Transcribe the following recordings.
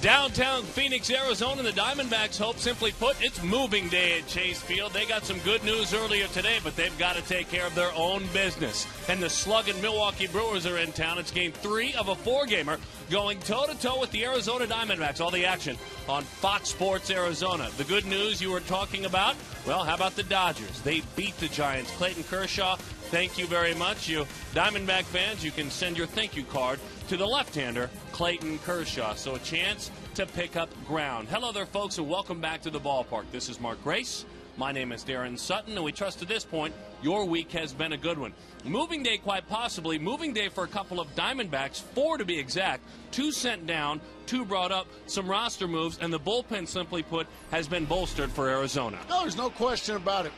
Downtown Phoenix, Arizona, the Diamondbacks hope, simply put, it's moving day at Chase Field. They got some good news earlier today, but they've got to take care of their own business. And the slugging Milwaukee Brewers are in town. It's game 3 of a 4-gamer going toe-to-toe with the Arizona Diamondbacks. All the action on Fox Sports Arizona. The good news you were talking about, well, how about the Dodgers? They beat the Giants. Clayton Kershaw, thank you very much. You Diamondback fans, you can send your thank you card to the left-hander, Clayton Kershaw. So a chance to pick up ground. Hello there, folks, and welcome back to the ballpark. This is Mark Grace. My name is Darren Sutton, and we trust to this point your week has been a good one. Moving day, quite possibly. Moving day for a couple of Diamondbacks, 4 to be exact. 2 sent down, 2 brought up, some roster moves, and the bullpen, simply put, has been bolstered for Arizona. No, there's no question about it.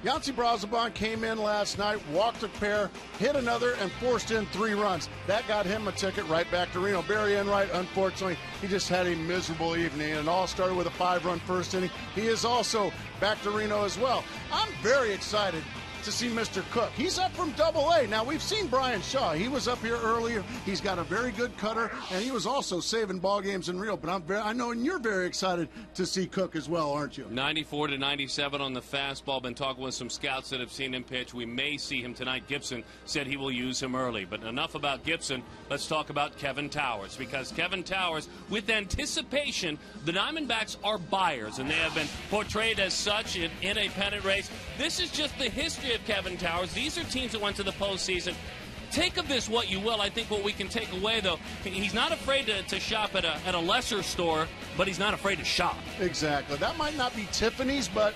Yancy Brazoban came in last night, walked a pair, hit another, and forced in 3 runs. That got him a ticket right back to Reno. Barry Enright, unfortunately, he just had a miserable evening, and it all started with a 5-run first inning. He is also back to Reno as well. I'm very excited to see Mr. Cook. He's up from Double-A. Now, we've seen Brian Shaw. He was up here earlier. He's got a very good cutter, and he was also saving ball games in Rio. But I know, and you're very excited to see Cook as well, aren't you? 94 to 97 on the fastball. Been talking with some scouts that have seen him pitch. We may see him tonight. Gibson said he will use him early. But enough about Gibson. Let's talk about Kevin Towers. Because Kevin Towers, with anticipation, the Diamondbacks are buyers, and they have been portrayed as such in a pennant race. This is just the history of Kevin Towers. These are teams that went to the postseason. Take of this what you will. I think what we can take away, though, he's not afraid to shop at a lesser store, but he's not afraid to shop. Exactly. That might not be Tiffany's, but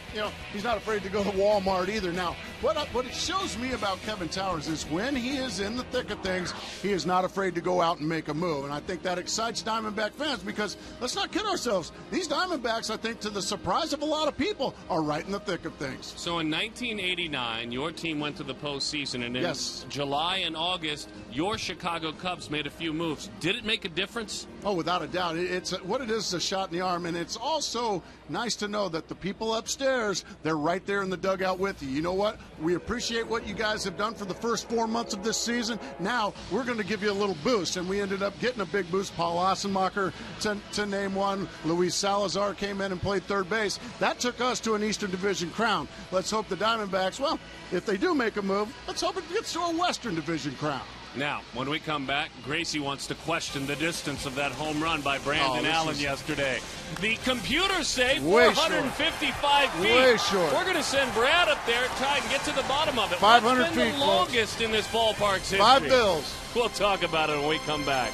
he's not afraid to go to Walmart either. Now, what it shows me about Kevin Towers is when he is in the thick of things, he is not afraid to go out and make a move. And I think that excites Diamondback fans because let's not kid ourselves. These Diamondbacks, I think, to the surprise of a lot of people, are right in the thick of things. So in 1989, your team went to the postseason, and in yes. July and August, your Chicago Cubs made a few moves. Did it make a difference? Oh, without a doubt. What it is a shot in the arm, and it's also nice to know that the people upstairs, they're right there in the dugout with you. You know what? We appreciate what you guys have done for the first 4 months of this season. Now, we're going to give you a little boost, and we ended up getting a big boost. Paul Ossenmacher, to name one. Luis Salazar came in and played third base. That took us to an Eastern Division crown. Let's hope the Diamondbacks, well, if they do make a move, let's hope it gets to a Western Division crown. Now, when we come back, Gracie wants to question the distance of that home run by Brandon Allen yesterday. The computers say 455 feet. Way short. We're going to send Brad up there, try and get to the bottom of it. 500 What's been feet, the longest in this ballpark's history? 5 bills. We'll talk about it when we come back.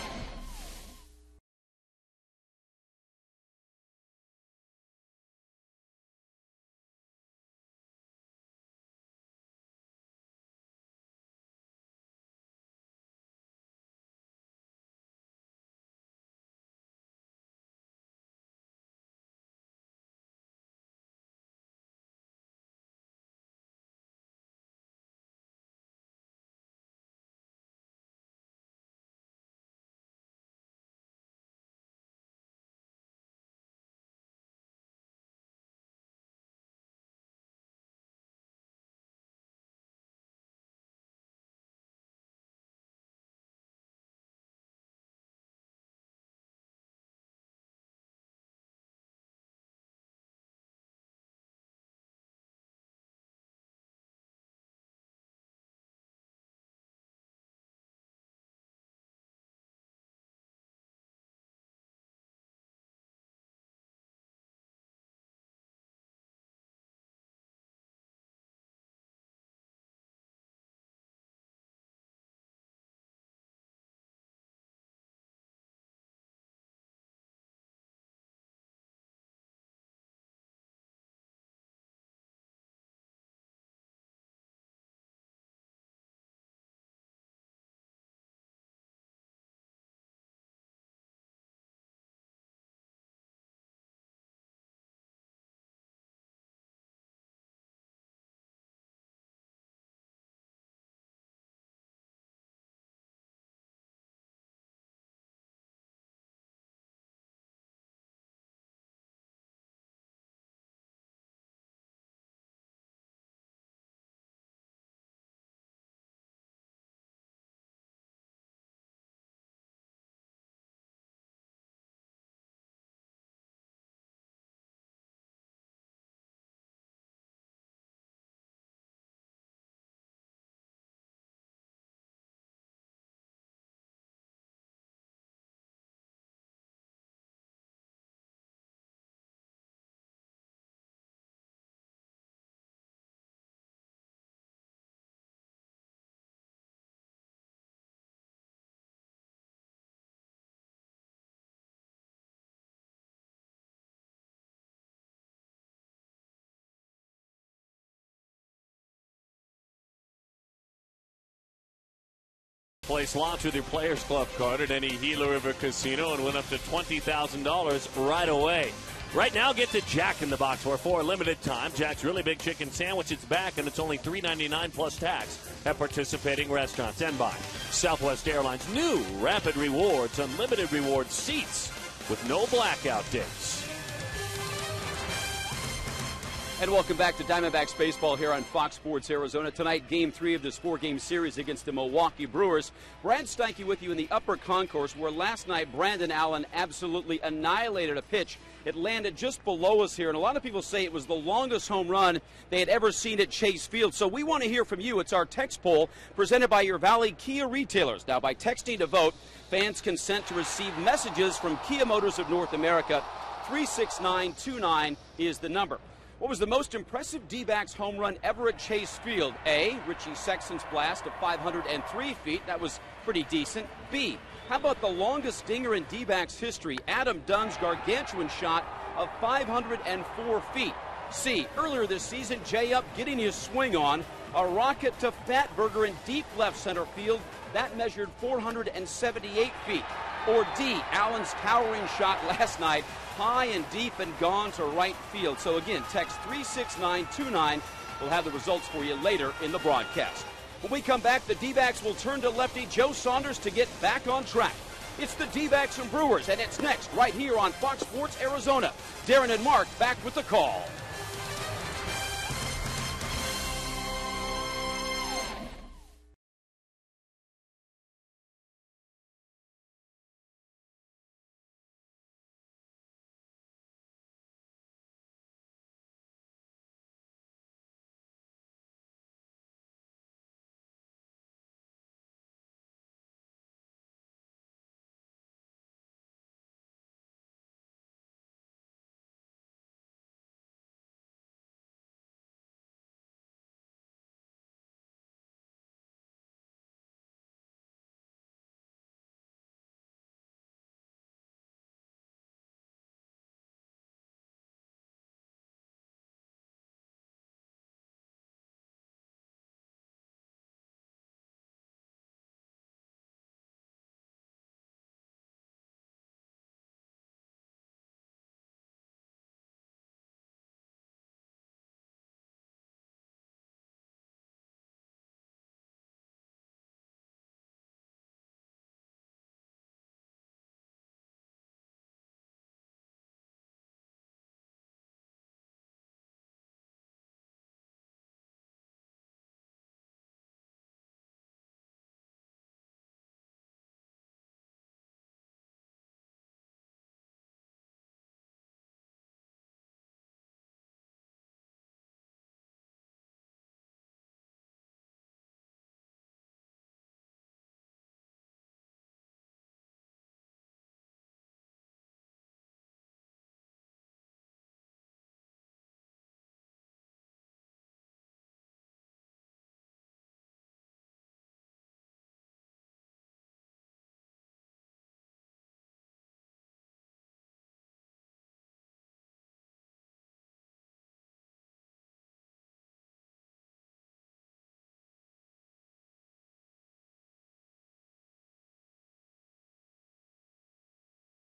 Play slots with your Players Club card at any Gila River casino and win up to $20,000 right away. Right now, get to Jack in the Box for a limited time. Jack's Really Big Chicken Sandwich, it's back, and it's only $3.99 plus tax at participating restaurants. And by Southwest Airlines' new Rapid Rewards, unlimited reward seats with no blackout dates. And welcome back to Diamondbacks baseball here on Fox Sports Arizona. Tonight, Game 3 of this 4-game series against the Milwaukee Brewers. Brad Steinke with you in the upper concourse, where last night Brandon Allen absolutely annihilated a pitch. It landed just below us here, and a lot of people say it was the longest home run they had ever seen at Chase Field. So we want to hear from you. It's our text poll presented by your Valley Kia retailers. Now, by texting to vote, fans consent to receive messages from Kia Motors of North America. 36929 is the number. What was the most impressive D-backs home run ever at Chase Field? A, Richie Sexton's blast of 503 feet. That was pretty decent. B, how about the longest dinger in D-backs history? Adam Dunn's gargantuan shot of 504 feet. C, earlier this season, Jay Up getting his swing on. A rocket to Fatburger in deep left center field. That measured 478 feet. Or D, Allen's towering shot last night, high and deep and gone to right field. So again, text 36929. We'll have the results for you later in the broadcast. When we come back, the D-backs will turn to lefty Joe Saunders to get back on track. It's the D-backs and Brewers, and it's next right here on Fox Sports Arizona. Darren and Mark back with the call.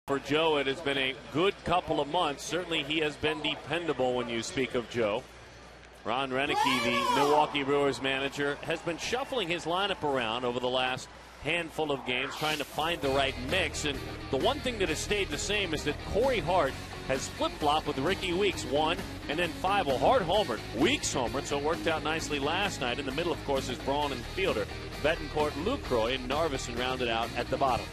For Joe, it has been a good couple of months. Certainly he has been dependable when you speak of Joe. Ron Renicky, the Milwaukee Brewers manager, has been shuffling his lineup around over the last handful of games, trying to find the right mix. And the one thing that has stayed the same is that Corey Hart has flip-flopped with Ricky Weeks, 1 and then 5. Well, Hart homered, Weeks homered, so it worked out nicely last night. In the middle, of course, is Braun and Fielder. Betancourt, Lucroy, and Narveson rounded out at the bottom.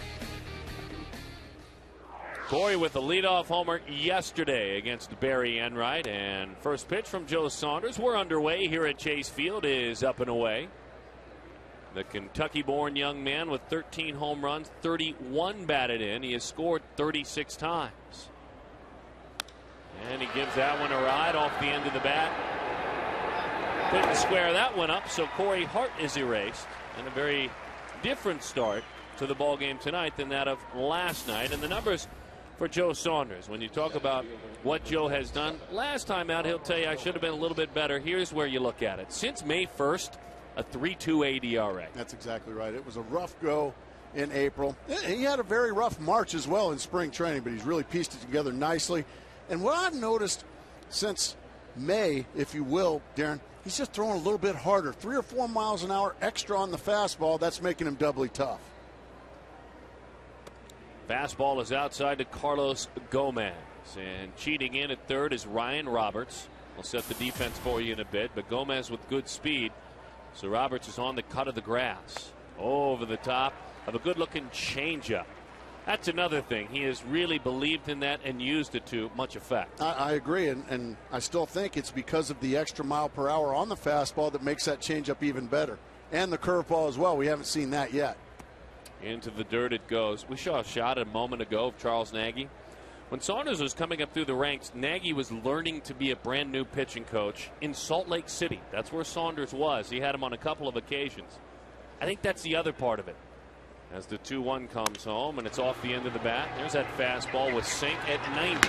Corey with the leadoff homer yesterday against Barry Enright. And first pitch from Joe Saunders. We're underway here at Chase Field is up and away. The Kentucky-born young man with 13 home runs, 31 batted in. He has scored 36 times. And he gives that one a ride off the end of the bat. Couldn't square that one up, so Corey Hart is erased. And a very different start to the ball game tonight than that of last night. And the numbers for Joe Saunders, when you talk about what Joe has done last time out, he'll tell you I should have been a little bit better. Here's where you look at it. Since May 1st, a 3.2 AT ARI. That's exactly right. It was a rough go in April. He had a very rough March as well in spring training, but he's really pieced it together nicely. And what I've noticed since May, if you will, Darren, he's just throwing a little bit harder. 3 or 4 miles an hour extra on the fastball. That's making him doubly tough. Fastball is outside to Carlos Gomez. And cheating in at third is Ryan Roberts. We'll set the defense for you in a bit, but Gomez with good speed. So Roberts is on the cut of the grass. Over the top of a good-looking changeup. That's another thing. He has really believed in that and used it to much effect. I agree, and I still think it's because of the extra mile per hour on the fastball that makes that changeup even better. And the curveball as well. We haven't seen that yet. Into the dirt it goes. We saw a shot a moment ago of Charles Nagy. When Saunders was coming up through the ranks, Nagy was learning to be a brand new pitching coach in Salt Lake City. That's where Saunders was. He had him on a couple of occasions. I think that's the other part of it. As the 2-1 comes home and it's off the end of the bat, there's that fastball with sink at 90.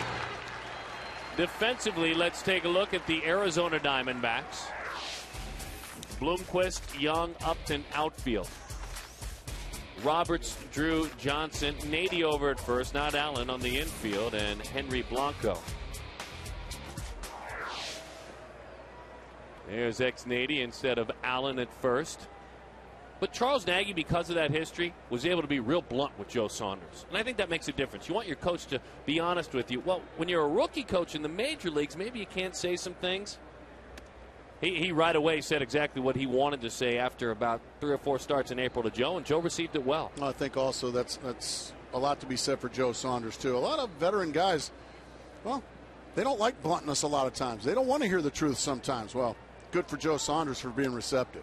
Defensively, let's take a look at the Arizona Diamondbacks. Bloomquist, Young, Upton, outfield. Roberts, Drew, Johnson, Nady over at first, not Allen on the infield, and Henry Blanco. There's ex-Nady instead of Allen at first. But Charles Nagy, because of that history, was able to be real blunt with Joe Saunders. And I think that makes a difference. You want your coach to be honest with you. Well, when you're a rookie coach in the major leagues, maybe you can't say some things. He right away said exactly what he wanted to say after about 3 or 4 starts in April to Joe, and Joe received it well. I think also that's a lot to be said for Joe Saunders, too. A lot of veteran guys, well, they don't like bluntness a lot of times. They don't want to hear the truth sometimes. Well, good for Joe Saunders for being receptive.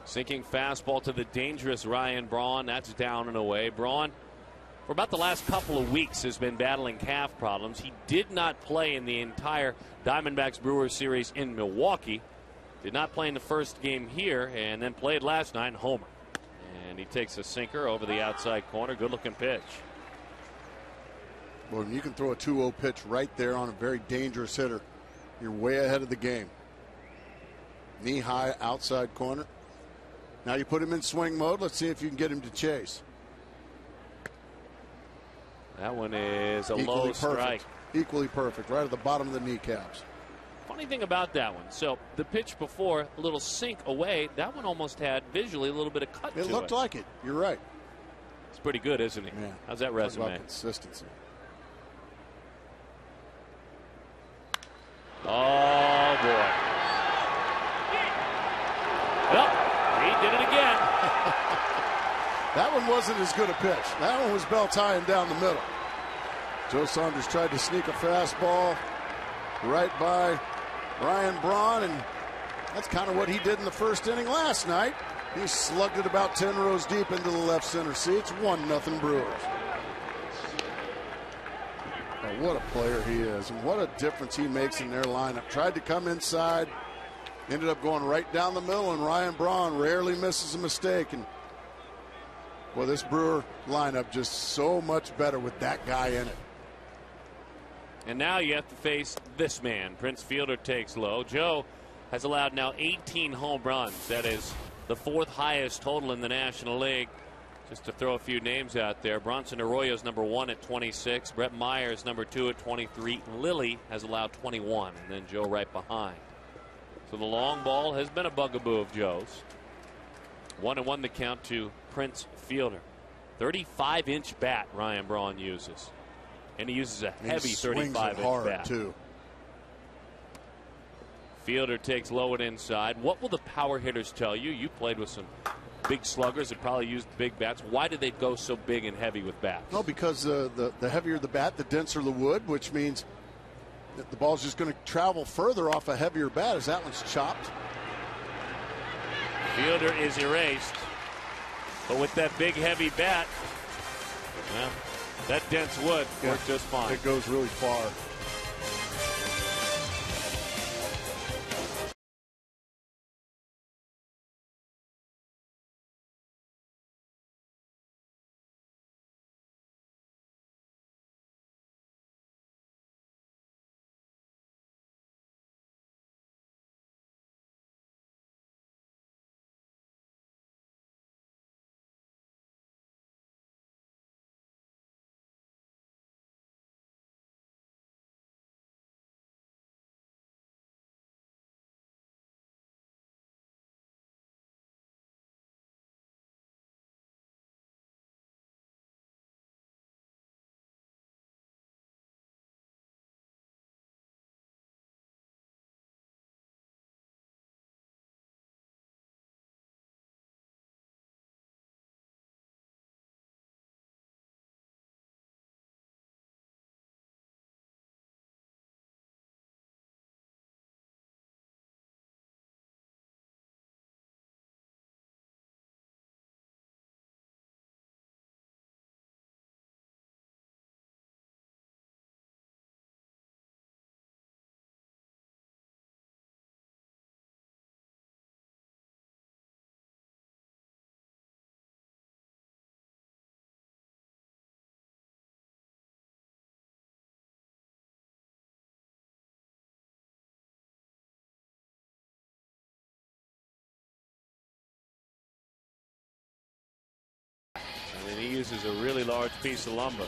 Sinking fastball to the dangerous Ryan Braun. That's down and away. Braun, for about the last couple of weeks, has been battling calf problems. He did not play in the entire Diamondbacks Brewers series in Milwaukee. Did not play in the first game here, and then played last night, homer. And he takes a sinker over the outside corner. Good looking pitch. Well, when you can throw a 2-0 pitch right there on a very dangerous hitter, you're way ahead of the game. Knee high outside corner. Now you put him in swing mode. Let's see if you can get him to chase. That one is a Equally low perfect. strike. Equally perfect, right at the bottom of the kneecaps. Funny thing about that one. So the pitch before, a little sink away. That one almost had visually a little bit of cut to it. It looked like it. You're right. It's pretty good, isn't he? Yeah. How's that Talk resume? about consistency. Oh, boy. Well, he did it again. That one wasn't as good a pitch. That one was belt high and down the middle. Joe Saunders tried to sneak a fastball right by Ryan Braun, and that's kind of what he did in the first inning last night. He slugged it about 10 rows deep into the left center seats. 1-0 Brewers. Oh, what a player he is, and what a difference he makes in their lineup. Tried to come inside, ended up going right down the middle, and Ryan Braun rarely misses a mistake. And well, this Brewer lineup just so much better with that guy in it. And now you have to face this man. Prince Fielder takes low. Joe has allowed now 18 home runs. That is the 4th highest total in the National League. Just to throw a few names out there, Bronson Arroyo's #1 at 26. Brett Myers #2 at 23. Lilly has allowed 21, and then Joe right behind. So the long ball has been a bugaboo of Joe's. 1-1 the count to Prince Fielder. 35-inch bat Ryan Braun uses. And he uses a heavy 35-inch bat. Too. Fielder takes low and inside. What will the power hitters tell you? You played with some big sluggers that probably used big bats. Why do they go so big and heavy with bats? No, because the heavier the bat, the denser the wood, which means that the ball's just going to travel further off a heavier bat as that one's chopped. Fielder is erased. But with that big heavy bat, well, that dense wood worked just fine. It goes really far. and he uses a really large piece of lumber.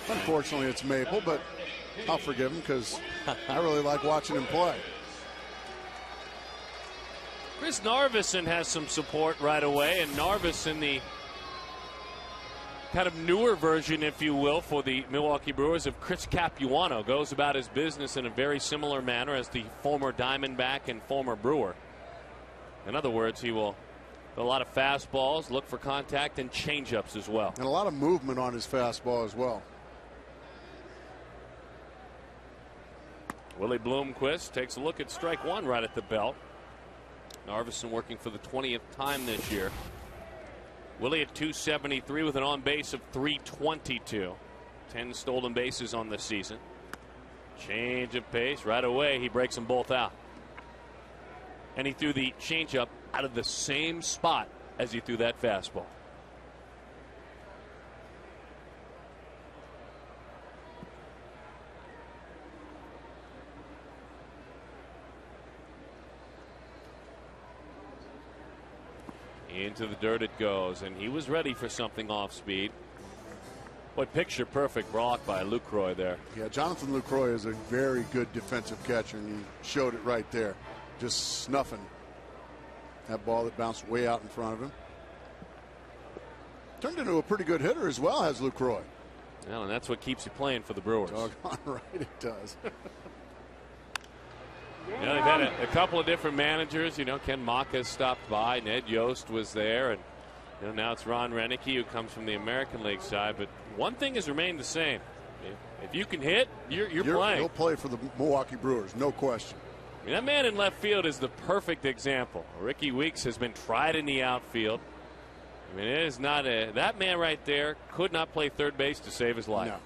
Unfortunately, it's maple, but I'll forgive him because I really like watching him play. Chris Narveson has some support right away, and Narveson, the kind of newer version, if you will, for the Milwaukee Brewers of Chris Capuano, goes about his business in a very similar manner as the former Diamondback and former Brewer. In other words, he will a lot of fastballs, look for contact, and changeups as well. And a lot of movement on his fastball as well. Willie Bloomquist takes a look at strike one right at the belt. Narveson working for the 20th time this year. Willie at 273 with an on base of 322. 10 stolen bases on the season. Change of pace right away. He breaks them both out. And he threw the changeup out of the same spot as he threw that fastball. Into the dirt it goes, and he was ready for something off speed. What picture perfect block by Lucroy there. Yeah, Jonathan Lucroy is a very good defensive catcher, and he showed it right there. Just snuffing that ball that bounced way out in front of him. Turned into a pretty good hitter as well, has Lucroy. Well, and that's what keeps you playing for the Brewers. Doggone right it does. Yeah, they've had a couple of different managers. You know, Ken Maka stopped by. Ned Yost was there. And you know, now it's Ron Renicky, who comes from the American League side. But one thing has remained the same. If you can hit, you're playing. He'll play for the Milwaukee Brewers, no question. I mean, that man in left field is the perfect example. Ricky Weeks has been tried in the outfield. I mean, it is not that man right there could not play third base to save his life. No.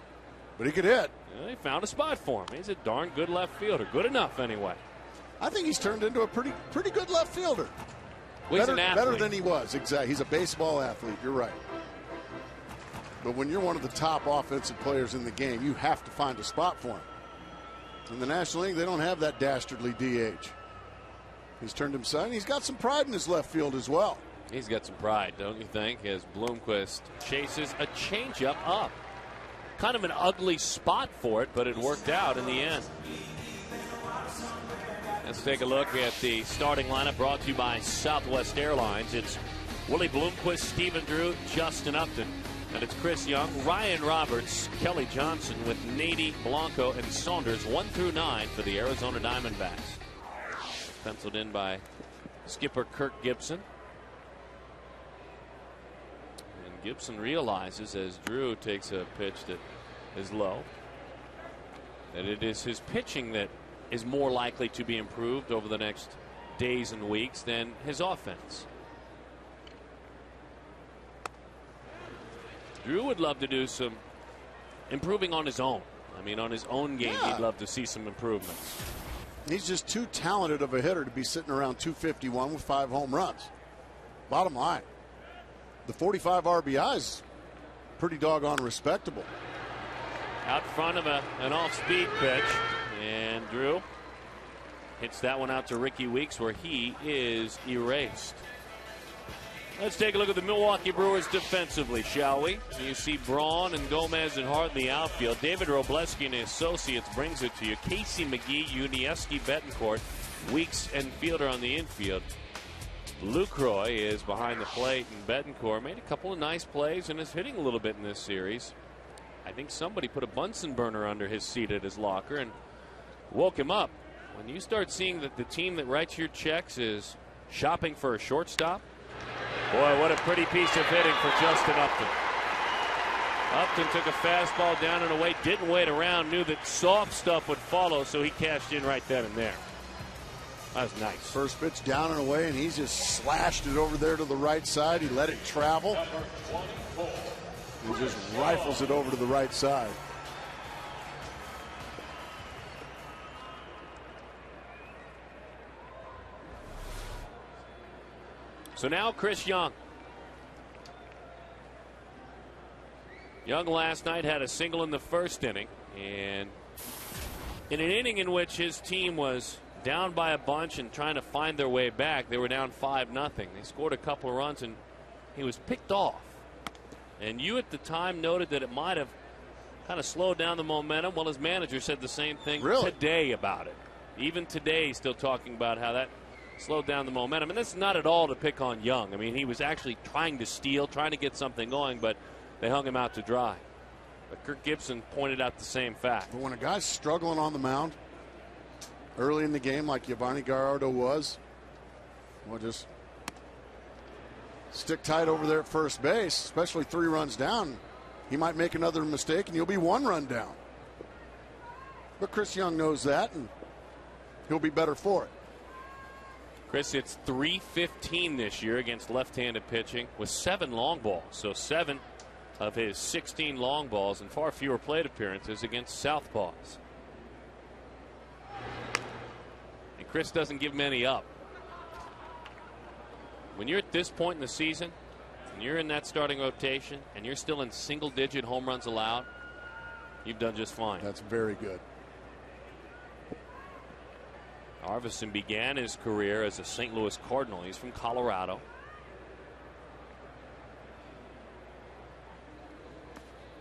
But he could hit. You know, they found a spot for him. He's a darn good left fielder. Good enough, anyway. I think he's turned into a pretty good left fielder. Well, he's an athlete. Better than he was. Exactly. He's a baseball athlete. You're right. But when you're one of the top offensive players in the game, you have to find a spot for him. In the National League, they don't have that dastardly DH. He's turned himself, and he's got some pride in his left field as well. He's got some pride, don't you think, as Bloomquist chases a changeup up. Kind of an ugly spot for it, but it worked out in the end. Let's take a look at the starting lineup brought to you by Southwest Airlines. It's Willie Bloomquist, Stephen Drew, Justin Upton. And it's Chris Young, Ryan Roberts, Kelly Johnson with Nady, Blanco, and Saunders 1 through 9 for the Arizona Diamondbacks. Penciled in by skipper Kirk Gibson. And Gibson realizes as Drew takes a pitch that is low that it is his pitching that is more likely to be improved over the next days and weeks than his offense. Drew would love to do some improving on his own. I mean, on his own game, he'd love to see some improvements. He's just too talented of a hitter to be sitting around 251 with 5 home runs. Bottom line, the 45 RBIs, pretty doggone respectable. Out front of an off-speed pitch, and Drew hits that one out to Ricky Weeks, where he is erased. Let's take a look at the Milwaukee Brewers defensively, shall we? You see Braun and Gomez and Hart in the outfield. David Robleski and his associates brings it to you. Casey McGee, Unieski, Betancourt, Weeks, and Fielder on the infield. Lucroy is behind the plate, and Betancourt made a couple of nice plays and is hitting a little bit in this series. I think somebody put a Bunsen burner under his seat at his locker and woke him up. When you start seeing that the team that writes your checks is shopping for a shortstop, boy, what a pretty piece of hitting for Justin Upton. Upton took a fastball down and away, didn't wait around, knew that soft stuff would follow, so he cashed in right then and there. That was nice. First pitch down and away, and he just slashed it over there to the right side. He let it travel. He just rifles it over to the right side. So now Chris Young. Young last night had a single in the first inning, and in an inning in which his team was down by a bunch and trying to find their way back, they were down 5-0. They scored a couple of runs, and he was picked off. And you at the time noted that it might have kind of slowed down the momentum. Well, his manager said the same thing today about it. Even today, he's still talking about how that slowed down the momentum. And that's not at all to pick on Young. I mean, he was actually trying to steal, trying to get something going, but they hung him out to dry. But Kirk Gibson pointed out the same fact. But when a guy's struggling on the mound early in the game like Giovanni Gallardo was, well, just stick tight over there at first base, especially 3 runs down. He might make another mistake and you'll be 1 run down. But Chris Young knows that, and he'll be better for it. Chris hits .315 this year against left-handed pitching with 7 long balls. So 7 of his 16 long balls and far fewer plate appearances against southpaws. And Chris doesn't give many up. When you're at this point in the season, and you're in that starting rotation, and you're still in single-digit home runs allowed, you've done just fine. That's very good. Arvidsson began his career as a St. Louis Cardinal. He's from Colorado.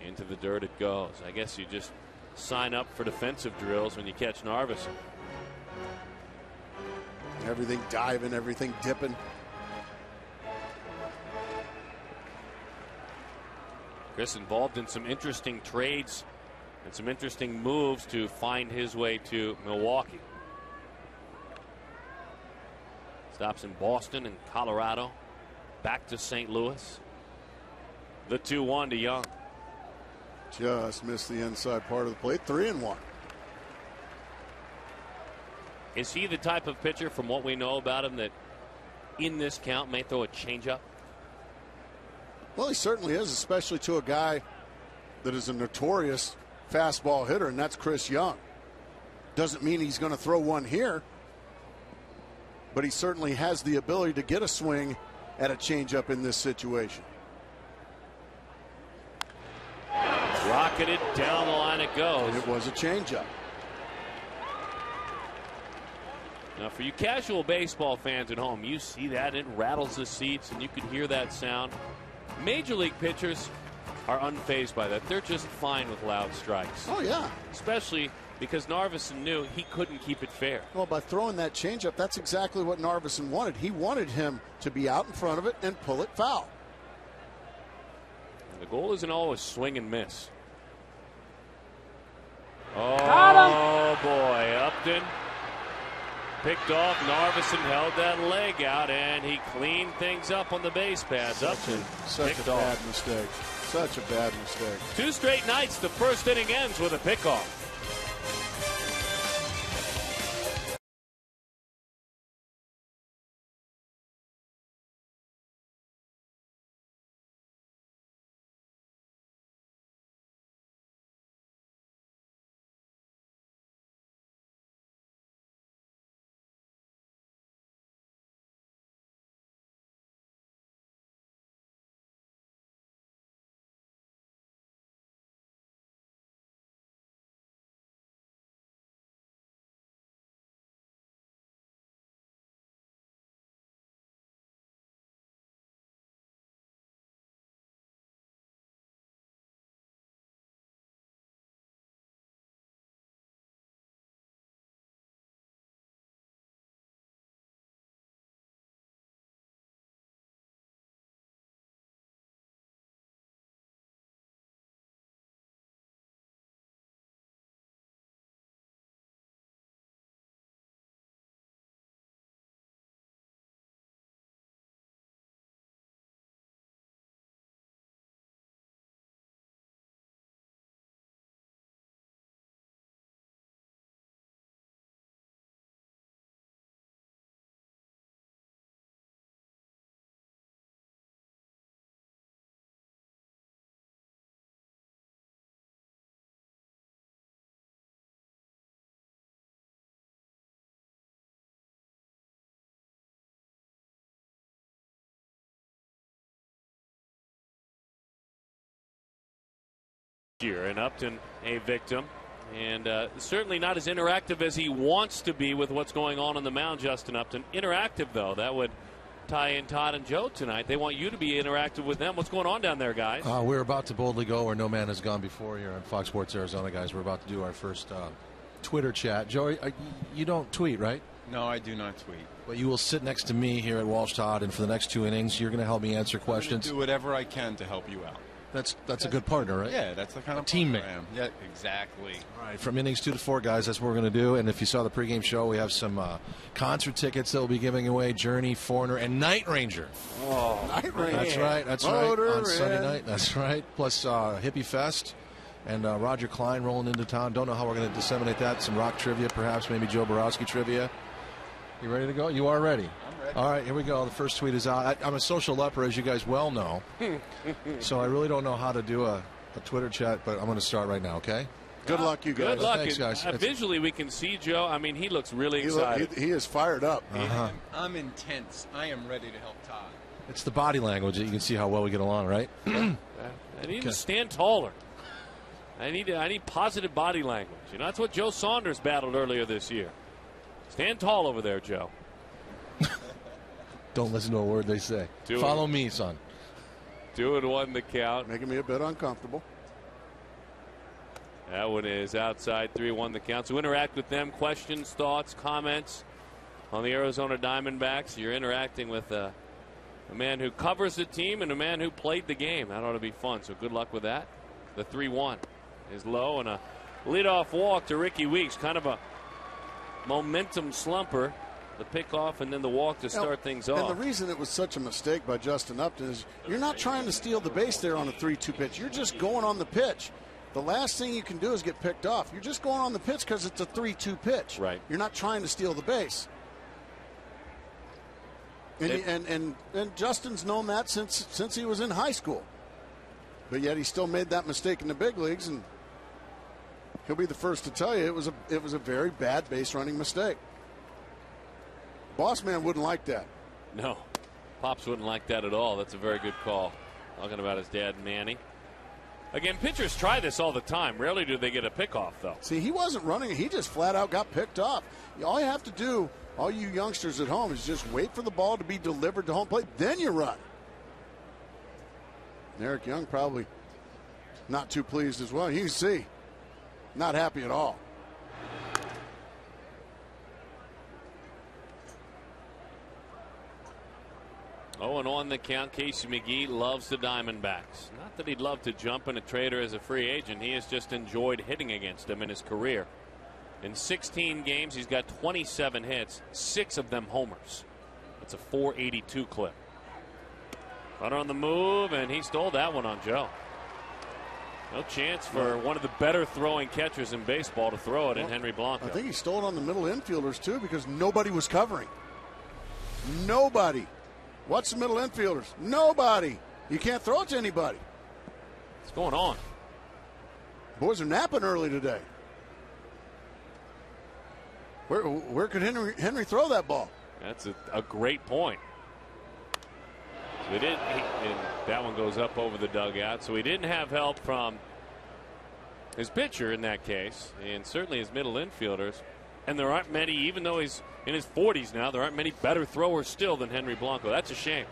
Into the dirt it goes. I guess you just sign up for defensive drills when you catch an Arvidsson. Everything diving, everything dipping. Chris involved in some interesting trades and some interesting moves to find his way to Milwaukee. Stops in Boston and Colorado. Back to St. Louis. The 2-1 to Young. Just missed the inside part of the plate. 3-1. Is he the type of pitcher, from what we know about him, that in this count may throw a changeup? Well, he certainly is, especially to a guy that is a notorious fastball hitter, and that's Chris Young. Doesn't mean he's going to throw one here, but he certainly has the ability to get a swing at a changeup in this situation. Rocketed down the line it goes. And it was a changeup. Now, for you casual baseball fans at home, you see that. It rattles the seats, and you can hear that sound. Major league pitchers are unfazed by that. They're just fine with loud strikes. Oh, yeah. Especially because Narveson knew he couldn't keep it fair. Well, by throwing that changeup, that's exactly what Narveson wanted. He wanted him to be out in front of it and pull it foul. And the goal isn't always swing and miss. Oh, boy. Upton picked off. Narveson held that leg out, and he cleaned things up on the base pads. Upton Such a bad mistake. Such a bad mistake. 2 straight nights, the first inning ends with a pickoff. Year, and Upton a victim, and certainly not as interactive as he wants to be with what's going on the mound. Justin Upton interactive, though. That would tie in Todd and Joe tonight. They want you to be interactive with them. What's going on down there, guys? We're about to boldly go where no man has gone before here on Fox Sports Arizona, guys. We're about to do our first Twitter chat. Joey, you don't tweet, right? No, I do not tweet. But you will sit next to me here at Walsh Todd, and for the next 2 innings, you're going to help me answer questions. Do whatever I can to help you out. That's a good partner, right? Yeah, that's the kind of teammate. I am. Yeah, exactly. All right, from innings 2 to 4, guys, that's what we're going to do. And if you saw the pregame show, we have some concert tickets that we'll be giving away: Journey, Foreigner, and Night Ranger. Oh, Night Ranger. That's right. That's Motor right. On Sunday night. That's right. Plus Hippie Fest and Roger Klein rolling into town. Don't know how we're going to disseminate that. Some rock trivia, perhaps, maybe Joe Borowski trivia. You ready to go? You are ready. I'm ready. All right, here we go. The first tweet is out. I'm a social leper, as you guys well know. So I really don't know how to do a Twitter chat, but I'm going to start right now, okay? Good luck, you guys. Good luck. Thanks, guys. Visually, we can see Joe. I mean, he looks really excited. He is fired up. I'm intense. I am ready to help Todd. It's the body language that you can see how well we get along, right? I need to stand taller. I need positive body language. You know, that's what Joe Saunders battled earlier this year. Stand tall over there, Joe. Don't listen to a word they say. Follow me, son. 2-1 the count. Making me a bit uncomfortable. That one is outside. 3-1 the count. So interact with them. Questions, thoughts, comments on the Arizona Diamondbacks. You're interacting with a man who covers the team and a man who played the game. That ought to be fun. So good luck with that. The 3-1 is low, and a leadoff walk to Ricky Weeks. Kind of a momentum slumper. The pickoff and then the walk to start things off. And the reason it was such a mistake by Justin Upton is you're not trying to steal the base there on a 3-2 pitch. You're just going on the pitch. The last thing you can do is get picked off. You're just going on the pitch because it's a 3-2 pitch. Right. You're not trying to steal the base. And Justin's known that since he was in high school. But yet he still made that mistake in the big leagues, and he'll be the first to tell you it was a very bad base running mistake. Boss man wouldn't like that. No, Pops wouldn't like that at all. That's a very good call. Talking about his dad, Manny. Again, pitchers try this all the time. Rarely do they get a pickoff, though. See, he wasn't running. He just flat out got picked off. All you have to do, all you youngsters at home, is just wait for the ball to be delivered to home plate. Then you run. And Eric Young probably not too pleased as well. You can see, not happy at all. Oh, and on the count, Casey McGee loves the Diamondbacks. Not that he'd love to jump in a trade or as a free agent. He has just enjoyed hitting against them in his career. In 16 games, he's got 27 hits, 6 of them homers. That's a .482 clip. Runner on the move, and he stole that one on Joe. No chance for one of the better throwing catchers in baseball to throw it in Henry Blanco. I think he stole it on the middle infielders, too, because nobody was covering. Nobody. What's the middle infielders? Nobody. You can't throw it to anybody. What's going on? Boys are napping early today. Where could Henry throw that ball? That's a great point. So he didn't, and that one goes up over the dugout. So he didn't have help from his pitcher in that case, and certainly his middle infielders. And there aren't many, even though he's in his 40s now, there aren't many better throwers still than Henry Blanco. That's a shame.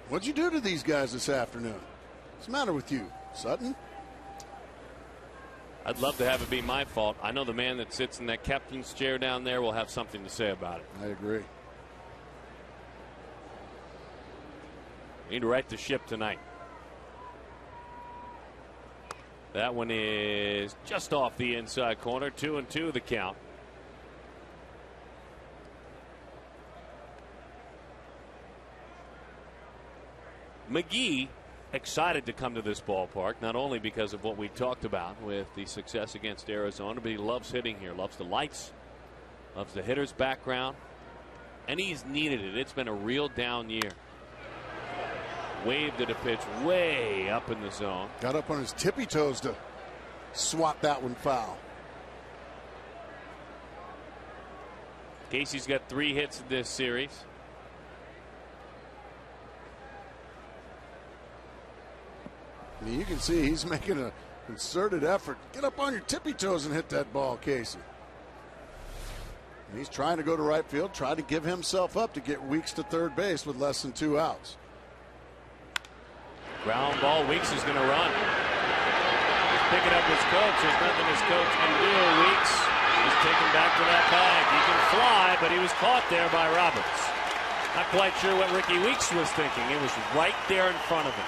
What'd you do to these guys this afternoon? What's the matter with you, Sutton? I'd love to have it be my fault. I know the man that sits in that captain's chair down there will have something to say about it. I agree. We need to right the ship tonight. That one is just off the inside corner. 2-2 the count. McGee excited to come to this ballpark, not only because of what we talked about with the success against Arizona, but he loves hitting here, loves the lights, loves the hitter's background, and he's needed it. It's been a real down year. Waved at a pitch way up in the zone. Got up on his tippy toes to swat that one foul. Casey's got 3 hits in this series. And you can see he's making a concerted effort. Get up on your tippy toes and hit that ball, Casey. And he's trying to go to right field, try to give himself up to get Weeks to third base with less than 2 outs. Ground ball. Weeks is going to run. He's picking up his coach. There's nothing his coach can do. Weeks is taken back to that bag. He can fly, but he was caught there by Roberts. Not quite sure what Ricky Weeks was thinking. It was right there in front of him.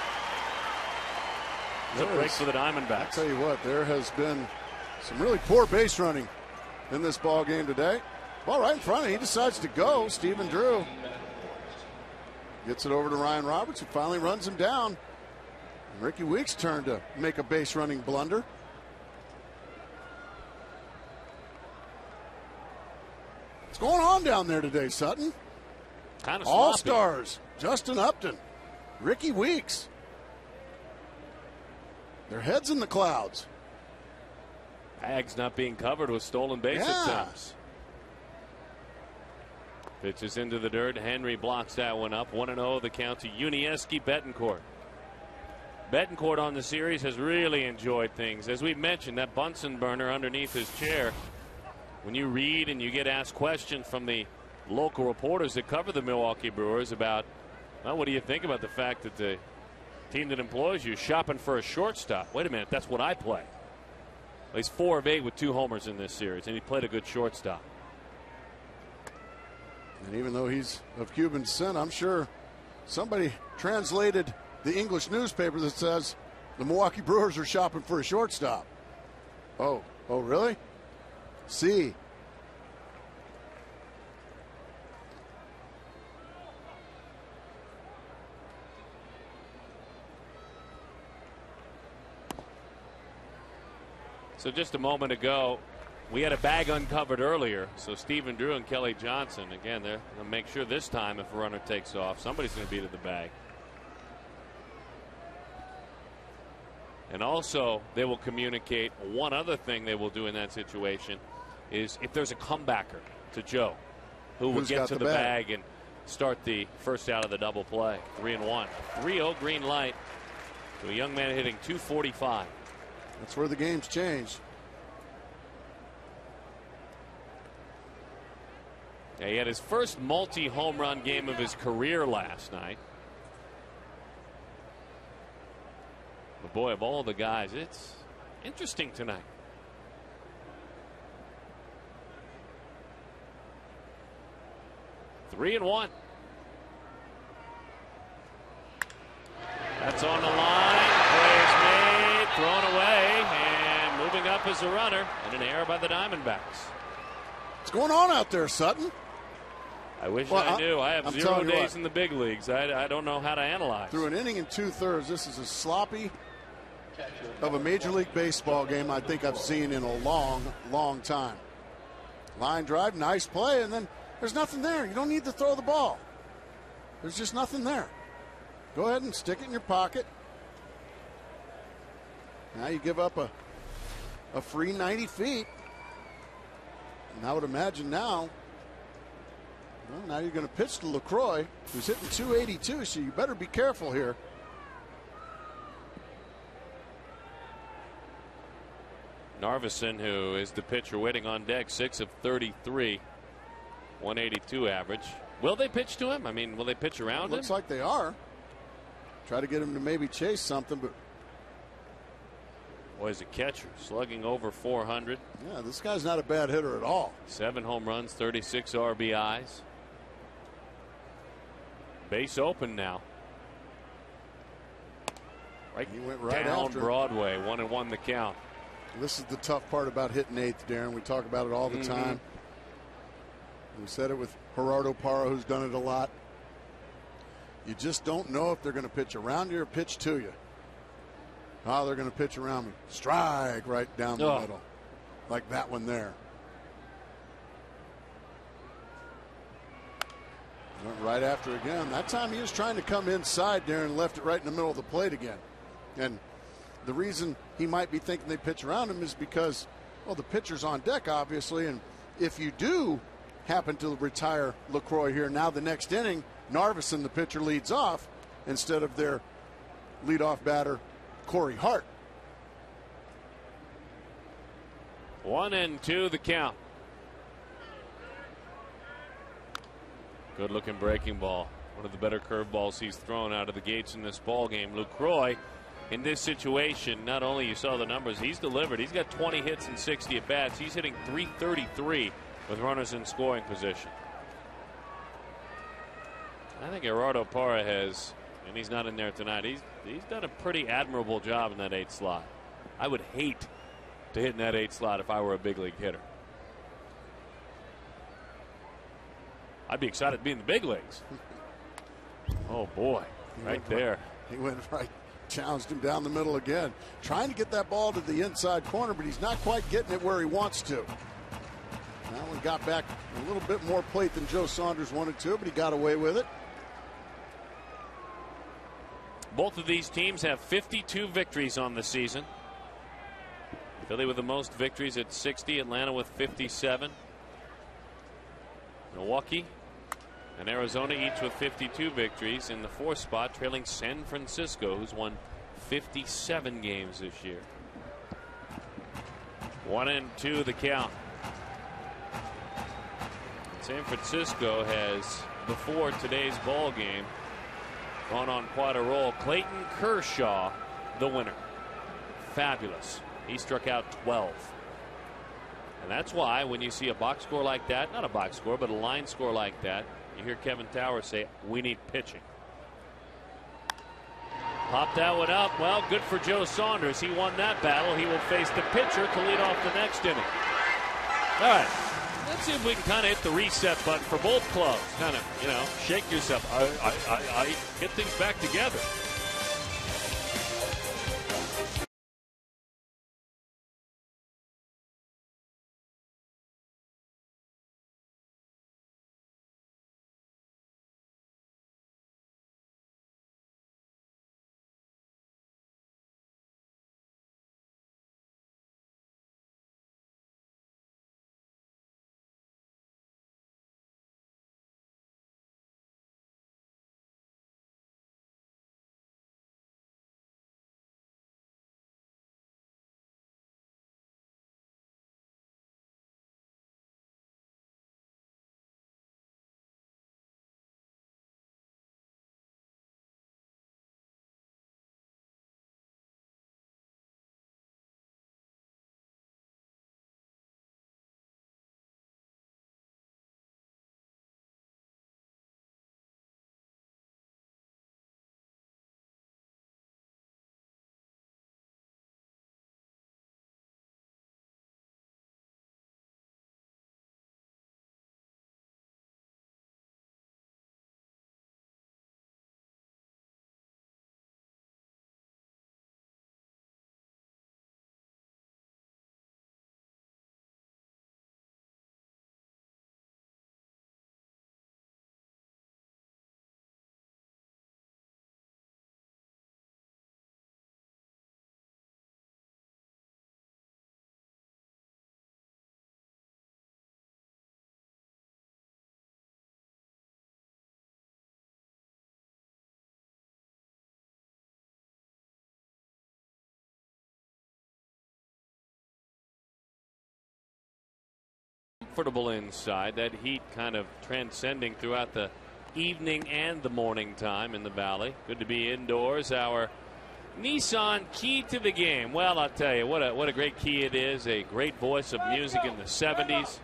It's a break for the Diamondbacks. I'll tell you what, there has been some really poor base running in this ball game today. Ball right in front of him. He decides to go. Stephen Drew gets it over to Ryan Roberts, who finally runs him down. And Ricky Weeks' turn to make a base running blunder. What's going on down there today, Sutton? Kind of All-stars. Justin Upton, Ricky Weeks. Their heads in the clouds. Ags not being covered with stolen base attempts. Pitches into the dirt. Henry blocks that one up. 1-0 the count to Unieski Betancourt. Betancourt on the series has really enjoyed things. As we mentioned, that Bunsen burner underneath his chair. When you read and you get asked questions from the local reporters that cover the Milwaukee Brewers about, well, what do you think about the fact that the team that employs you is shopping for a shortstop? Wait a minute, that's what I play. He's 4 of 8 with 2 homers in this series, and he played a good shortstop. And even though he's of Cuban descent, I'm sure somebody translated the English newspaper that says the Milwaukee Brewers are shopping for a shortstop. Oh, really? See. So just a moment ago, we had a bag uncovered earlier. So Stephen Drew and Kelly Johnson, again, they're going to make sure this time if a runner takes off, somebody's going to be to the bag. And also, they will communicate one other thing they will do in that situation is if there's a comebacker to Joe, who will get to the bag and start the first out of the double play. 3-1. 3-0 green light to a young man hitting .245. That's where the game's changed. Yeah, he had his first multi-home run game of his career last night. But boy, of all the guys, it's interesting tonight. Three and one. That's on the line. Play is made, thrown away, and moving up as a runner, and an error by the Diamondbacks. What's going on out there, Sutton? I wish I knew. I have 0 days in the big leagues. I don't know how to analyze. Through an inning and 2/3, this is as sloppy of a Major League Baseball game I think I've seen in a long time. Line drive, nice play, and then there's nothing there. You don't need to throw the ball. There's just nothing there. Go ahead and stick it in your pocket. Now you give up a free 90 feet. And I would imagine now you're going to pitch to LaCroix, who's hitting .282, so you better be careful here. Narveson, who is the pitcher waiting on deck, 6 of 33, 182 average. Will they pitch to him? I mean, will they pitch around him? Looks like they are. Try to get him to maybe chase something, but boy, he's a catcher, slugging over 400. Yeah, this guy's not a bad hitter at all. 7 home runs, 36 RBIs. Base open now. He went right down after Broadway. 1-1 the count. This is the tough part about hitting eighth, Darren. We talk about it all the time. We said it with Gerardo Parra, who's done it a lot. You just don't know if they're going to pitch around you or pitch to you. Oh, they're going to pitch around me. Strike right down the middle. Like that one there. Went right after again. That time he was trying to come inside there and left it right in the middle of the plate again. And the reason he might be thinking they pitch around him is because, well, the pitcher's on deck, obviously. And if you do happen to retire LaCroix here, now the next inning, Narveson, the pitcher, leads off instead of their leadoff batter, Corey Hart. 1-2 the count. Good looking breaking ball. One of the better curveballs he's thrown out of the gates in this ball game. Lucroy, in this situation, not only you saw the numbers, he's delivered. He's got 20 hits and 60 at bats. He's hitting .333 with runners in scoring position. I think Gerardo Parra has, and he's not in there tonight, he's done a pretty admirable job in that 8 slot. I would hate to hit in that 8 slot if I were a big league hitter. I'd be excited to be in the big leagues. Oh boy, right there. He went right, challenged him down the middle again. Trying to get that ball to the inside corner, but he's not quite getting it where he wants to. That one got back a little bit more plate than Joe Saunders wanted to, but he got away with it. Both of these teams have 52 victories on the season. Philly with the most victories at 60, Atlanta with 57. Milwaukee and Arizona each with 52 victories in the 4th spot, trailing San Francisco, who's won 57 games this year. 1-2 the count. San Francisco has, before today's ball game, gone on quite a roll. Clayton Kershaw, the winner. Fabulous. He struck out 12. And that's why when you see a box score like that, not a box score, but a line score like that, you hear Kevin Towers say, we need pitching. Pop that one up. Well, good for Joe Saunders. He won that battle. He will face the pitcher to lead off the next inning. All right. Let's see if we can kind of hit the reset button for both clubs. Kind of, shake yourself. Get things back together. Comfortable inside. That heat kind of transcending throughout the evening and the morning time in the Valley. Good to be indoors. Our Nissan key to the game. Well, I'll tell you, what a great key it is. A great voice of music in the 70s.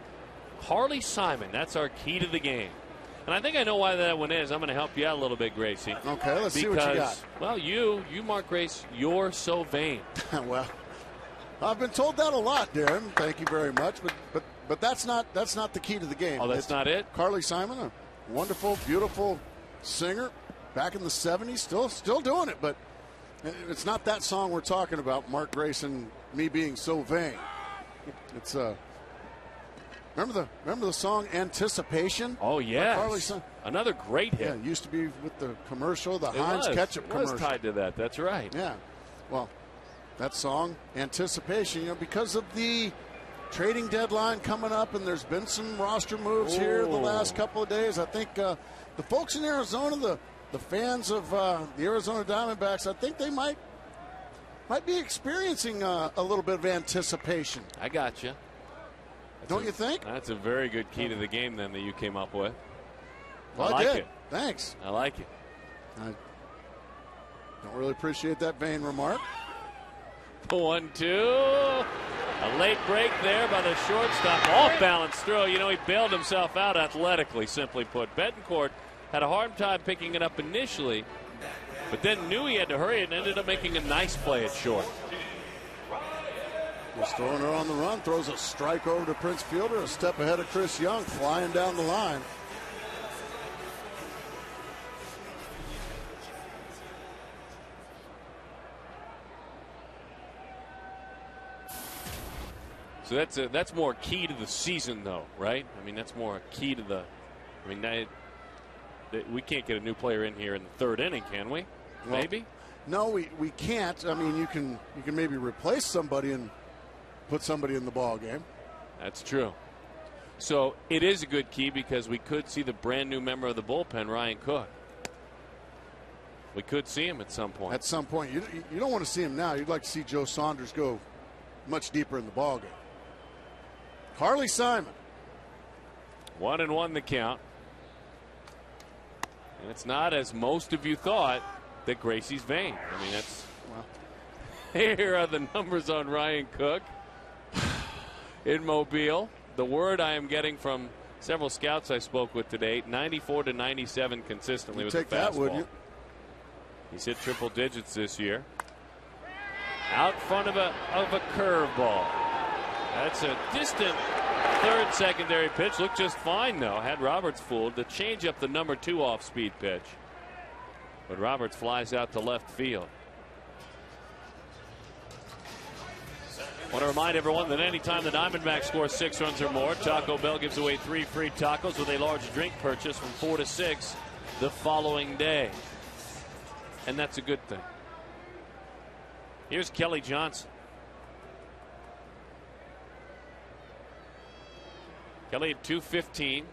Carly Simon, that's our key to the game. And I think I know why that one is. I'm going to help you out a little bit, Gracie. Okay, let's see what you got. Well, you Mark Grace, you're so vain. Well, I've been told that a lot, Darren. Thank you very much. But that's not the key to the game. Oh, that's not it? Carly Simon, a wonderful, beautiful singer back in the 70s, still doing it. But it's not that song we're talking about, Mark Grace and me being so vain. It's remember the song Anticipation? Oh, yes. Carly Simon. Another great hit. Yeah, it used to be with the commercial, the Heinz ketchup commercial. It was tied to that. That's right. Yeah. Well, that song, Anticipation, because of the trading deadline coming up, and there's been some roster moves here the last couple of days. I think the folks in Arizona, the fans of the Arizona Diamondbacks, I think they might be experiencing a little bit of anticipation. I got you. Don't you think? That's a very good key to the game then that you came up with. Well, I like did. it. Thanks. I like it. I don't really appreciate that vain remark. 1-2. A late break there by the shortstop. Off-balance throw. You know, he bailed himself out athletically, simply put. Betancourt had a hard time picking it up initially, but then knew he had to hurry and ended up making a nice play at short. Just throwing her on the run. Throws a strike over to Prince Fielder. A step ahead of Chris Young, flying down the line. So that's more key to the season, though, right? I mean, that's more key to the. I mean, we can't get a new player in here in the third inning, can we? Well, maybe. No, we can't. I mean, you can maybe replace somebody and put somebody in the ball game. That's true. So it is a good key because we could see the brand new member of the bullpen, Ryan Cook. We could see him at some point. At some point, you don't want to see him now. You'd like to see Joe Saunders go much deeper in the ball game. Harley Simon. 1-1 the count. And it's not, as most of you thought, that Gracie's vain. I mean, that's. Well, here are the numbers on Ryan Cook in Mobile. The word I am getting from several scouts I spoke with today: 94 to 97 consistently with the fastball. Take that, wouldn't you? He's hit triple digits this year. Out front of a curveball. That's a distant third secondary pitch. Looked just fine, though. Had Roberts fooled. The changeup, the number 2 off-speed pitch. But Roberts flies out to left field. I want to remind everyone that anytime the Diamondbacks score 6 runs or more, Taco Bell gives away 3 free tacos with a large drink purchase from 4 to 6 the following day. And that's a good thing. Here's Kelly Johnson. Kelly at 215.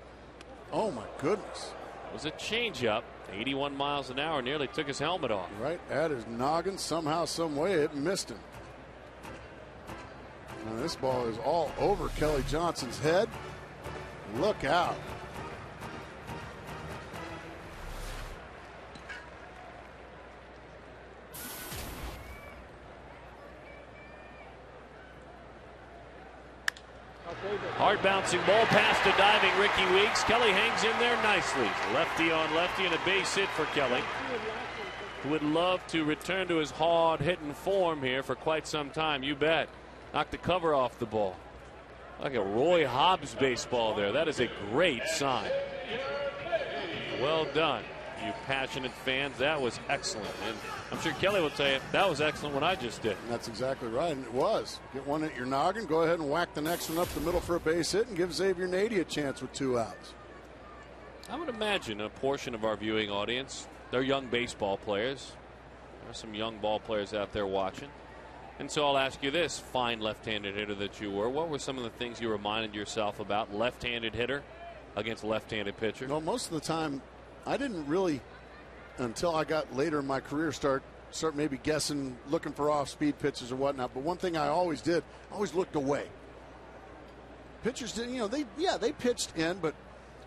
Oh, my goodness. It was a changeup. 81 miles an hour, nearly took his helmet off. Right at his noggin. Somehow, some way, it missed him. Now, this ball is all over Kelly Johnson's head. Look out. Hard bouncing ball past a diving Ricky Weeks. Kelly hangs in there nicely. Lefty on lefty and a base hit for Kelly, who would love to return to his hard hitting form here for quite some time. You bet. Knocked the cover off the ball. Like a Roy Hobbs baseball there. That is a great sign. Well done, you passionate fans. That was excellent. And I'm sure Kelly will tell you that was excellent what I just did. That's exactly right, and it was. Get one at your noggin, go ahead and whack the next one up the middle for a base hit and give Xavier Nady a chance with 2 outs. I would imagine a portion of our viewing audience, they're young baseball players. There are some young ball players out there watching. And so I'll ask you this, fine left-handed hitter that you were, what were some of the things you reminded yourself about? Left-handed hitter against left-handed pitcher? No, most of the time, I didn't really, until I got later in my career, start maybe guessing, looking for off-speed pitches or whatnot. But one thing I always did, I always looked away. Pitchers didn't, they pitched in, but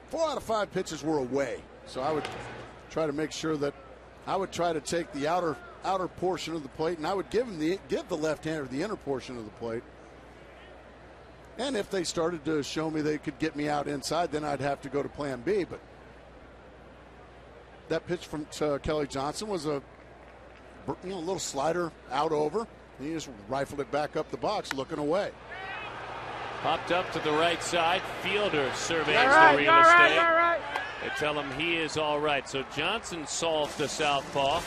4 out of 5 pitches were away. So I would try to make sure that I would try to take the outer portion of the plate, and I would give the left-hander the inner portion of the plate. And if they started to show me they could get me out inside, then I'd have to go to plan B. But that pitch from Kelly Johnson was a little slider out over, and he just rifled it back up the box, looking away. Popped up to the right side. Fielder surveys the real estate. They tell him he is all right. So Johnson solves the southpaw,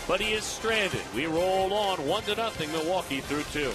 but he is stranded. We roll on 1-0 Milwaukee through 2.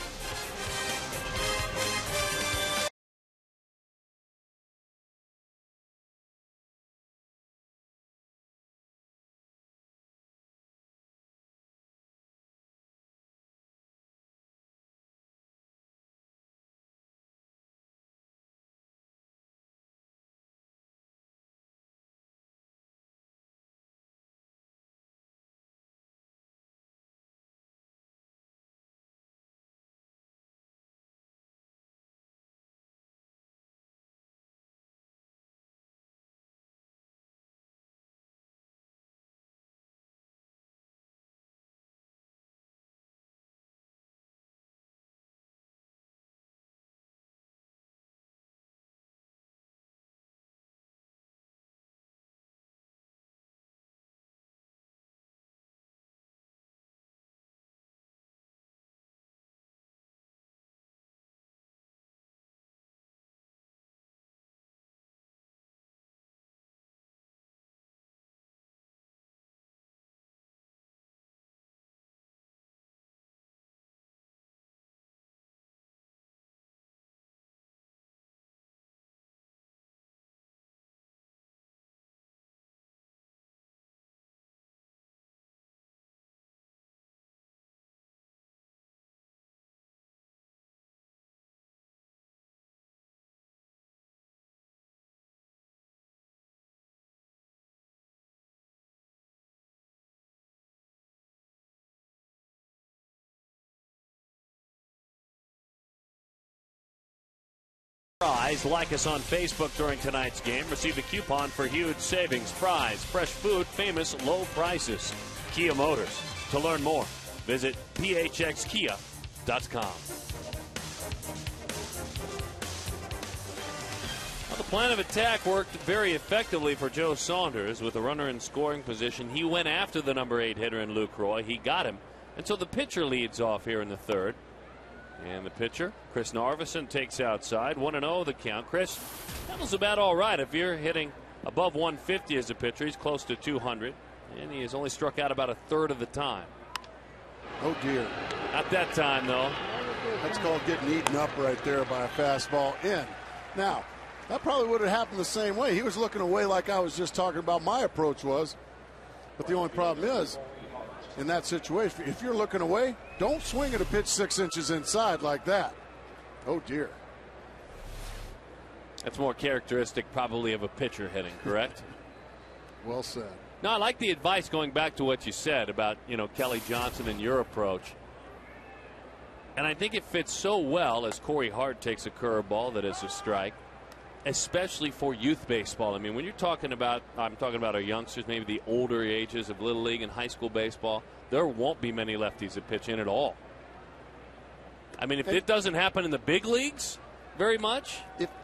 Fries. Like us on Facebook during tonight's game. Receive a coupon for huge savings. Fries, fresh food, famous low prices. Kia Motors. To learn more, visit phxkia.com. Well, the plan of attack worked very effectively for Joe Saunders. With a runner in scoring position, he went after the number 8 hitter in Luke Roy. He got him. And so the pitcher leads off here in the third. And the pitcher, Chris Narveson, takes outside. 1-0 the count. Chris, that was about all right. If you're hitting above 150 as a pitcher, he's close to 200. And he has only struck out about a third of the time. Oh, dear. Not that time, though. That's called getting eaten up right there by a fastball in. Now, that probably would have happened the same way. He was looking away like I was just talking about my approach was. But the only problem is, in that situation, if you're looking away, don't swing at a pitch 6 inches inside like that. Oh, dear. That's more characteristic probably of a pitcher hitting, correct? Well said. No, I like the advice going back to what you said about, Kelly Johnson and your approach. And I think it fits so well as Corey Hart takes a curveball that is a strike, especially for youth baseball. I mean, when you're talking about, I'm talking about our youngsters, maybe the older ages of Little League and high school baseball, there won't be many lefties that pitch in at all. I mean, if it doesn't happen in the big leagues very much.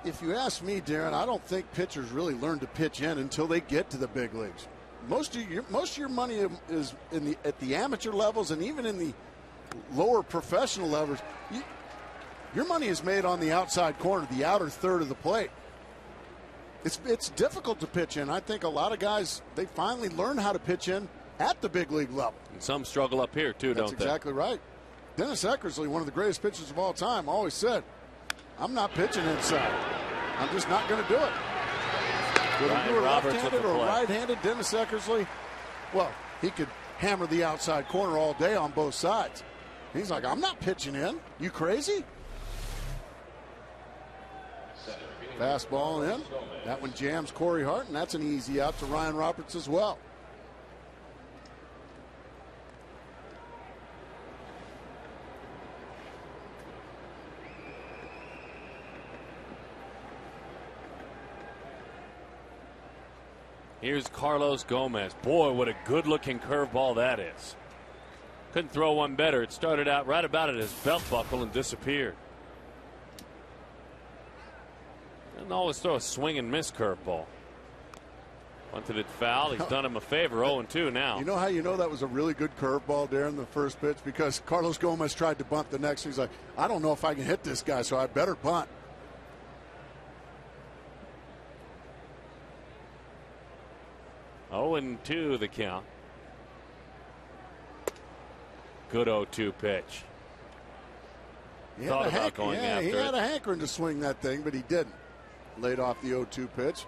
If you ask me, Darren, I don't think pitchers really learn to pitch in until they get to the big leagues. Most of your money is at the amateur levels and even in the lower professional levels. Your money is made on the outside corner, the outer third of the plate. It's difficult to pitch in. I think a lot of guys, they finally learn how to pitch in at the big league level. And some struggle up here too, don't they? That's exactly right. Dennis Eckersley, one of the greatest pitchers of all time, always said, "I'm not pitching inside. I'm just not going to do it." Whether you were left-handed or right-handed, Dennis Eckersley, well, he could hammer the outside corner all day on both sides. He's like, "I'm not pitching in. You crazy?" Fastball in. That one jams Corey Hart, and that's an easy out to Ryan Roberts as well. Here's Carlos Gomez. Boy, what a good-looking curveball that is. Couldn't throw one better. It started out right about at his belt buckle and disappeared. Doesn't always throw a swing and miss curveball. Bunted it foul. He's done him a favor. 0-2 now. You know how you know that was a really good curveball, Darren, the first pitch? Because Carlos Gomez tried to bunt the next. He's like, "I don't know if I can hit this guy, so I better bunt." 0-2 the count. Good 0-2 pitch. He had a hankering to swing that thing, but he didn't. Laid off the 0-2 pitch.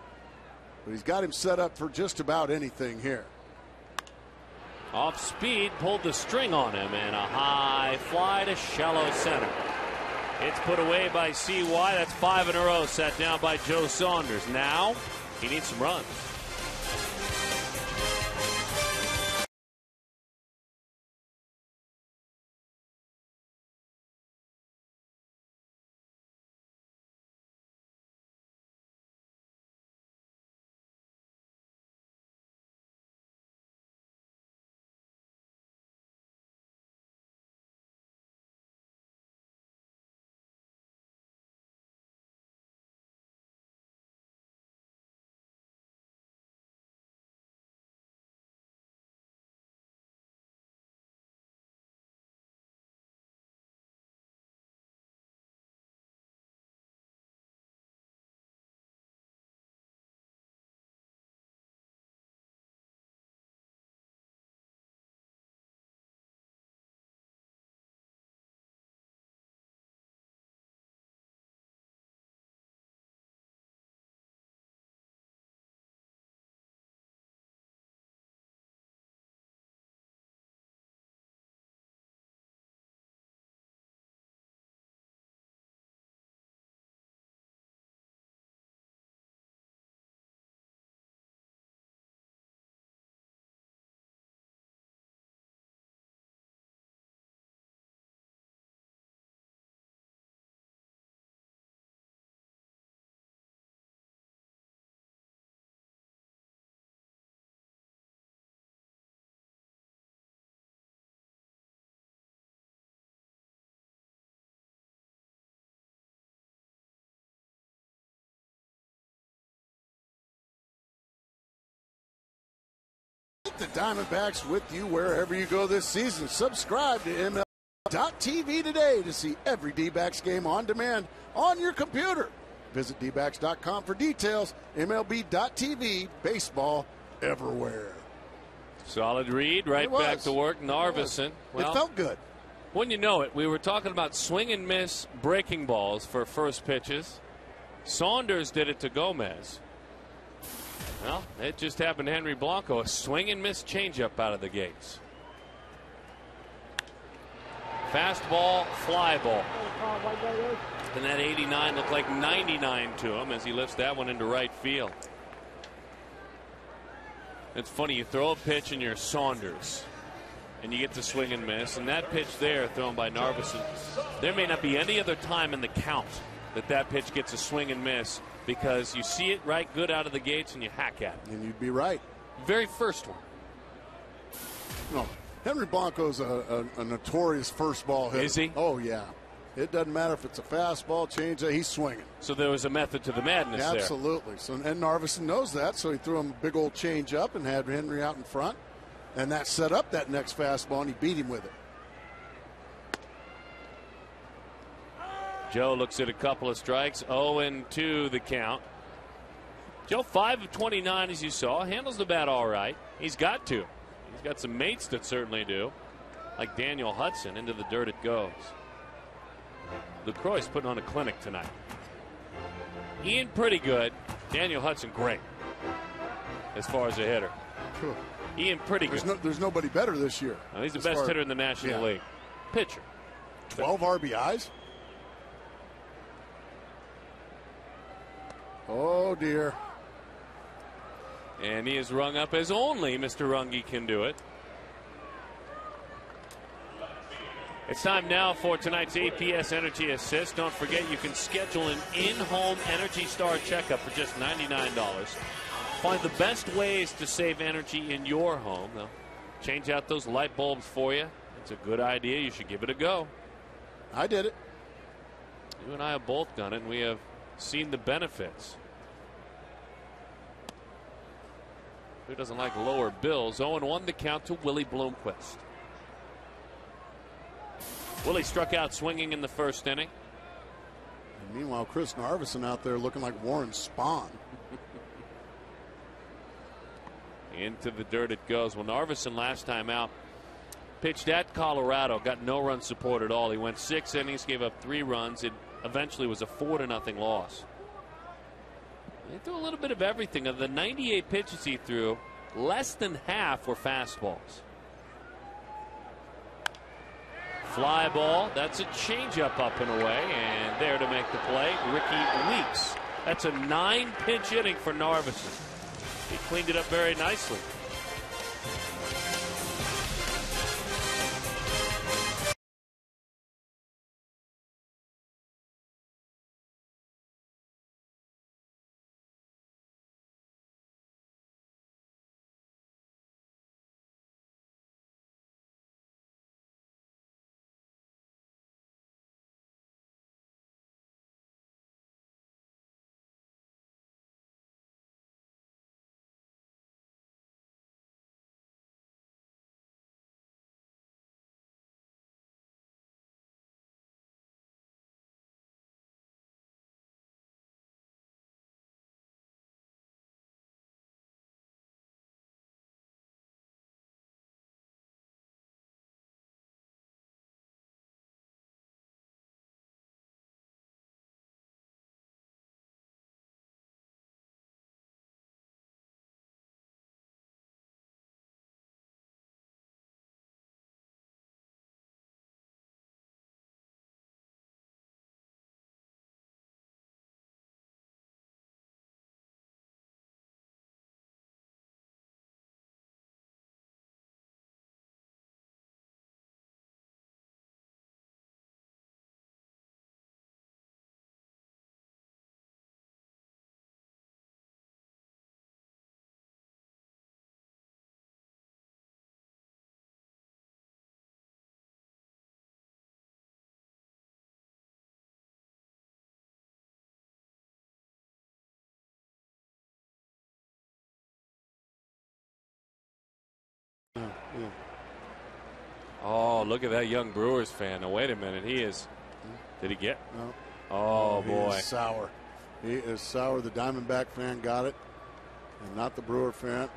But he's got him set up for just about anything here. Off speed, pulled the string on him, and a high fly to shallow center. It's put away by CY. That's 5 in a row set down by Joe Saunders. Now he needs some runs. The Diamondbacks with you wherever you go this season. Subscribe to MLB.tv today to see every D-backs game on demand on your computer. Visit dbacks.com for details. MLB.tv, baseball everywhere. Solid read, right back to work. Narveson. Well, it felt good. When you know it, we were talking about swing and miss breaking balls for first pitches. Saunders did it to Gomez. Well, it just happened to Henry Blanco. A swing and miss changeup out of the gates. Fastball, fly ball. And that 89 looked like 99 to him as he lifts that one into right field. It's funny, you throw a pitch and you're Saunders, and you get to swing and miss. And that pitch there, thrown by Narveson, there may not be any other time in the count that pitch gets a swing and miss, because you see it right good out of the gates and you hack at it. And you'd be right. Very first one. No, Henry Blanco's a notorious first ball hitter. Is he? Oh, yeah. It doesn't matter if it's a fastball, changeup, he's swinging. So there was a method to the madness there. Absolutely. So, and Narveson knows that, so he threw him a big old change up and had Henry out in front. And that set up that next fastball, and he beat him with it. Joe looks at a couple of strikes. 0-2 the count. Joe 5 of 29, as you saw, handles the bat all right. He's got to. He's got some mates that certainly do, like Daniel Hudson. Into the dirt it goes. LaCroix's putting on a clinic tonight. Ian pretty good. Daniel Hudson great as far as a hitter. Sure. Ian pretty good. There's nobody better this year. No, he's the best hitter in the National League. Pitcher. 12 RBIs? Oh, dear. And he is rung up as only Mr. Runge can do it. It's time now for tonight's APS Energy Assist. Don't forget, you can schedule an in-home Energy Star checkup for just $99. Find the best ways to save energy in your home. They'll change out those light bulbs for you. It's a good idea. You should give it a go. I did it. You and I have both done it, and we have seen the benefits. Who doesn't like lower bills? 0-1 the count to Willie Bloomquist. Willie struck out swinging in the first inning. And meanwhile, Chris Narveson out there looking like Warren Spahn. Into the dirt it goes. Well, Narveson last time out pitched at Colorado, got no run support at all. He went 6 innings, gave up 3 runs. It eventually was a 4-0 loss. He threw a little bit of everything. Of the 98 pitches he threw, less than half were fastballs. Fly ball. That's a changeup up and away. And there to make the play, Ricky Weeks. That's a 9-pitch inning for Narveson. He cleaned it up very nicely. Yeah. Oh, look at that young Brewers fan. Now, wait a minute. He is. Did he get? No. Oh, He boy. is sour. He is sour. The Diamondback fan got it, and not the Brewer fan.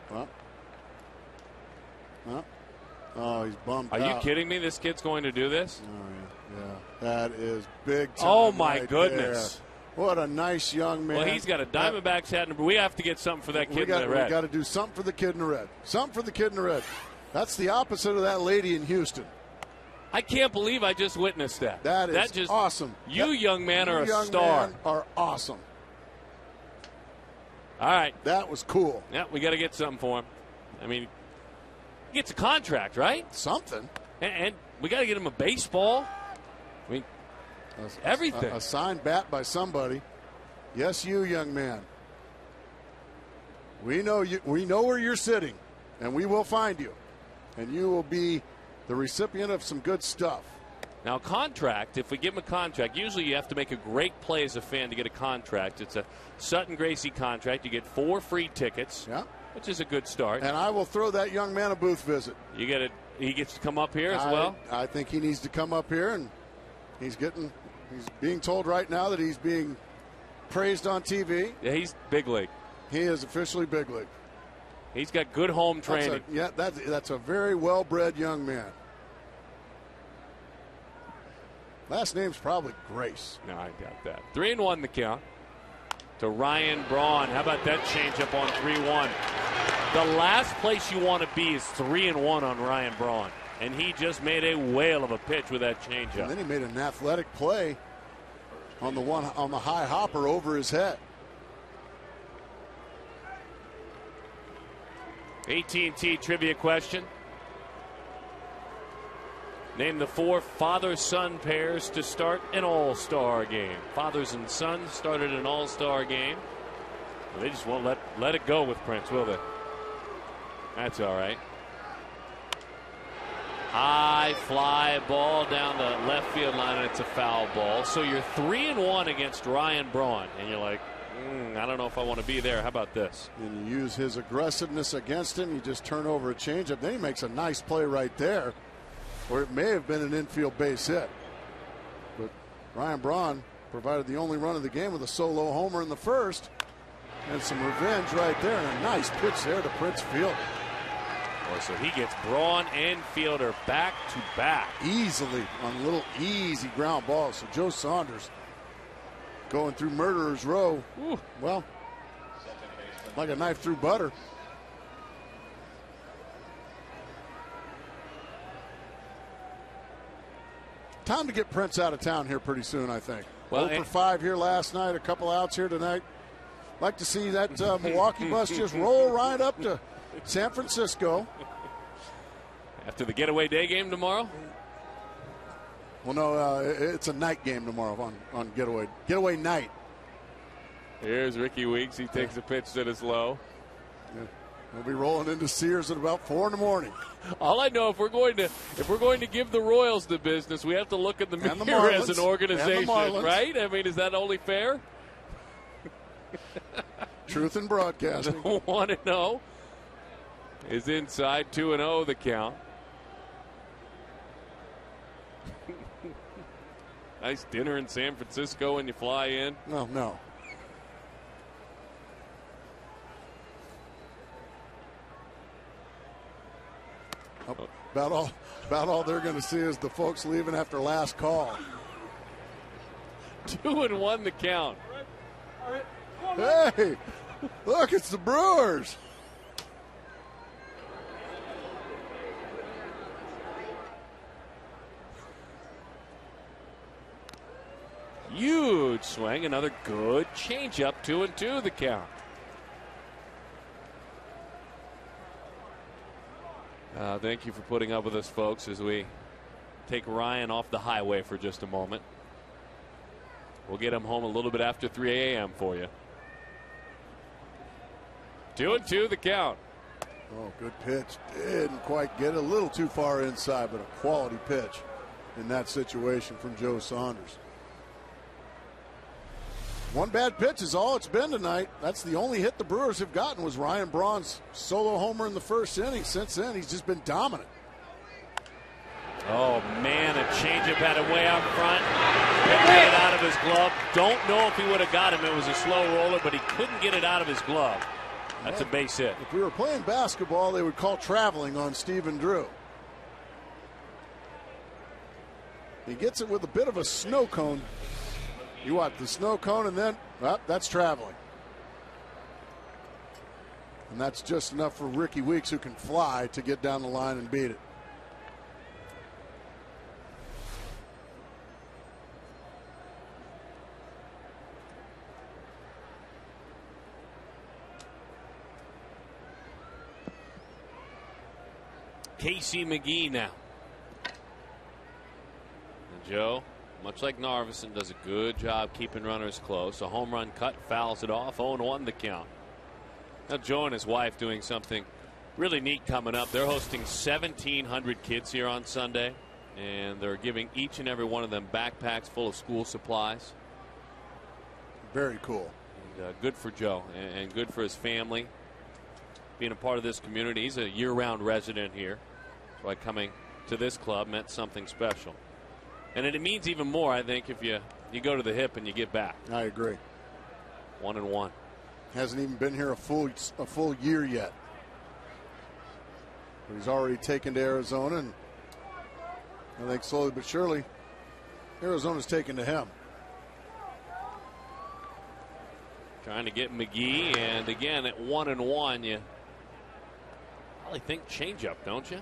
Oh, he's bummed Are out. you kidding me? This kid's going to do this? Oh, yeah. That is big time. Oh, my right goodness. there. What a nice young man. Well, he's got a Diamondbacks hat, and we have to get something for that kid in the red. We got to do something for the kid in the red. Something for the kid in the red. That's the opposite of that lady in Houston. I can't believe I just witnessed that. That is just awesome. Young man, are a young star. Men are awesome. All right. That was cool. Yeah, we got to get something for him. I mean, he gets a contract, right? Something. And we got to get him a baseball. I mean, everything. A signed bat by somebody. Yes, you, young man. We know you. We know where you're sitting, and we will find you, and you will be the recipient of some good stuff. Now, contract, if we give him a contract, usually you have to make a great play as a fan to get a contract. It's a Sutton Gracie contract. You get 4 free tickets, which is a good start. And I will throw that young man a booth visit. You get it. He gets to come up here as well? I think he needs to come up here, and he's being told right now that he's being praised on TV. Yeah, he's big league. He is officially big league. He's got good home training. That's a very well-bred young man. Last name's probably Grace. No, I got that. 3-1 the count to Ryan Braun. How about that changeup on 3-1? The last place you want to be is 3-1 on Ryan Braun. And he just made a whale of a pitch with that changeup. And then he made an athletic play on the high hopper over his head. AT&T trivia question. Name the 4 father-son pairs to start an all-star game. Fathers and sons started an all-star game. Well, they just won't let it go with Prince, will they? That's all right. High fly ball down the left field line, and it's a foul ball. So you're 3-1 against Ryan Braun, and you're like, I don't know if I want to be there. How about this? And you use his aggressiveness against him. You just turn over a changeup. Then he makes a nice play right there, where it may have been an infield base hit. But Ryan Braun provided the only run of the game with a solo homer in the first. And some revenge right there, and a nice pitch there to Prince Fielder. So he gets Braun and Fielder back to back. Easily on little easy ground balls. So Joe Saunders going through Murderer's Row. Ooh. Well, like a knife through butter. Time to get Prince out of town here pretty soon, I think. Well, 0 for 5 here last night, a couple outs here tonight. Like to see that Milwaukee bus just roll right up to San Francisco. After the getaway day game tomorrow? Well, no, it's a night game tomorrow on getaway night. Here's Ricky Weeks. He takes a pitch that is low. Yeah. We'll be rolling into Sears at about 4 in the morning. All I know, if we're going to give the Royals the business, we have to look at the mirror as an organization, right? I mean, is that only fair? Truth in broadcasting. 1-0 is inside. 2-0 the count. Nice dinner in San Francisco when you fly in. No. About all they're going to see is the folks leaving after last call. 2-1 the count. Hey, look, it's the Brewers. Huge swing, another good changeup. 2-2 the count. Thank you for putting up with us, folks, as we take Ryan off the highway for just a moment. We'll get him home a little bit after 3 a.m. for you. 2-2 the count. Oh, good pitch. Didn't quite get it. A little too far inside, but a quality pitch in that situation from Joe Saunders. One bad pitch is all it's been tonight. That's the only hit the Brewers have gotten was Ryan Braun's solo homer in the first inning. Since then, he's just been dominant. Oh, man, a changeup had it way out front. Couldn't get it out of his glove. Don't know if he would have got him. It was a slow roller, but he couldn't get it out of his glove. That's a base hit. If we were playing basketball, they would call traveling on Stephen Drew. He gets it with a bit of a snow cone. You watch the snow cone, and then, well, that's traveling. And that's just enough for Ricky Weeks, who can fly, to get down the line and beat it. Casey McGee now. And Joe, much like Narveson, does a good job keeping runners close. A home run cut, fouls it off. 0-1 the count. Now Joe and his wife doing something really neat coming up. They're hosting 1,700 kids here on Sunday, and they're giving each and every one of them backpacks full of school supplies. Very cool. And, good for Joe and good for his family. Being a part of this community. He's a year-round resident here. That's why coming to this club meant something special. And it means even more, I think, if you go to the hip and you get back. I agree. 1-1. Hasn't even been here a full year yet. But he's already taken to Arizona, and I think slowly but surely Arizona's taken to him. Trying to get McGee, and again at 1-1, you probably think changeup, don't you?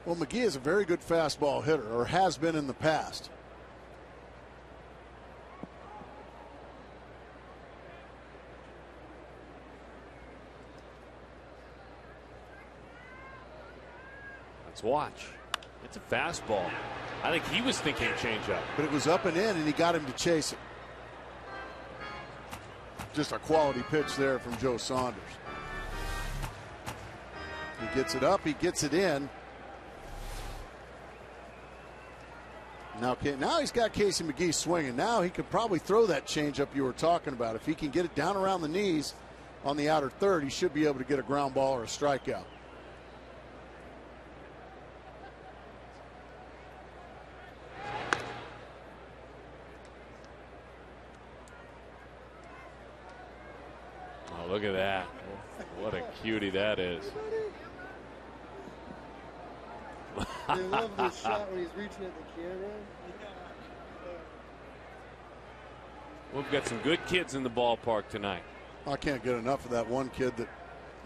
Well, McGee is a very good fastball hitter, or has been in the past. Let's watch. It's a fastball. I think he was thinking changeup. But it was up and in, and he got him to chase it. Just a quality pitch there from Joe Saunders. He gets it up, he gets it in. Now he's got Casey McGee swinging. Now he could probably throw that changeup you were talking about. If he can get it down around the knees on the outer third, he should be able to get a ground ball or a strikeout. Oh, look at that. What a cutie that is. I love this shot when he's reaching at the camera. We've got some good kids in the ballpark tonight. I can't get enough of that one kid that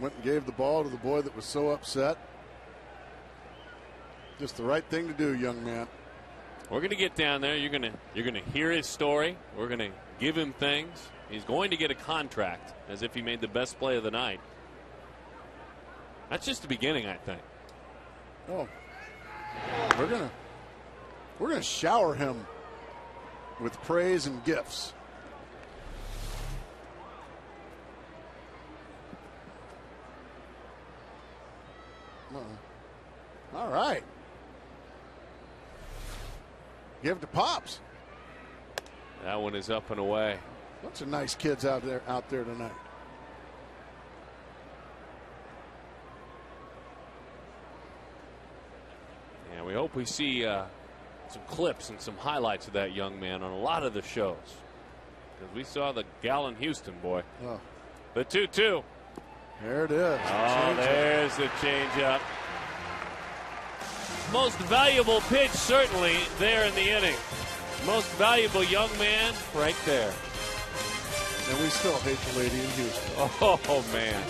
went and gave the ball to the boy that was so upset. Just the right thing to do, young man. We're going to get down there. You're going to hear his story. We're going to give him things. He's going to get a contract as if he made the best play of the night. That's just the beginning, I think. Oh, we're gonna shower him with praise and gifts. All right. Give it to Pops. That one is up and away. Bunch of nice kids out there tonight. And we hope we see some clips and some highlights of that young man on a lot of the shows. Because we saw the Gallon Houston boy. Oh. The 2-2. There it is. Oh, there's the changeup. Most valuable pitch, certainly, there in the inning. Most valuable young man, right there. And we still hate the lady in Houston. Oh, man.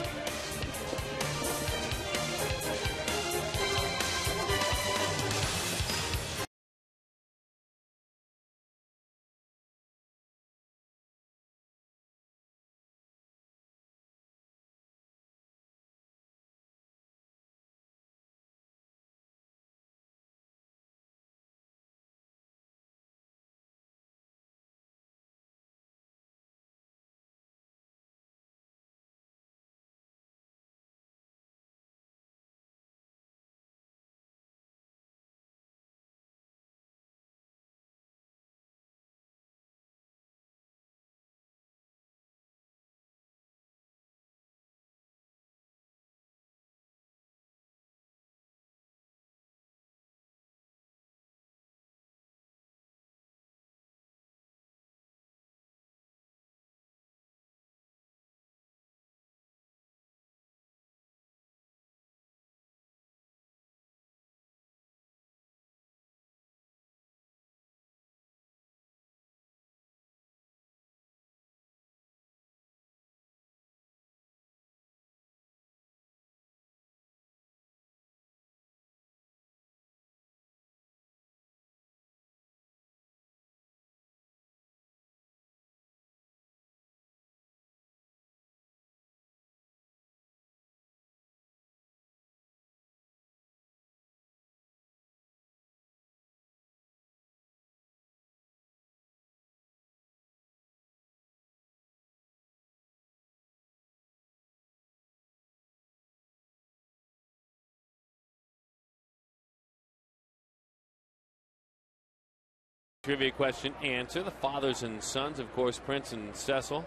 Trivia question answer. The fathers and sons, of course, Prince and Cecil,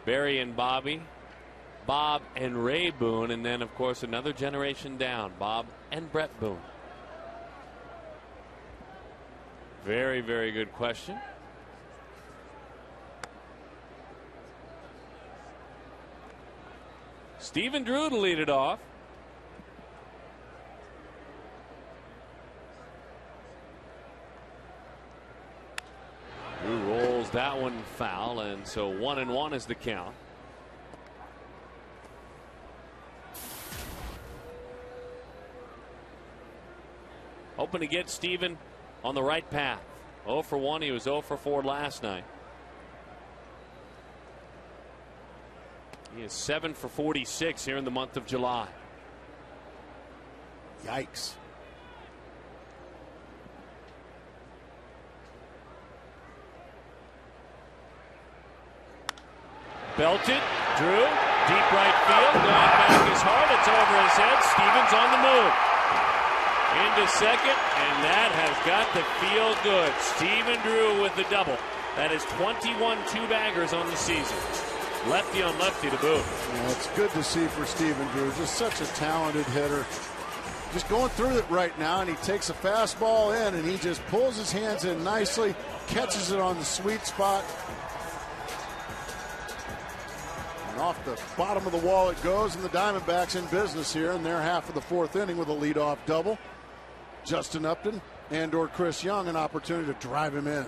Barry and Bobby, Bob and Ray Boone, and then, of course, another generation down, Bob and Brett Boone. Very, very good question. Stephen Drew to lead it off. Drew rolls that one foul, and so 1-1 is the count. Hoping to get Stephen on the right path. 0 for 1. He was 0 for 4 last night. He is 7 for 46 here in the month of July. Yikes. Belted, Drew, deep right field, going back is hard, it's over his head, Stevens on the move. Into second, and that has got to feel good. Stephen Drew with the double. That is 21 two-baggers on the season. Lefty on lefty to boot. Yeah, it's good to see for Stephen Drew. Just such a talented hitter. Just going through it right now, and he takes a fastball in, and he just pulls his hands in nicely, catches it on the sweet spot. And off the bottom of the wall it goes, and the Diamondbacks in business here in their half of the fourth inning with a leadoff double. Justin Upton and/or Chris Young an opportunity to drive him in.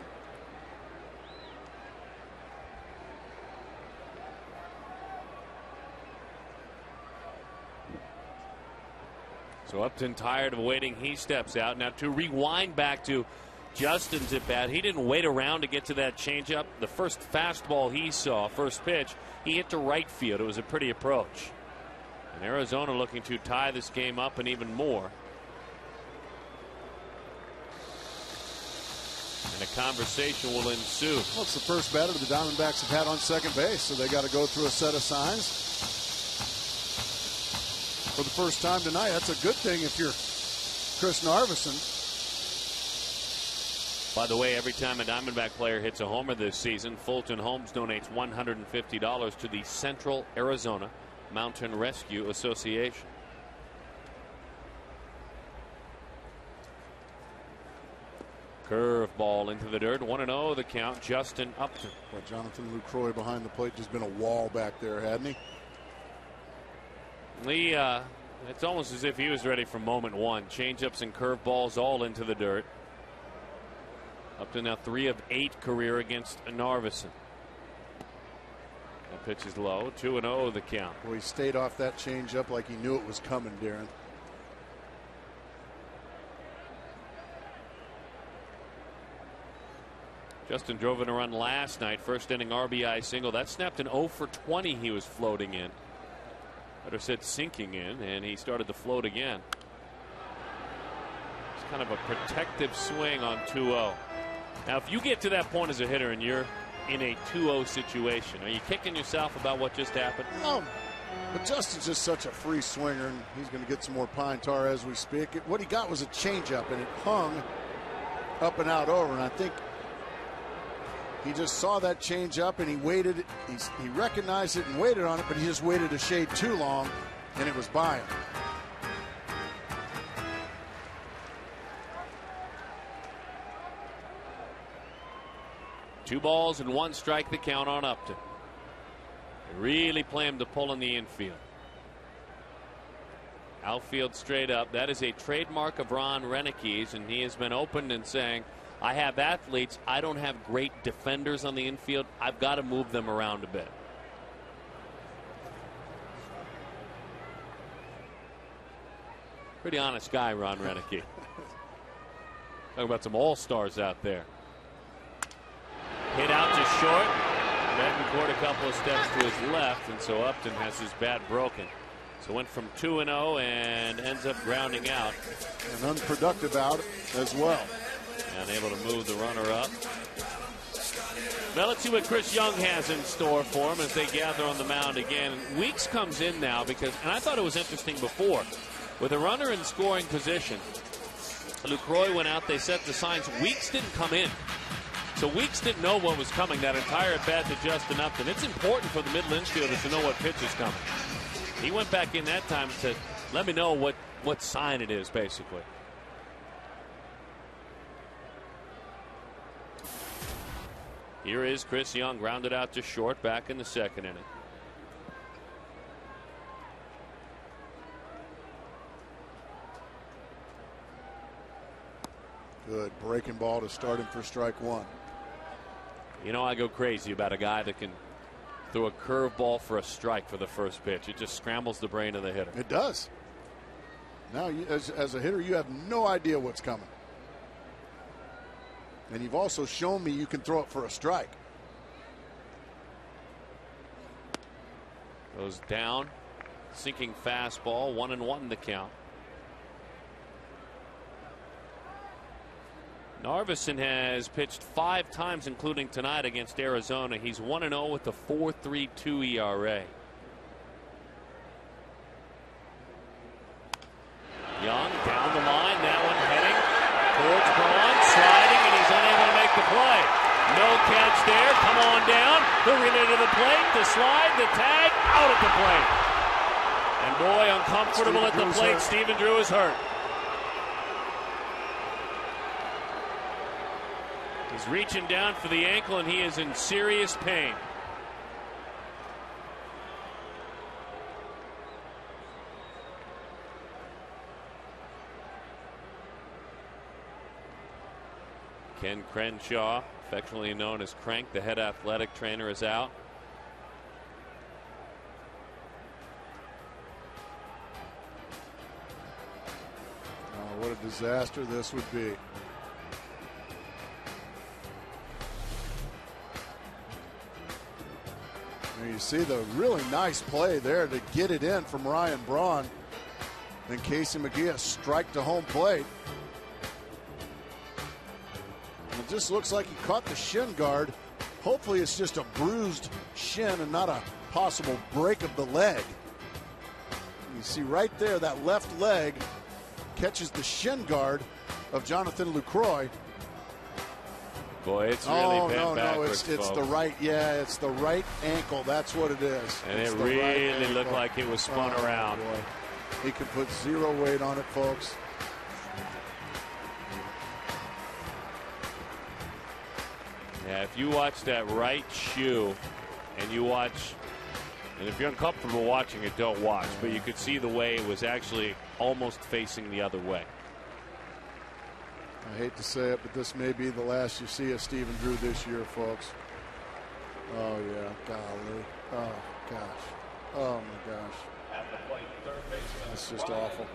So Upton tired of waiting. He steps out. Now to rewind back to Justin's at bat. He didn't wait around to get to that changeup. The first fastball he saw, first pitch, he hit to right field. It was a pretty approach. And Arizona looking to tie this game up and even more. And a conversation will ensue. Well, it's the first batter the Diamondbacks have had on second base, so they got to go through a set of signs. For the first time tonight, that's a good thing if you're Chris Narveson. By the way, every time a Diamondback player hits a homer this season, Fulton Holmes donates $150 to the Central Arizona Mountain Rescue Association. Curveball into the dirt. 1-0 the count. Justin Upton. Well, Jonathan Lucroy behind the plate, just been a wall back there, hadn't he? It's almost as if he was ready from moment one. Changeups and curveballs all into the dirt. Upton now 3 of 8 career against Narveson. That pitch is low. 2-0 the count. Well, he stayed off that changeup like he knew it was coming, Darren. Justin drove in a run last night. First inning RBI single. That snapped an 0 for 20 he was floating in. Better said sinking in, and he started to float again. It's kind of a protective swing on 2-0. Now, if you get to that point as a hitter and you're in a 2-0 situation, are you kicking yourself about what just happened? No, but Justin's just such a free swinger, and he's going to get some more pine tar as we speak. What he got was a changeup, and it hung up and out over, and I think he just saw that change up and he waited. He recognized it and waited on it, but he just waited a shade too long and it was by him. Two balls and 1 strike the count on Upton. They really play him to pull in the infield. Outfield straight up. That is a trademark of Ron Renicki's, and he has been open and saying, I have athletes. I don't have great defenders on the infield. I've got to move them around a bit. Pretty honest guy, Ron Renicki. Talking about some all-stars out there. Hit out to short. Betancourt a couple of steps to his left, and so Upton has his bat broken. So went from 2-0 and ends up grounding out. An unproductive out as well. And able to move the runner up. Now let's see what Chris Young has in store for him as they gather on the mound again. Weeks comes in now because, and I thought it was interesting before, with a runner in scoring position, Lucroy went out, they set the signs. Weeks didn't come in. So Weeks didn't know what was coming that entire at bat to Justin Upton. It's important for the middle infielder to know what pitch is coming. He went back in that time to let me know what sign it is, basically. Here is Chris Young, grounded out to short, back in the second inning. Good breaking ball to start him for strike one. You know, I go crazy about a guy that can throw a curveball for a strike for the first pitch. It just scrambles the brain of the hitter. It does. Now, as a hitter, you have no idea what's coming. And you've also shown me you can throw it for a strike. Goes down, sinking fastball, 1-1 the count. Narveson has pitched 5 times, including tonight against Arizona. He's 1-0 with a 4.32 ERA. Young down the line, that one heading towards Braun, sliding, and he's unable to make the play. No catch there. Come on down. The relay to the plate, the slide, the tag, out at the plate. And boy, uncomfortable at the plate. Stephen Drew is hurt. He's reaching down for the ankle, and he is in serious pain. Ken Crenshaw, affectionately known as Crank, the head athletic trainer, is out. Oh, what a disaster this would be. And you see the really nice play there to get it in from Ryan Braun. Then Casey McGee strike to home plate. And it just looks like he caught the shin guard. Hopefully it's just a bruised shin and not a possible break of the leg. You see right there that left leg catches the shin guard of Jonathan Lucroy. Boy, it's really bent it's backwards, the right, it's the right ankle. That's what it is. And it's it really looked like it was spun around. Boy. He can put 0 weight on it, folks. Yeah, if you watch that right shoe and you watch, and if you're uncomfortable watching it, don't watch. But you could see the way it was actually almost facing the other way. I hate to say it, but this may be the last you see of Stephen Drew this year, folks. Oh, yeah. Golly. Oh, gosh. Oh, my gosh. That's just awful.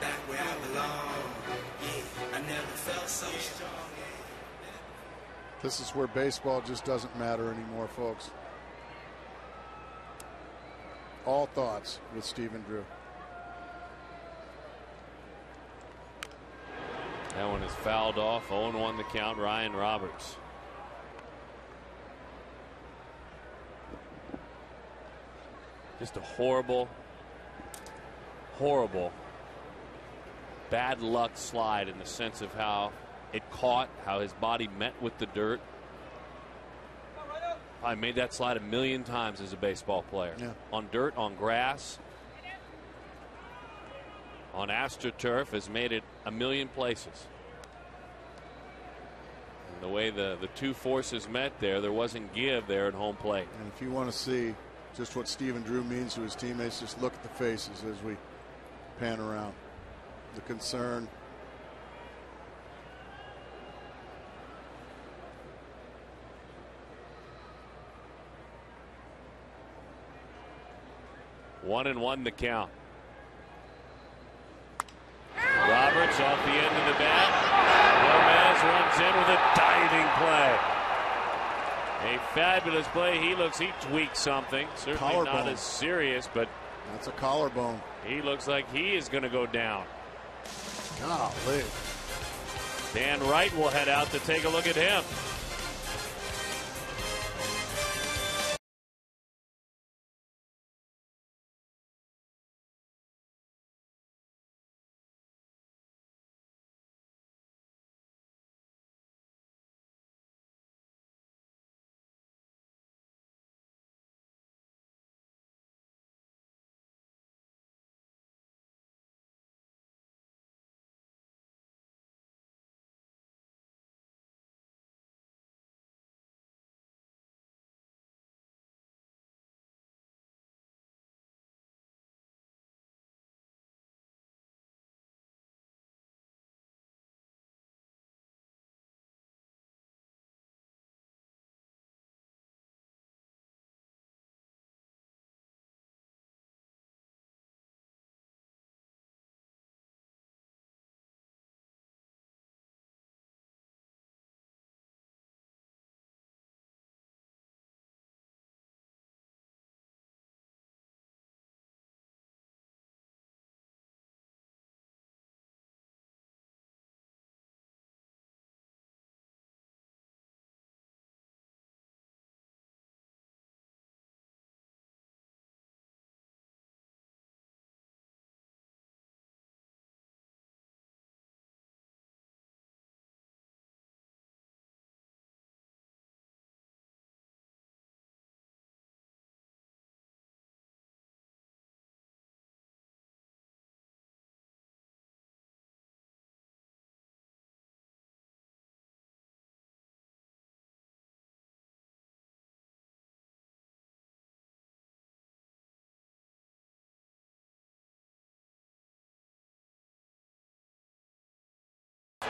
Back where I belong. Yeah, I never felt so strong. This is where baseball just doesn't matter anymore, folks. All thoughts with Stephen Drew. That one is fouled off. 0-1 the count. Ryan Roberts. Just a horrible bad luck slide in the sense of how it caught, how his body met with the dirt. I made that slide 1,000,000 times as a baseball player. Yeah. On dirt, on grass, on AstroTurf, has made it 1,000,000 places. And the way the two forces met there wasn't give there at home plate. And if you want to see just what Stephen Drew means to his teammates, just look at the faces as we pan around. The concern. One and one the count. Roberts off the end of the bat. Gomez runs in with a diving play. A fabulous play. He tweaked something. Certainly Collarbone. not as serious, but That's a collarbone. he looks like he is going to go down. Golly. Dan Wright will head out to take a look at him.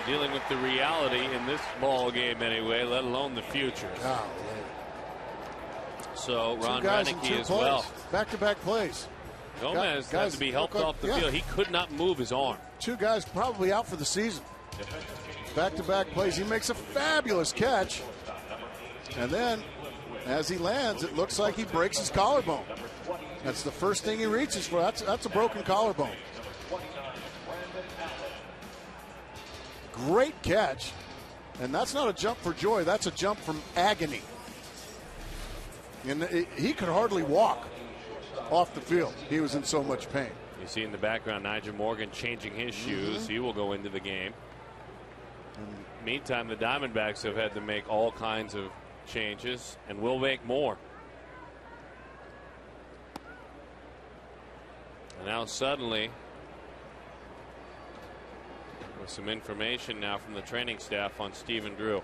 dealing with the reality in this ball game anyway, let alone the future. Oh, so Ron two guys in Reineke two as plays. well. Back-to-back plays. Gomez had to be helped off the field. He could not move his arm. Two guys probably out for the season. Back-to-back plays. He makes a fabulous catch. And then, as he lands, it looks like he breaks his collarbone. That's the first thing he reaches for. That's a broken collarbone. Great catch. And that's not a jump for joy. That's a jump from agony. And he could hardly walk off the field. He was in so much pain. You see in the background Nigel Morgan changing his shoes. He will go into the game. Meantime, the Diamondbacks have had to make all kinds of changes and will make more. And now suddenly, with some information now from the training staff on Stephen Drew.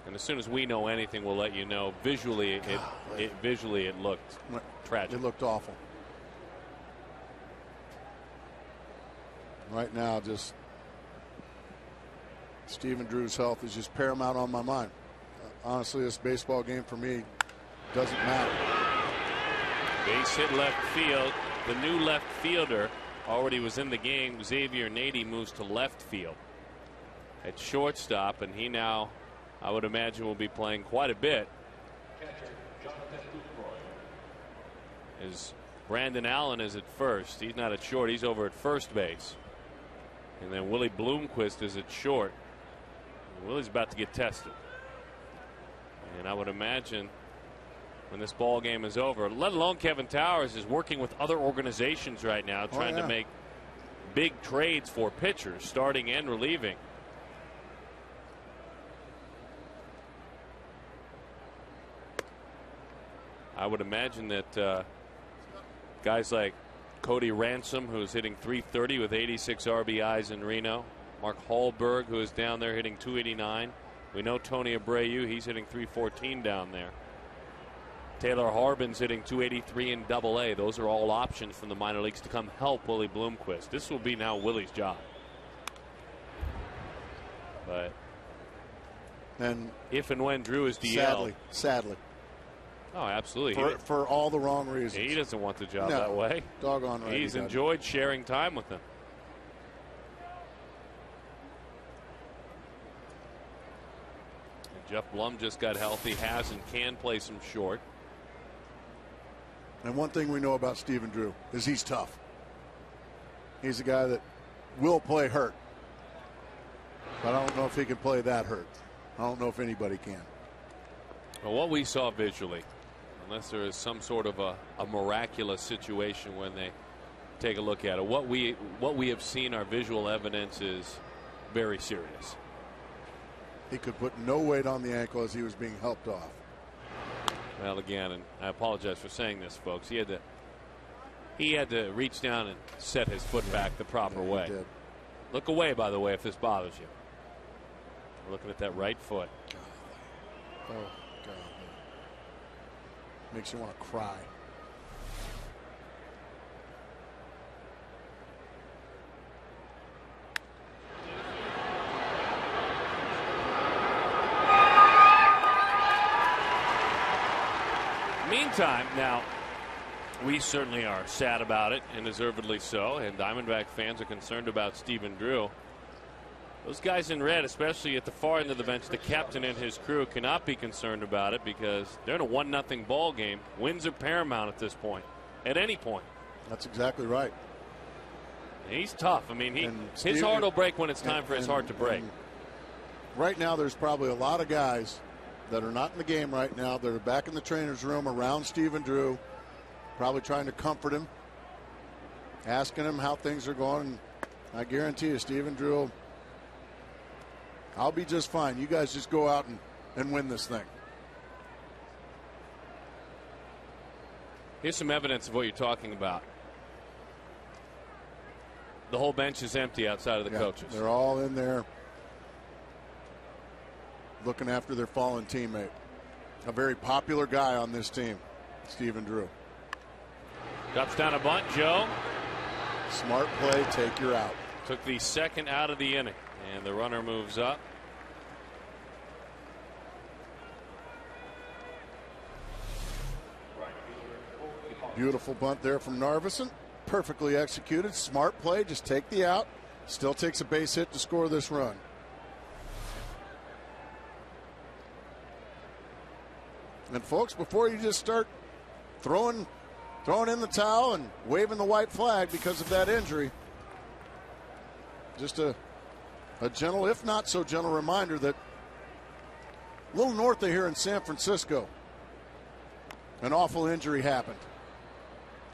And as soon as we know anything, we'll let you know. Visually, it looked tragic. It looked awful. Right now, just Stephen Drew's health is just paramount on my mind. Honestly, this baseball game for me doesn't matter. Base hit left field. The new left fielder already was in the game. Xavier Nady moves to left field at shortstop, and he now, I would imagine, will be playing quite a bit. As Brandon Allen is at first. He's not at short. He's over at first base. And then Willie Bloomquist is at short. And Willie's about to get tested. And I would imagine when this ball game is over, let alone Kevin Towers is working with other organizations right now trying to make big trades for pitchers, starting and relieving. I would imagine that guys like Cody Ransom, who's hitting .330 with 86 RBIs in Reno. Mark Hallberg, who is down there hitting .289. We know Tony Abreu, he's hitting .314 down there. Taylor Harbin's hitting .283 in Double-A. Those are all options from the minor leagues to come help Willie Bloomquist. This will be now Willie's job. But and if and when Drew is DL. Sadly. Oh, absolutely. For all the wrong reasons. He doesn't want the job that way. Doggone right. He's enjoyed sharing time with them. And Jeff Blum just got healthy, has and can play some short. And one thing we know about Stephen Drew is he's tough. He's a guy that will play hurt. But I don't know if he can play that hurt. I don't know if anybody can. Well, what we saw visually, unless there is some sort of a miraculous situation when they take a look at it, what we have seen, our visual evidence, is very serious. He could put no weight on the ankle as he was being helped off. Well, again, and I apologize for saying this, folks, he had to reach down and set his foot back the proper way. He did. Look away, by the way, if this bothers you. We're looking at that right foot. Oh, God. Makes you want to cry. Meantime, now, we certainly are sad about it, and deservedly so, and Diamondback fans are concerned about Stephen Drew. Those guys in red, especially at the far end of the bench, the captain and his crew, cannot be concerned about it because they're in a 1-0 ball game. Wins are paramount at this point, at any point. That's exactly right. And he's tough. I mean, his heart will break when it's time for his heart to break. Right now, there's probably a lot of guys that are not in the game right now that are back in the trainer's room around Stephen Drew, probably trying to comfort him, asking him how things are going. I guarantee you, Stephen Drew, I'll be just fine. You guys just go out and win this thing. Here's some evidence of what you're talking about. The whole bench is empty outside of the coaches. They're all in there looking after their fallen teammate. A very popular guy on this team, Stephen Drew. Drops down a bunt, Joe. Smart play, take your out. Took the second out of the inning, and the runner moves up. Beautiful bunt there from Narveson. Perfectly executed. Smart play. Just take the out. Still takes a base hit to score this run. And folks, before you just start throwing in the towel and waving the white flag because of that injury, just a gentle, if not so gentle, reminder that a little north of here in San Francisco, an awful injury happened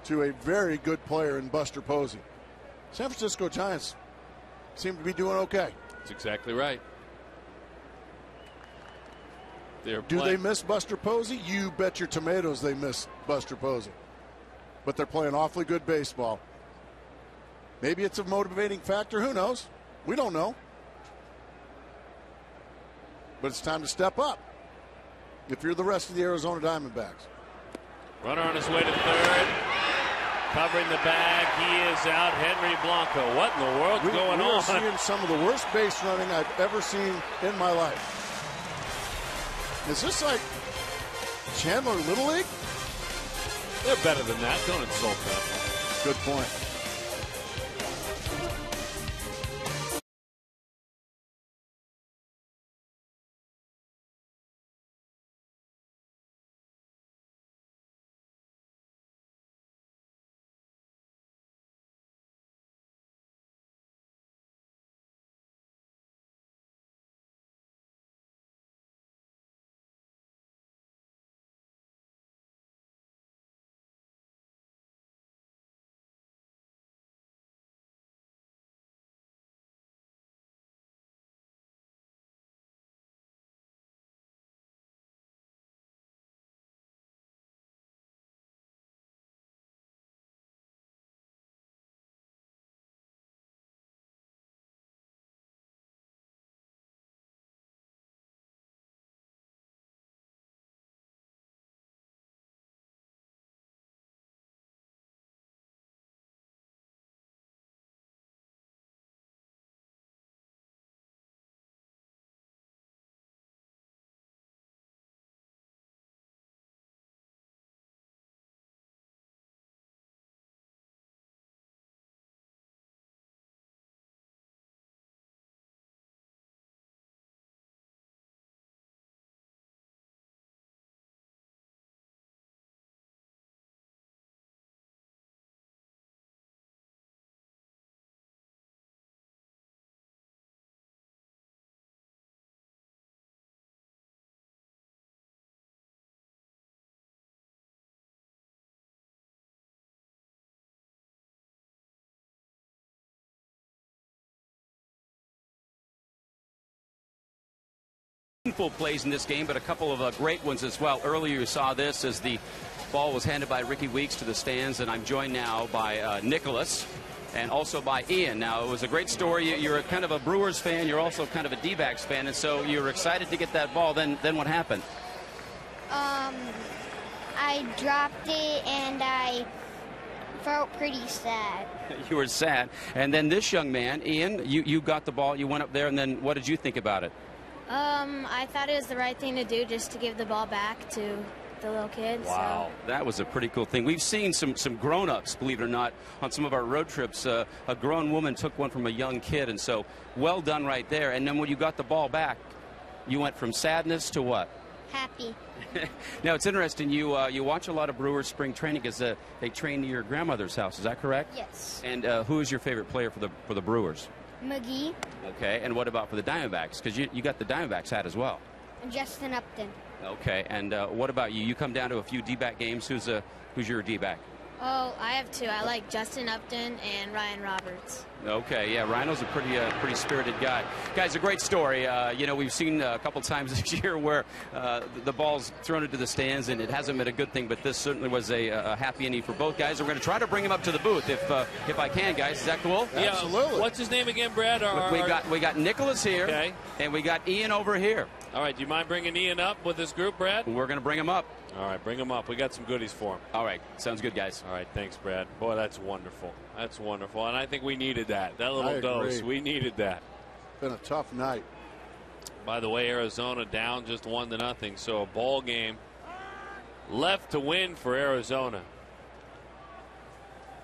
to a very good player in Buster Posey. San Francisco Giants seem to be doing okay. That's exactly right. Do they miss Buster Posey? You bet your tomatoes they miss Buster Posey. But they're playing awfully good baseball. Maybe it's a motivating factor. Who knows? We don't know. But it's time to step up if you're the rest of the Arizona Diamondbacks. Runner on his way to third. Covering the bag. He is out. Henry Blanco. What in the world's going on? We're seeing some of the worst base running I've ever seen in my life. Is this like Chandler Little League? They're better than that. Don't insult them. Good point. Plays in this game, but a couple of great ones as well. Earlier you saw this as the ball was handed by Ricky Weeks to the stands, and I'm joined now by Nicholas and also by Ian. Now, it was a great story. You're kind of a Brewers fan. You're also kind of a D-backs fan, and so you were excited to get that ball. Then what happened? I dropped it, and I felt pretty sad. You were sad. And then this young man, Ian, you got the ball. You went up there, and then what did you think about it? I thought it was the right thing to do, just to give the ball back to the little kids. Wow, so. That was a pretty cool thing. We've seen some grown-ups, believe it or not, on some of our road trips. A grown woman took one from a young kid, and so well done right there. And then when you got the ball back, you went from sadness to what? Happy. Now, it's interesting. You watch a lot of Brewers spring training because they train near your grandmother's house. Is that correct? Yes. And who is your favorite player for the Brewers? McGee. Okay, and what about for the Diamondbacks? Because you got the Diamondbacks hat as well. And Justin Upton. Okay, and what about you? You come down to a few D-back games. Who's your D-back? Oh, I have two. I like Justin Upton and Ryan Roberts. Okay, yeah, Rhino's a pretty spirited guy. Guys, a great story. We've seen a couple times this year where the ball's thrown into the stands, and it hasn't been a good thing, but this certainly was a happy inning for both guys. We're going to try to bring him up to the booth if I can, guys. Is that cool? Yeah, absolutely. What's his name again, Brad? We got Nicholas here, okay, and we got Ian over here. All right, do you mind bringing Ian up with this group, Brad? We're going to bring him up. All right, bring him up. We got some goodies for him. All right, sounds good, guys. All right, thanks, Brad. Boy, that's wonderful. That's wonderful, and I think we needed that. That little dose, we needed that. Been a tough night. By the way, Arizona down just 1-0, so a ball game left to win for Arizona.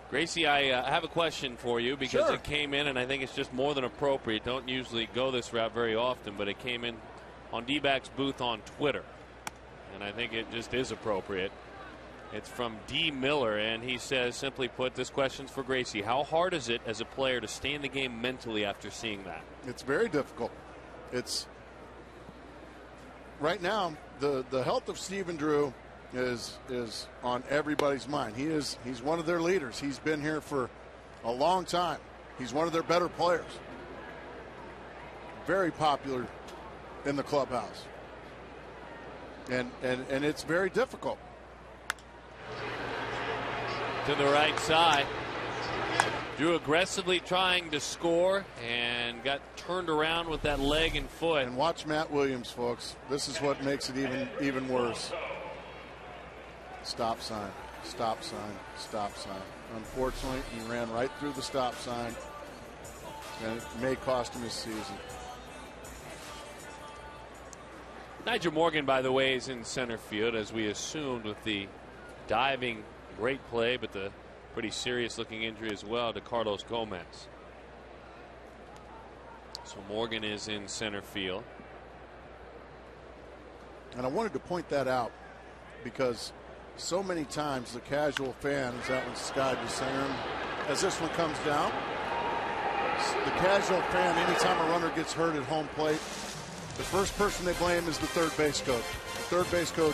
Gracie, I have a question for you because it came in, and I think it's just more than appropriate. Don't usually go this route very often, but it came in on D-Bac's booth on Twitter, and I think it just is appropriate. It's from D. Miller, and he says, simply put, this question's for Gracie. How hard is it as a player to stay in the game mentally after seeing that? It's very difficult. It's right now the health of Stephen Drew is on everybody's mind. He's one of their leaders. He's been here for a long time. He's one of their better players. Very popular in the clubhouse. And it's very difficult. To the right side. Drew aggressively trying to score and got turned around with that leg and foot. And watch Matt Williams, folks. This is what makes it even worse. Stop sign, stop sign, stop sign. Unfortunately, he ran right through the stop sign, and it may cost him his season. Nigel Morgan, by the way, is in center field, as we assumed, with the diving great play, but the pretty serious looking injury as well to Carlos Gomez. So Morgan is in center field. And I wanted to point that out because so many times the casual fan, is that one Sky just saying, as this one comes down, the casual fan, anytime a runner gets hurt at home plate, the first person they blame is the third base coach. The third base coach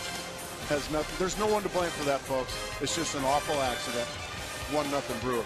has nothing. There's no one to blame for that, folks. It's just an awful accident. 1-0 Brewers.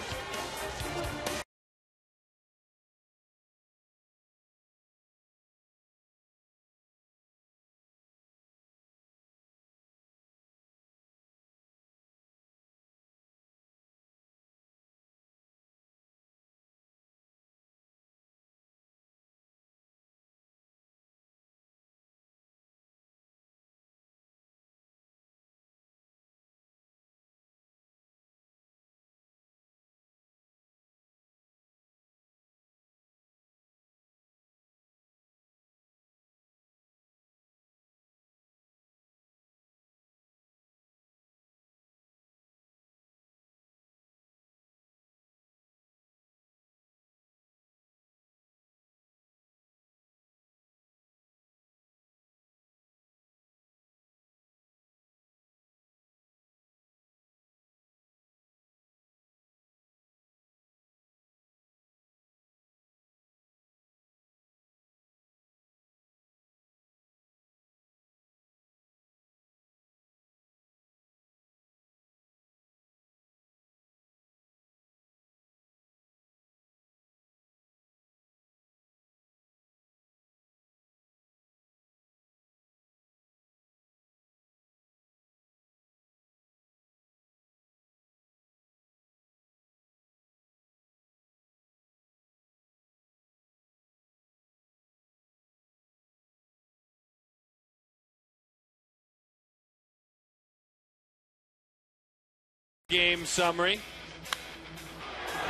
Game summary.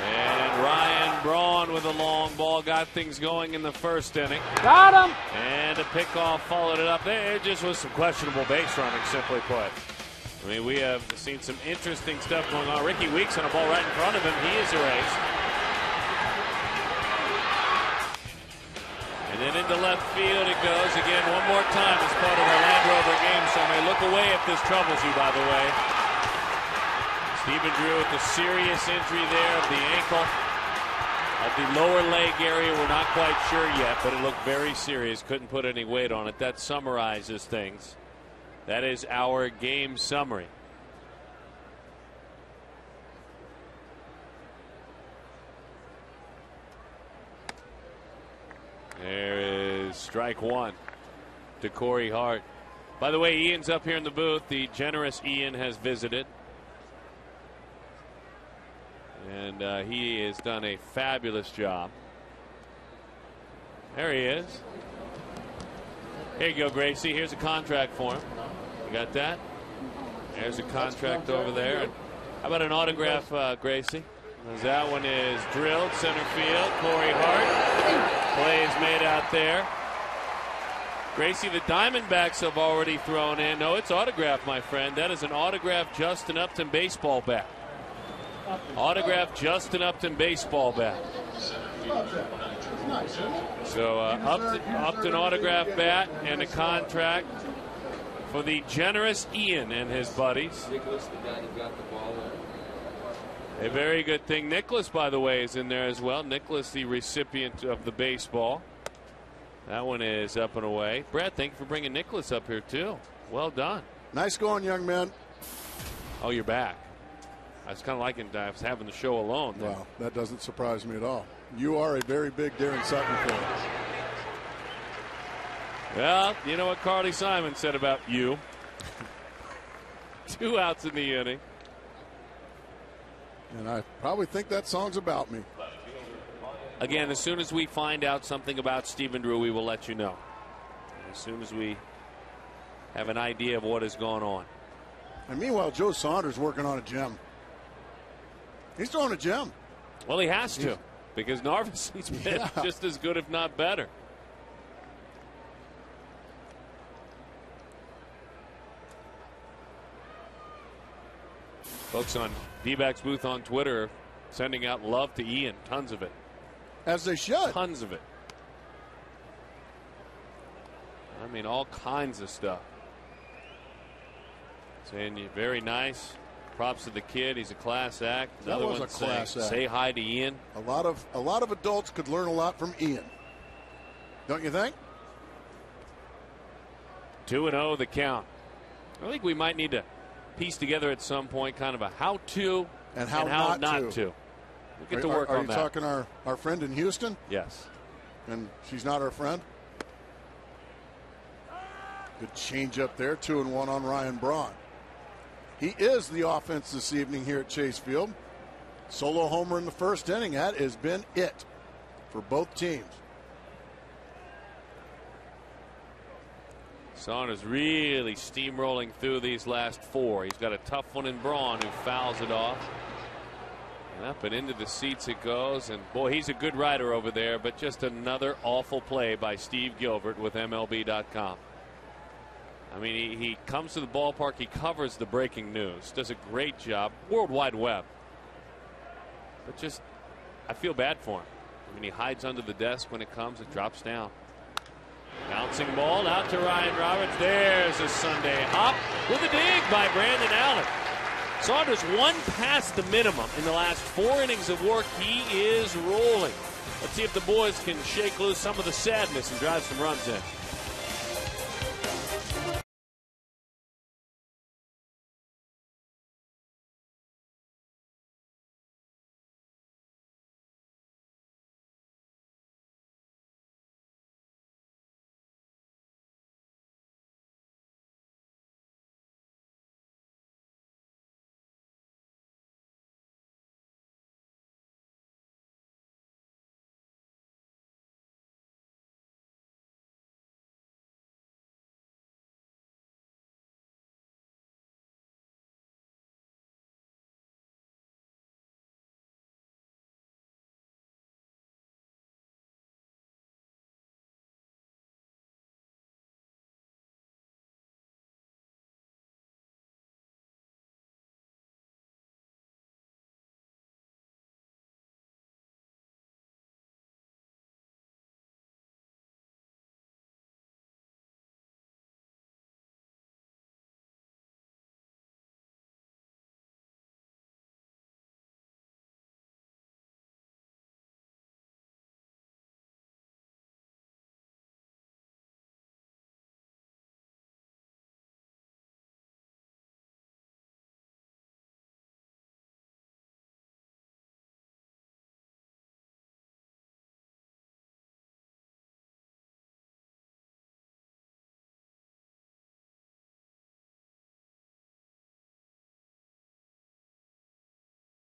And Ryan Braun with a long ball got things going in the first inning. Got him! And a pickoff followed it up. There just was some questionable base running, simply put. I mean, we have seen some interesting stuff going on. Ricky Weeks on a ball right in front of him. He is erased. And then into left field it goes again one more time as part of our Land Rover game summary. Look away if this troubles you, by the way. Stephen Drew with the serious injury there of the ankle. Of the lower leg area, we're not quite sure yet, but it looked very serious. Couldn't put any weight on it. That summarizes things. That is our game summary. There is strike one to Corey Hart. By the way, Ian's up here in the booth. The generous Ian has visited. And he has done a fabulous job. There he is. Here you go, Gracie. Here's a contract for him. You got that? There's a contract over there. And how about an autograph, Gracie? As that one is drilled center field. Corey Hart. Plays made out there. Gracie, the Diamondbacks have already thrown in. No, it's autographed, my friend. That is an autographed Justin Upton baseball bat. Autographed Justin Upton baseball bat. So Upton autograph bat and a contract for the generous Ian and his buddies. Nicholas, the guy that got the ball. A very good thing. Nicholas, by the way, is in there as well. Nicholas, the recipient of the baseball. That one is up and away. Brad, thank you for bringing Nicholas up here, too. Well done. Nice going, young man. Oh, you're back. I was kind of liking having the show alone. Well, that doesn't surprise me at all. You are a very big Darren Sutton fan. Well, you know what Carly Simon said about you. 2 outs in the inning. And I probably think that song's about me. Again, as soon as we find out something about Stephen Drew, we will let you know. As soon as we have an idea of what is going on. And meanwhile, Joe Saunders working on a gem. He's throwing a gem. Well, he has to, because Narvis, he's been just as good, if not better. Folks on D-Backs Booth on Twitter sending out love to Ian. Tons of it. As they should. Tons of it. I mean, all kinds of stuff. Saying you're very nice. Props to the kid. He's a class act. Another that was one a class act. Say hi to Ian. A lot of adults could learn a lot from Ian. Don't you think? 2-0 the count. I think we might need to piece together at some point kind of a how-to and how not to. We'll get to work on that. Are you talking our friend in Houston? Yes. And she's not our friend? Good change up there. 2-1 on Ryan Braun. He is the offense this evening here at Chase Field. Solo homer in the first inning. That has been it for both teams. Saunders really steamrolling through these last 4. He's got a tough one in Braun, who fouls it off. And up and into the seats it goes. And boy, he's a good rider over there, but just another awful play by Steve Gilbert with MLB.com. I mean, he comes to the ballpark, he covers the breaking news, does a great job. World Wide Web. But just, I feel bad for him. I mean, he hides under the desk when it comes, it drops down. Bouncing ball out to Ryan Roberts. There's a Sunday hop with a dig by Brandon Allen. Saunders 1 past the minimum in the last 4 innings of work. He is rolling. Let's see if the boys can shake loose some of the sadness and drive some runs in.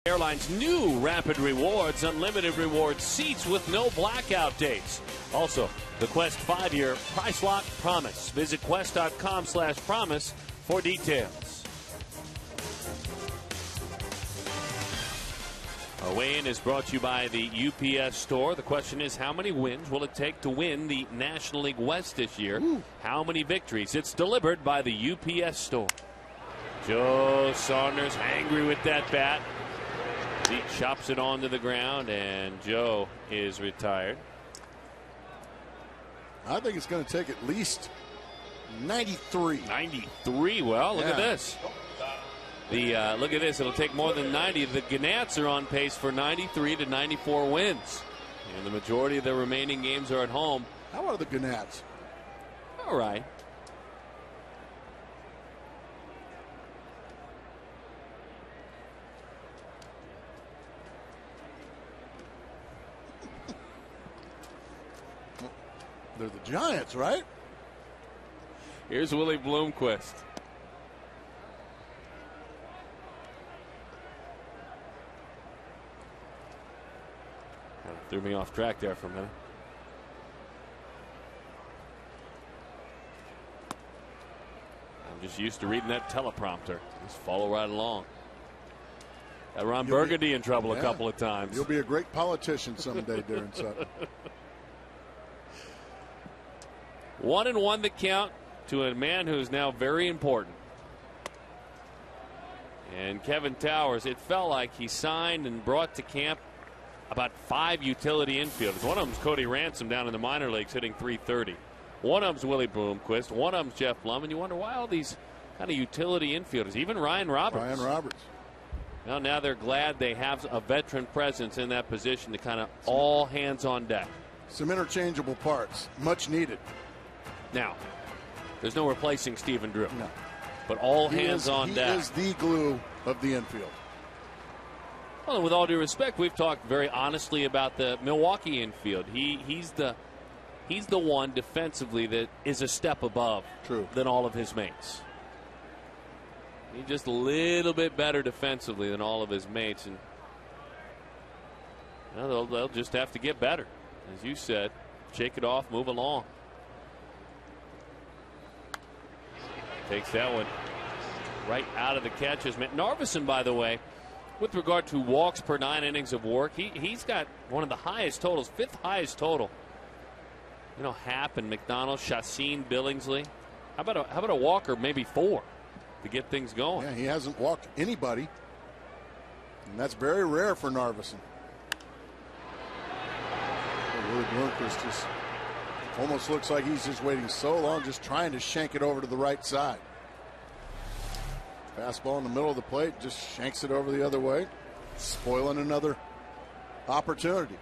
Airlines' new Rapid Rewards, unlimited reward seats with no blackout dates. Also, the Quest 5-year Price Lock Promise. Visit quest.com/promise for details. Our weigh-in is brought to you by the UPS store. The question is, how many wins will it take to win the National League West this year? How many victories? It's delivered by the UPS store. Joe Saunders angry with that bat. He chops it onto the ground, and Joe is retired. I think it's going to take at least 93. 93. Well, look at this. Look at this. It'll take more than 90. The Gnats are on pace for 93 to 94 wins, and the majority of the remaining games are at home. How are the Gnats? All right. They're the Giants, right? Here's Willie Bloomquist. Threw me off track there for a minute. I'm just used to reading that teleprompter. Just follow right along. Got Ron Burgundy in trouble a couple of times. You'll be a great politician someday, Darren Sutton. 1-1 the count to a man who's now very important. And Kevin Towers, it felt like he signed and brought to camp about 5 utility infielders. One of them's Cody Ransom down in the minor leagues hitting .330. One of them's Willie Bloomquist. One of them's Jeff Blum. And you wonder why all these kind of utility infielders, even Ryan Roberts. Well, now they're glad they have a veteran presence in that position to kind of all hands on deck. Some interchangeable parts, much needed. Now, there's no replacing Stephen Drew. No. But all hands on deck. He is the glue of the infield. Well, with all due respect, we've talked very honestly about the Milwaukee infield. He's the one defensively that is a step above than all of his mates. He's just a little bit better defensively than all of his mates, and they'll just have to get better, as you said. Shake it off, move along. Takes that one right out of the catcher's mitt. Narveson, by the way, with regard to walks per 9 innings of work, he's got one of the highest totals, 5th highest total. You know, Happ and McDonald, Chacin, Billingsley. How about a walker, maybe 4, to get things going? Yeah, he hasn't walked anybody, and that's very rare for Narveson. Willie Bloomquist just almost looks like he's just waiting so long, just trying to shank it over to the right side. Fastball in the middle of the plate, just shanks it over the other way, spoiling another opportunity.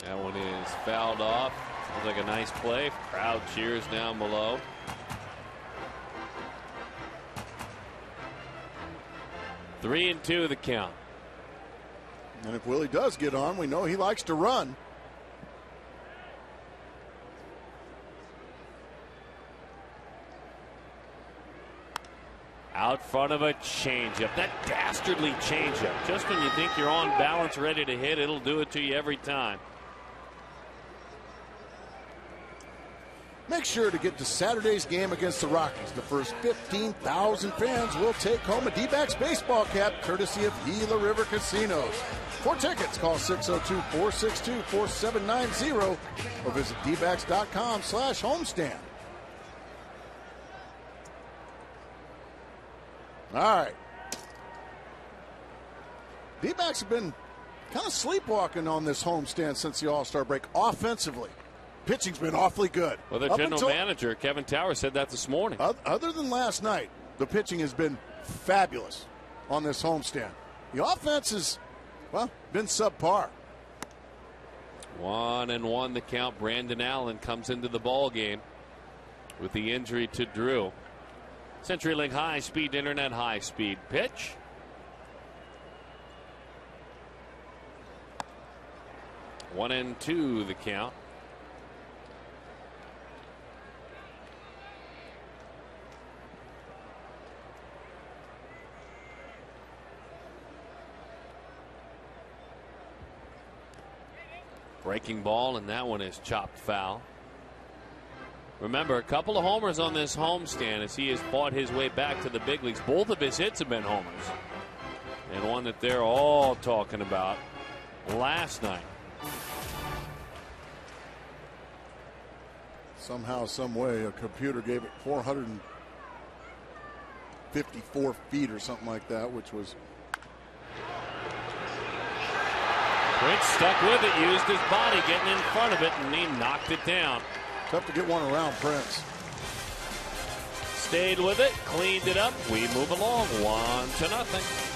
That one is fouled off. Sounds like a nice play. Crowd cheers down below. Three and 2 the count. And if Willie does get on, we know he likes to run. Out front of a changeup. That dastardly changeup. Just when you think you're on balance, ready to hit, it'll do it to you every time. Make sure to get to Saturday's game against the Rockies. The first 15,000 fans will take home a D-backs baseball cap courtesy of Gila River Casinos. For tickets, call 602-462-4790 or visit dbacks.com/homestand. All right. D-backs have been kind of sleepwalking on this homestand since the All-Star break offensively. Pitching's been awfully good. Well, the general manager, Kevin Towers, said that this morning. Other than last night, the pitching has been fabulous on this homestand. The offense has, well, been subpar. 1-1 the count. Brandon Allen comes into the ball game with the injury to Drew. CenturyLink high-speed internet, high-speed pitch. One and 2 the count. Breaking ball, and that one is chopped foul. Remember, a couple of homers on this homestand as he has fought his way back to the big leagues. Both of his hits have been homers. And one that they're all talking about last night. Somehow, some way, a computer gave it 454 feet or something like that, which was... Prince stuck with it, used his body getting in front of it, and he knocked it down. Tough to get one around Prince. Stayed with it, cleaned it up. We move along 1-0.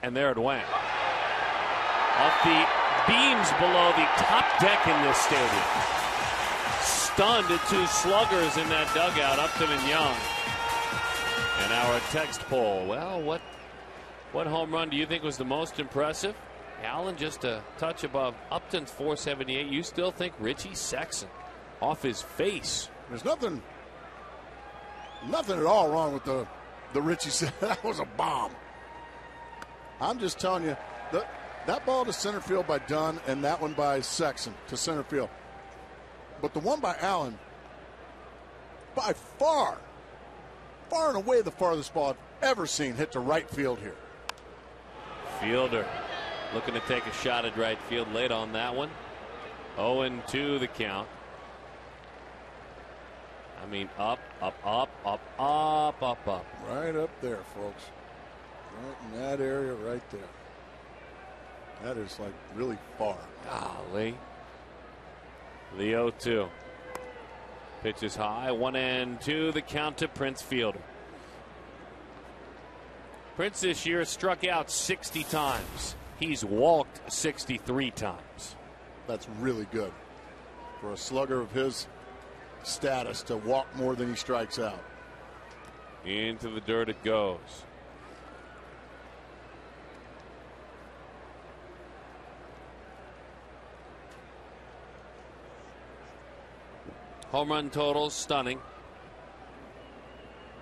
And there it went. Off the beams below the top deck in this stadium. Stunned at two sluggers in that dugout, Upton and Young. And our text poll, well, what home run do you think was the most impressive? Allen just a touch above Upton's 478. You still think Richie Sexson off his face? There's nothing at all wrong with the Richie. That was a bomb. I'm just telling you, that ball to center field by Dunn and that one by Sexson to center field. But the one by Allen, by far and away the farthest ball I've ever seen hit to right field here. Fielder looking to take a shot at right field late on that one. 0-2 the count. I mean, up. Right up there, folks. Right in that area right there. That is like really far. Golly. The 0-2. Pitch is high. 1-2 the count to Prince Fielder. Prince this year struck out 60 times. He's walked 63 times. That's really good for a slugger of his status to walk more than he strikes out. Into the dirt it goes. Home run totals stunning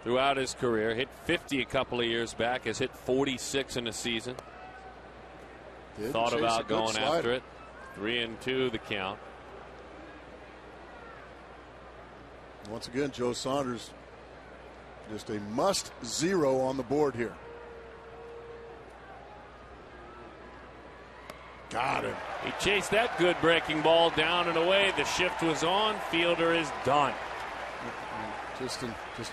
throughout his career. Hit 50 a couple of years back. Has hit 46 in a season. Thought about going after it. 3-2 the count. Once again, Joe Saunders just a must zero on the board here. Got him. He chased that good breaking ball down and away. The shift was on. Fielder is done. Just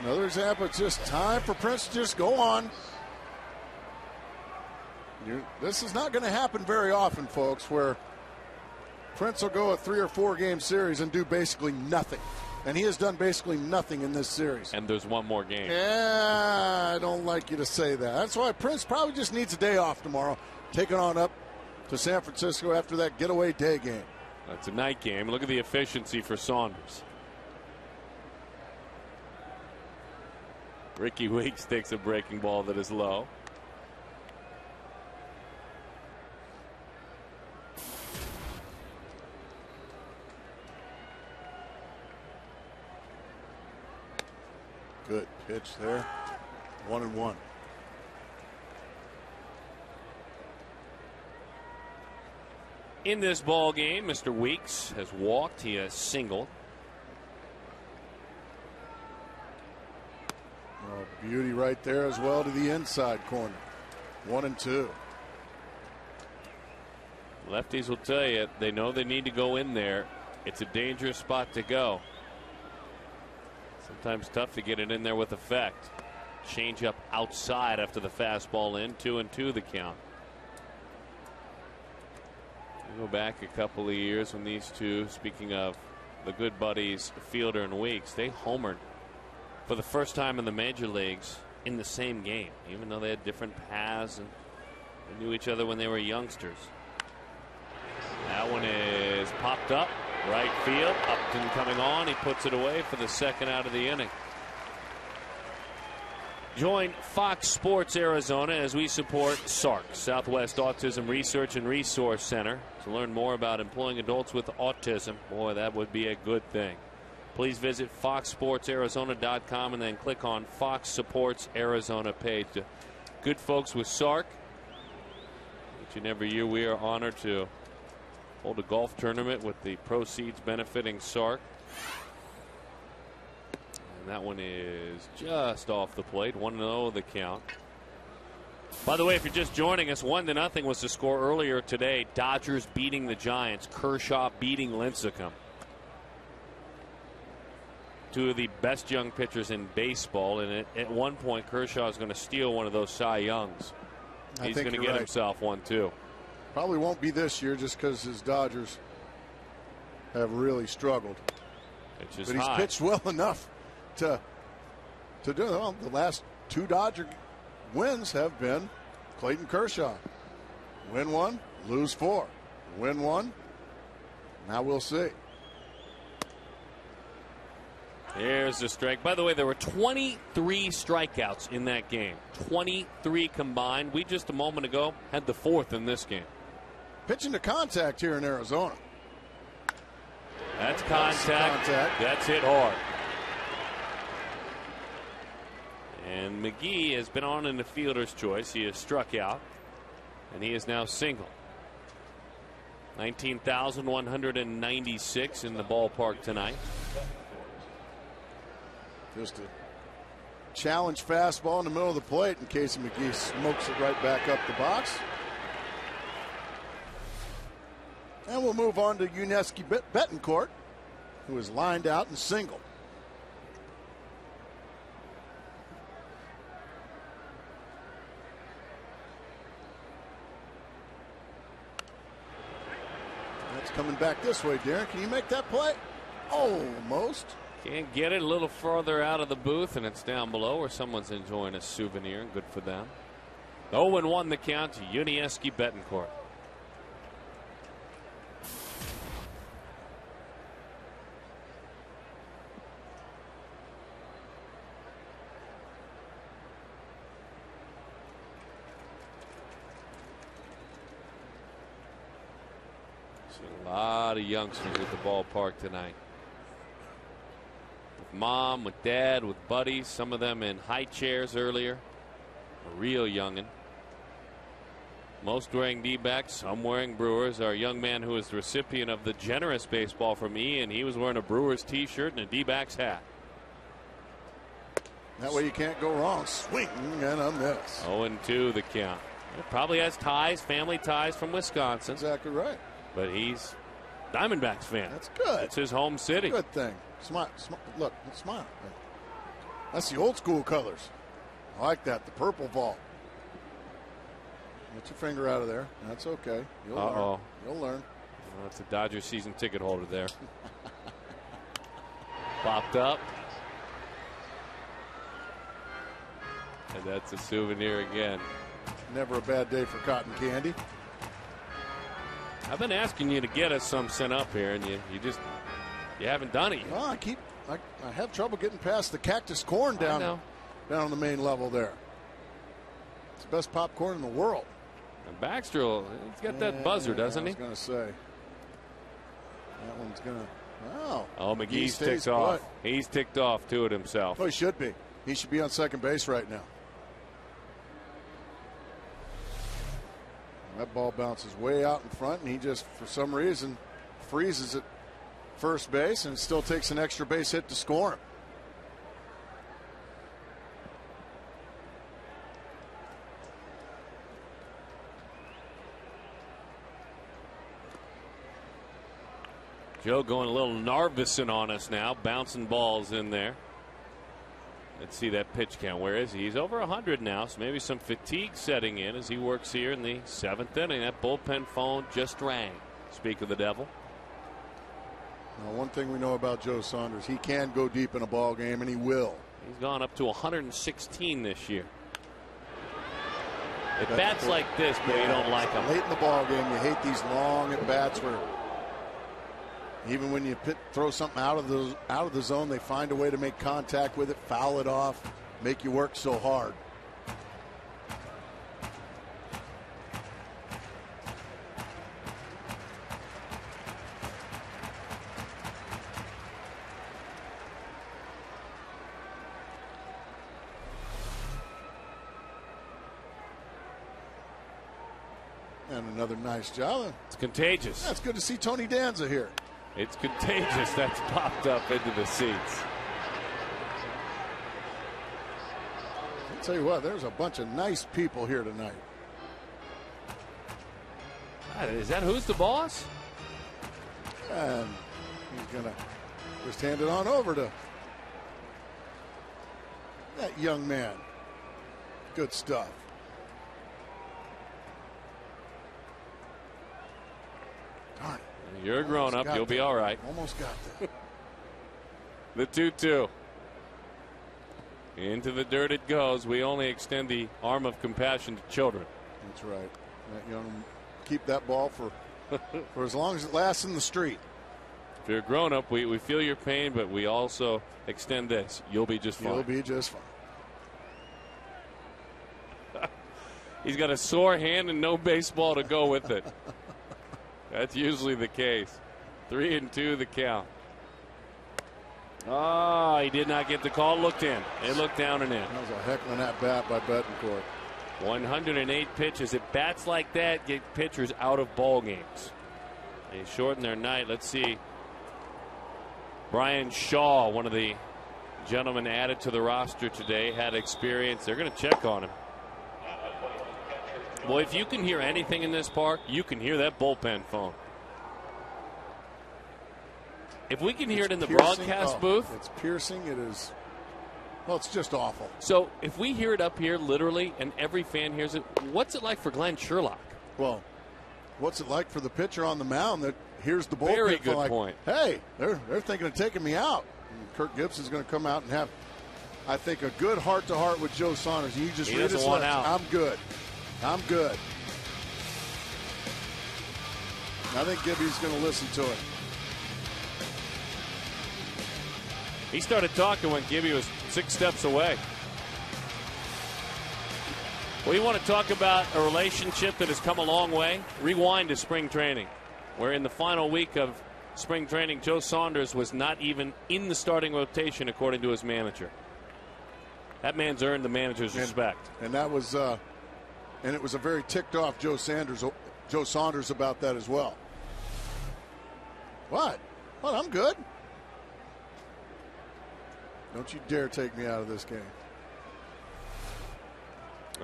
another example. It's just time for Prince to just go on. This is not going to happen very often, folks, where Prince will go a 3 or 4 game series and do basically nothing. And he has done basically nothing in this series. And there's one more game. Yeah, I don't like you to say that. That's why Prince probably just needs a day off tomorrow. Take it on up to San Francisco after that getaway day game. That's a night game. Look at the efficiency for Saunders. Ricky Weeks takes a breaking ball that is low. Good pitch there. 1-1. In this ball game, Mr. Weeks has walked. He has singled. Oh, beauty right there as well to the inside corner. 1-2. Lefties will tell you they know they need to go in there. It's a dangerous spot to go. Sometimes tough to get it in there with effect. Change up outside after the fastball in. 2-2 the count. We go back a couple of years when these two, speaking of the good buddies Fielder and Weeks, they homered for the first time in the major leagues in the same game, even though they had different paths and they knew each other when they were youngsters. That one is popped up. Right field. Upton coming on. He puts it away for the second out of the inning. Join Fox Sports Arizona as we support SARC, Southwest Autism Research and Resource Center, to learn more about employing adults with autism. Boy, that would be a good thing. Please visit foxsportsarizona.com and then click on Fox Supports Arizona page. The good folks with SARC. Each and every year we are honored to hold a golf tournament with the proceeds benefiting SARC. And that one is just off the plate. 1-0 the count. By the way, if you're just joining us, 1-0 was the score earlier today. Dodgers beating the Giants. Kershaw beating Lincecum. Two of the best young pitchers in baseball. And at one point, Kershaw is going to steal one of those Cy Youngs. He's going to get himself one, too. Probably won't be this year just because his Dodgers have really struggled. But he's pitched well enough to do it. Well, the last two Dodger wins have been Clayton Kershaw. Win one, lose four. Win one. Now we'll see. Here's the strike. By the way, there were 23 strikeouts in that game. 23 combined. We just a moment ago had the fourth in this game. Pitching to contact here in Arizona. That's contact. That's hit hard. And McGee has been on in the fielder's choice. He has struck out, and he is now single. 19,196 in the ballpark tonight. Just a challenge fastball in the middle of the plate in case McGee smokes it right back up the box. And we'll move on to Yuniesky Betancourt, who is lined out and single. That's coming back this way, Darren. Can you make that play? Almost. Can't get it a little further out of the booth, and it's down below where someone's enjoying a souvenir. Good for them. 0-1 the count to Yuniesky Betancourt. A lot of youngsters at the ballpark tonight. With mom, with dad, with buddies, some of them in high chairs earlier. A real youngin'. Most wearing D-backs, some wearing Brewers. Our young man who is the recipient of the generous baseball from Ian, he was wearing a Brewers t-shirt and a D-backs hat. That way you can't go wrong. Swing and a miss. 0-2 the count. It probably has ties, family ties from Wisconsin. Exactly right. But he's Diamondbacks fan. That's good. It's his home city. Good thing. Smile. Look, smile. That's the old school colors. I like that. The purple vault. Get your finger out of there. That's okay. You'll learn. You'll learn. Well, that's a Dodger season ticket holder there. Popped up. And that's a souvenir again. Never a bad day for cotton candy. I've been asking you to get us some sent up here, and you haven't done it yet. Well, I have trouble getting past the cactus corn down down on the main level there. It's the best popcorn in the world. And Baxter, he's got that buzzer, doesn't he? I was going to say. That one's going to. Oh, McGee's ticked off. He's ticked off to it himself. Oh, he should be. He should be on second base right now. That ball bounces way out in front, and he just, for some reason, freezes at first base and still takes an extra base hit to score him. Joe going a little Narvisson on us now, bouncing balls in there. Let's see that pitch count. Where is he? He's over 100 now, so maybe some fatigue setting in as he works here in the 7th inning. That bullpen phone just rang. Speak of the devil. Now, one thing we know about Joe Saunders, he can go deep in a ball game, and he will. He's gone up to 116 this year. At bats like this, but you don't like them. Late in the ball game, you hate these long at bats where even when you throw something out of the zone, they find a way to make contact with it, foul it off, make you work so hard. And another nice job. It's contagious. Yeah, it's good to see Tony Danza here. It's contagious. That's popped up into the seats. I'll tell you what, there's a bunch of nice people here tonight. Is that who's the boss? And he's going to just hand it on over to that young man. Good stuff. Darn it. You're a grown-up. You'll be all right. Almost got that. The 2-2. Into the dirt it goes. We only extend the arm of compassion to children. That's right. That young, keep that ball for as long as it lasts in the street. If you're a grown-up, we feel your pain, but we also extend this. You'll be just fine. You'll be just fine. He's got a sore hand and no baseball to go with it. That's usually the case. 3-2 the count. Oh, he did not get the call. Looked in. It looked down and in. That was a heckling at bat by Betancourt. 108 pitches. At bats like that, get pitchers out of ball games. They shorten their night. Let's see. Brian Shaw, one of the gentlemen added to the roster today, had experience. They're going to check on him. Well, if you can hear anything in this park, you can hear that bullpen phone. If we can hear it in the broadcast booth. It's piercing. It is. Well, it's just awful. So if we hear it up here literally and every fan hears it, what's it like for Glenn Sherlock? Well, what's it like for the pitcher on the mound that hears the bullpen? Very good point. Hey, they're thinking of taking me out. And Kirk Gibson's going to come out and have, I think, a good heart-to-heart with Joe Saunders. You just read his lips. I'm good. I'm good. I think Gibby's going to listen to it. He started talking when Gibby was 6 steps away. We want to talk about a relationship that has come a long way. Rewind to spring training, where in the final week of spring training, Joe Saunders was not even in the starting rotation, according to his manager. That man's earned the manager's respect. And that was, and it was a very ticked off Joe Saunders about that as well. What? Well, I'm good. Don't you dare take me out of this game.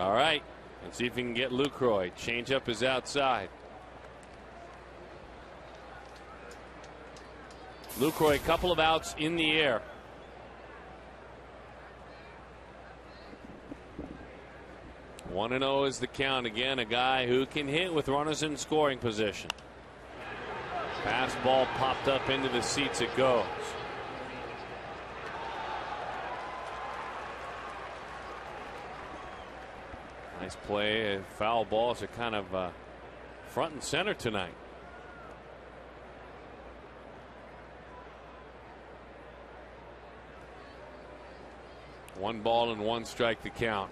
All right. Let's see if we can get Lucroy. Change up his outside. Lucroy, a couple of outs in the air. One and 0 is the count. Again, a guy who can hit with runners in scoring position. Pass ball popped up into the seats. It goes. Nice play. Foul balls are kind of front and center tonight. 1 ball and 1 strike to count.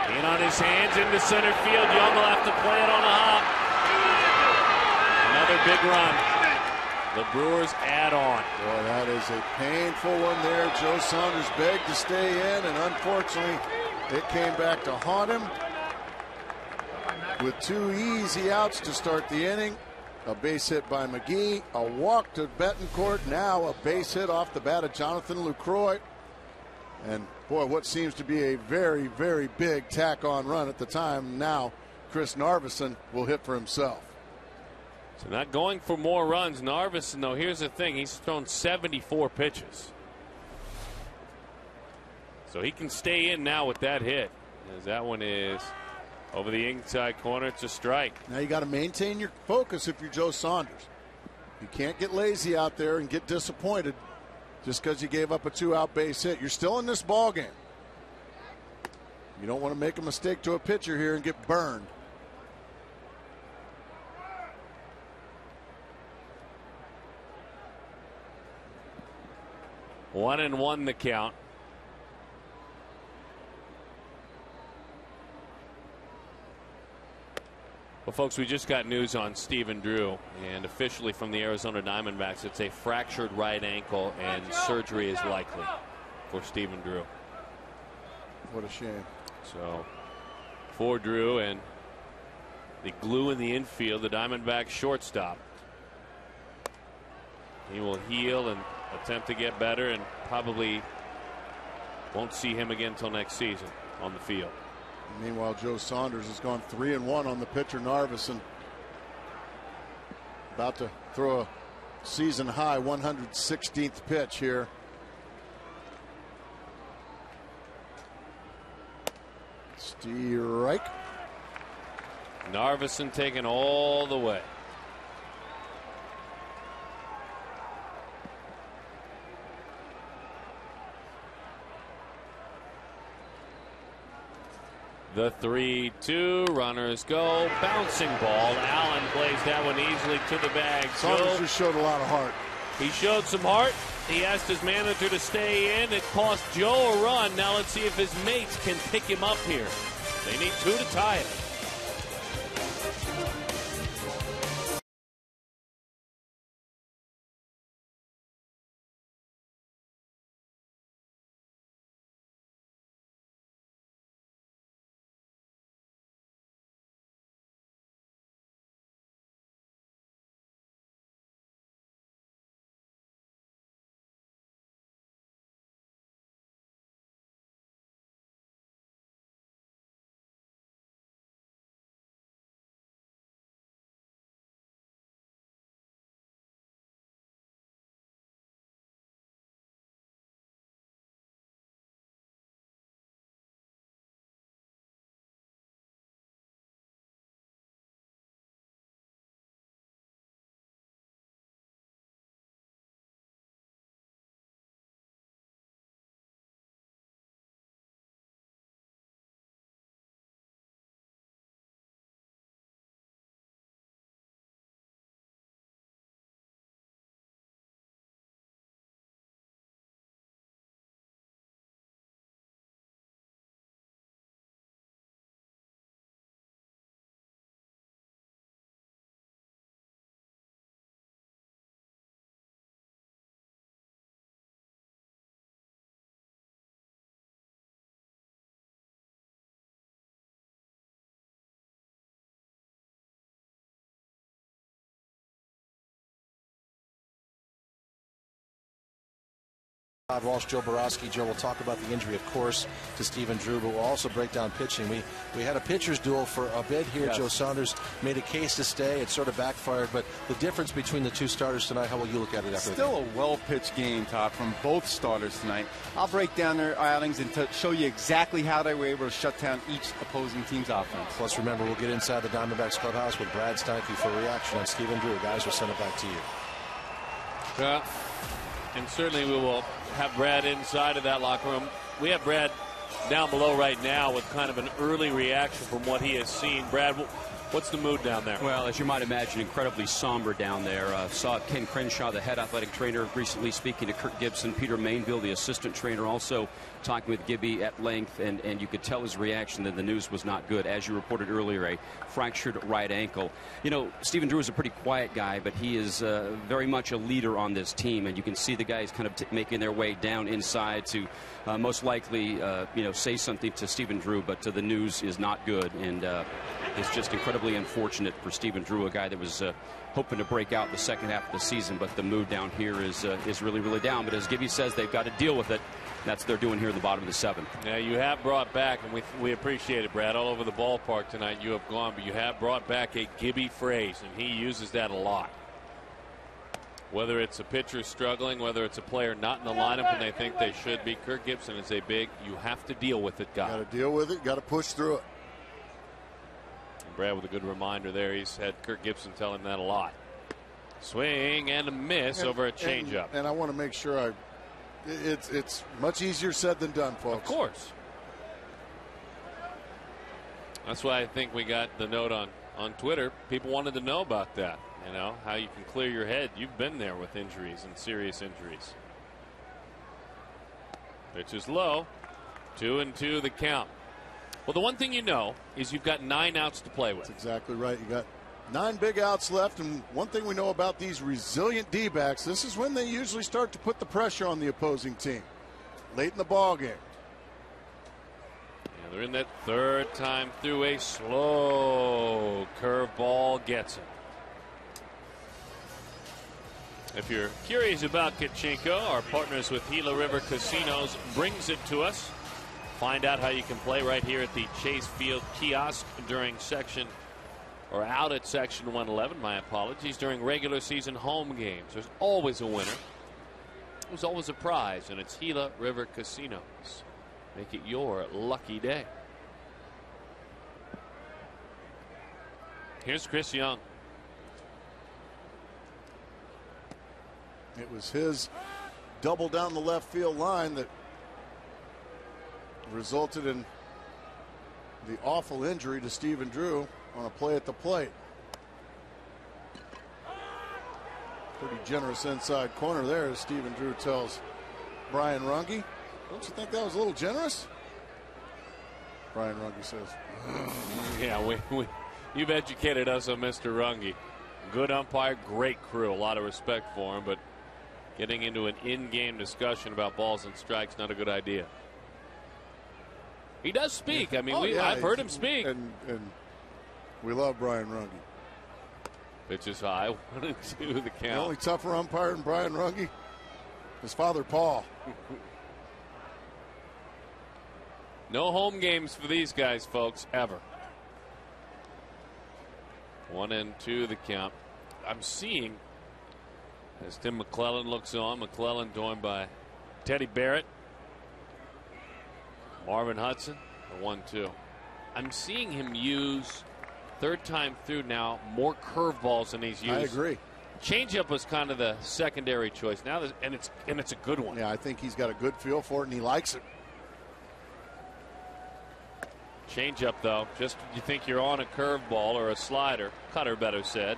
In on his hands into center field. Young will have to play it on a hop. Another big run. The Brewers add on. Boy, that is a painful one there. Joe Saunders begged to stay in, and unfortunately, it came back to haunt him. With 2 easy outs to start the inning. A base hit by McGee, a walk to Betancourt, now a base hit off the bat of Jonathan Lucroy. And boy, what seems to be a very, very big tack-on run at the time. Now, Chris Narveson will hit for himself. So not going for more runs. Narveson, though, here's the thing. He's thrown 74 pitches. So he can stay in now with that hit. As that one is over the inside corner. It's a strike. Now you got to maintain your focus if you're Joe Saunders. You can't get lazy out there and get disappointed just because you gave up a 2-out base hit. You're still in this ball game. You don't want to make a mistake to a pitcher here and get burned. One and one the count. Well, folks, we just got news on Stephen Drew, and officially from the Arizona Diamondbacks, it's a fractured right ankle, and surgery is likely for Stephen Drew. What a shame. So, for Drew and the glue in the infield, the Diamondbacks shortstop. He will heal and attempt to get better, and probably won't see him again until next season on the field. Meanwhile, Joe Saunders has gone 3-1 on the pitcher Narveson. About to throw a season high 116th pitch here. Strike. Narveson taken all the way. The 3-2, runners go, bouncing ball. Allen plays that one easily to the bag. Saunders just showed a lot of heart. He showed some heart. He asked his manager to stay in. It cost Joe a run. Now let's see if his mates can pick him up here. They need 2 to tie it. Todd Walsh, Joe Borowski. Joe will talk about the injury, of course, to Stephen Drew, but we'll also break down pitching. We had a pitcher's duel for a bit here. Yes. Joe Saunders made a case to stay. It sort of backfired, but the difference between the two starters tonight, how will you look at it after Still a well-pitched game, Todd, from both starters tonight. I'll break down their outings and show you exactly how they were able to shut down each opposing team's offense. Plus, remember, we'll get inside the Diamondbacks clubhouse with Brad Steinke for a reaction on Stephen Drew. Guys, we'll send it back to you. Yeah. And certainly we will have Brad inside of that locker room. We have Brad down below right now with kind of an early reaction from what he has seen. Brad, What's the mood down there? Well, as you might imagine, incredibly somber down there. Saw Ken Crenshaw, the head athletic trainer, recently speaking to Kirk Gibson. Peter Mainville, the assistant trainer, also talking with Gibby at length, and you could tell his reaction that the news was not good. As you reported earlier, a fractured right ankle. You know, Stephen Drew is a pretty quiet guy, but he is very much a leader on this team, and you can see the guys kind of making their way down inside to most likely, say something to Stephen Drew, but the news is not good, and it's just incredibly unfortunate for Stephen Drew, a guy that was hoping to break out the second half of the season, but the mood down here is really, really down. But as Gibby says, they've got to deal with it. That's what they're doing here in the bottom of the seventh. Yeah, you have brought back, and we appreciate it, Brad, all over the ballpark tonight. You have gone, but you have brought back a Gibby phrase, and he uses that a lot. Whether it's a pitcher struggling, whether it's a player not in the lineup and they think they should be, Kirk Gibson is a big, you have to deal with it guy. Got to deal with it, got to push through it. And Brad with a good reminder there. He's had Kirk Gibson tell him that a lot. Swing and a miss over a changeup. And I want to make sure it's much easier said than done, folks. Of course. That's why I think we got the note on Twitter. People wanted to know about that. You know, how you can clear your head. You've been there with injuries and serious injuries. Pitch is low. 2-2 the count. Well, the one thing you know is you've got 9 outs to play with. That's exactly right. You got 9 big outs left, and one thing we know about these resilient D-backs, this is when they usually start to put the pressure on the opposing team. Late in the ball game. Yeah, they're in that third time through. A slow curveball gets him. If you're curious about Kachinko, our partners with Gila River Casinos brings it to us. Find out how you can play right here at the Chase Field kiosk during out at section 111. My apologies. During regular season home games, there's always a winner. There's always a prize, and it's Gila River Casinos. Make it your lucky day. Here's Chris Young. It was his double down the left field line that resulted in the awful injury to Stephen Drew on a play at the plate. Pretty generous inside corner there, as Stephen Drew tells Brian Runge. Don't you think that was a little generous? Brian Runge says. Yeah, you've educated us on Mr. Runge. Good umpire, great crew. A lot of respect for him, but getting into an in-game discussion about balls and strikes, not a good idea. He does speak. I mean, I've heard him speak. And we love Brian Runge. Pitch is high. 1-2 the count. The only tougher umpire than Brian Runge, his father, Paul. No home games for these guys, folks, ever. 1-2 the count. I'm seeing, as Tim McClellan looks on, McClellan joined by Teddy Barrett, Marvin Hudson, the 1-2. I'm seeing him use, third time through now, more curveballs than he's used. I agree. Changeup was kind of the secondary choice now, and it's a good one. Yeah, I think he's got a good feel for it, and he likes it. Changeup, though, just you think you're on a curveball or a slider. Cutter, better said.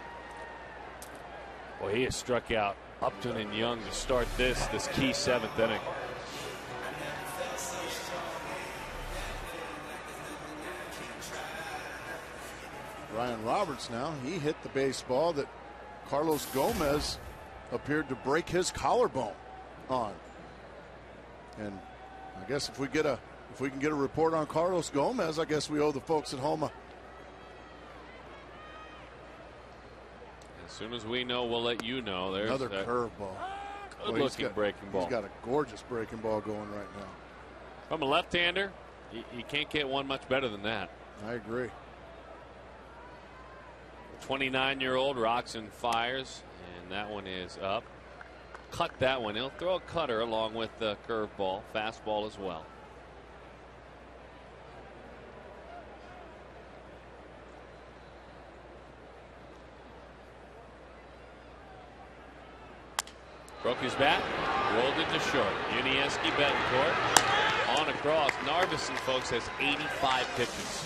Well, he has struck out Upton and Young to start this key 7th inning. Ryan Roberts now, he hit the baseball that Carlos Gomez appeared to break his collarbone on. And I guess if we can get a report on Carlos Gomez, I guess we owe the folks at home As soon as we know, we'll let you know. There's another curveball. Good-looking breaking ball. He's got a gorgeous breaking ball going right now. From a left-hander, you can't get one much better than that. I agree. 29-year-old rocks and fires, and that one is up. Cut that one. He'll throw a cutter along with the curveball, fastball as well. Broke his bat, rolled it to short. Unieski Betancourt on across. Narveson, folks, has 85 pitches.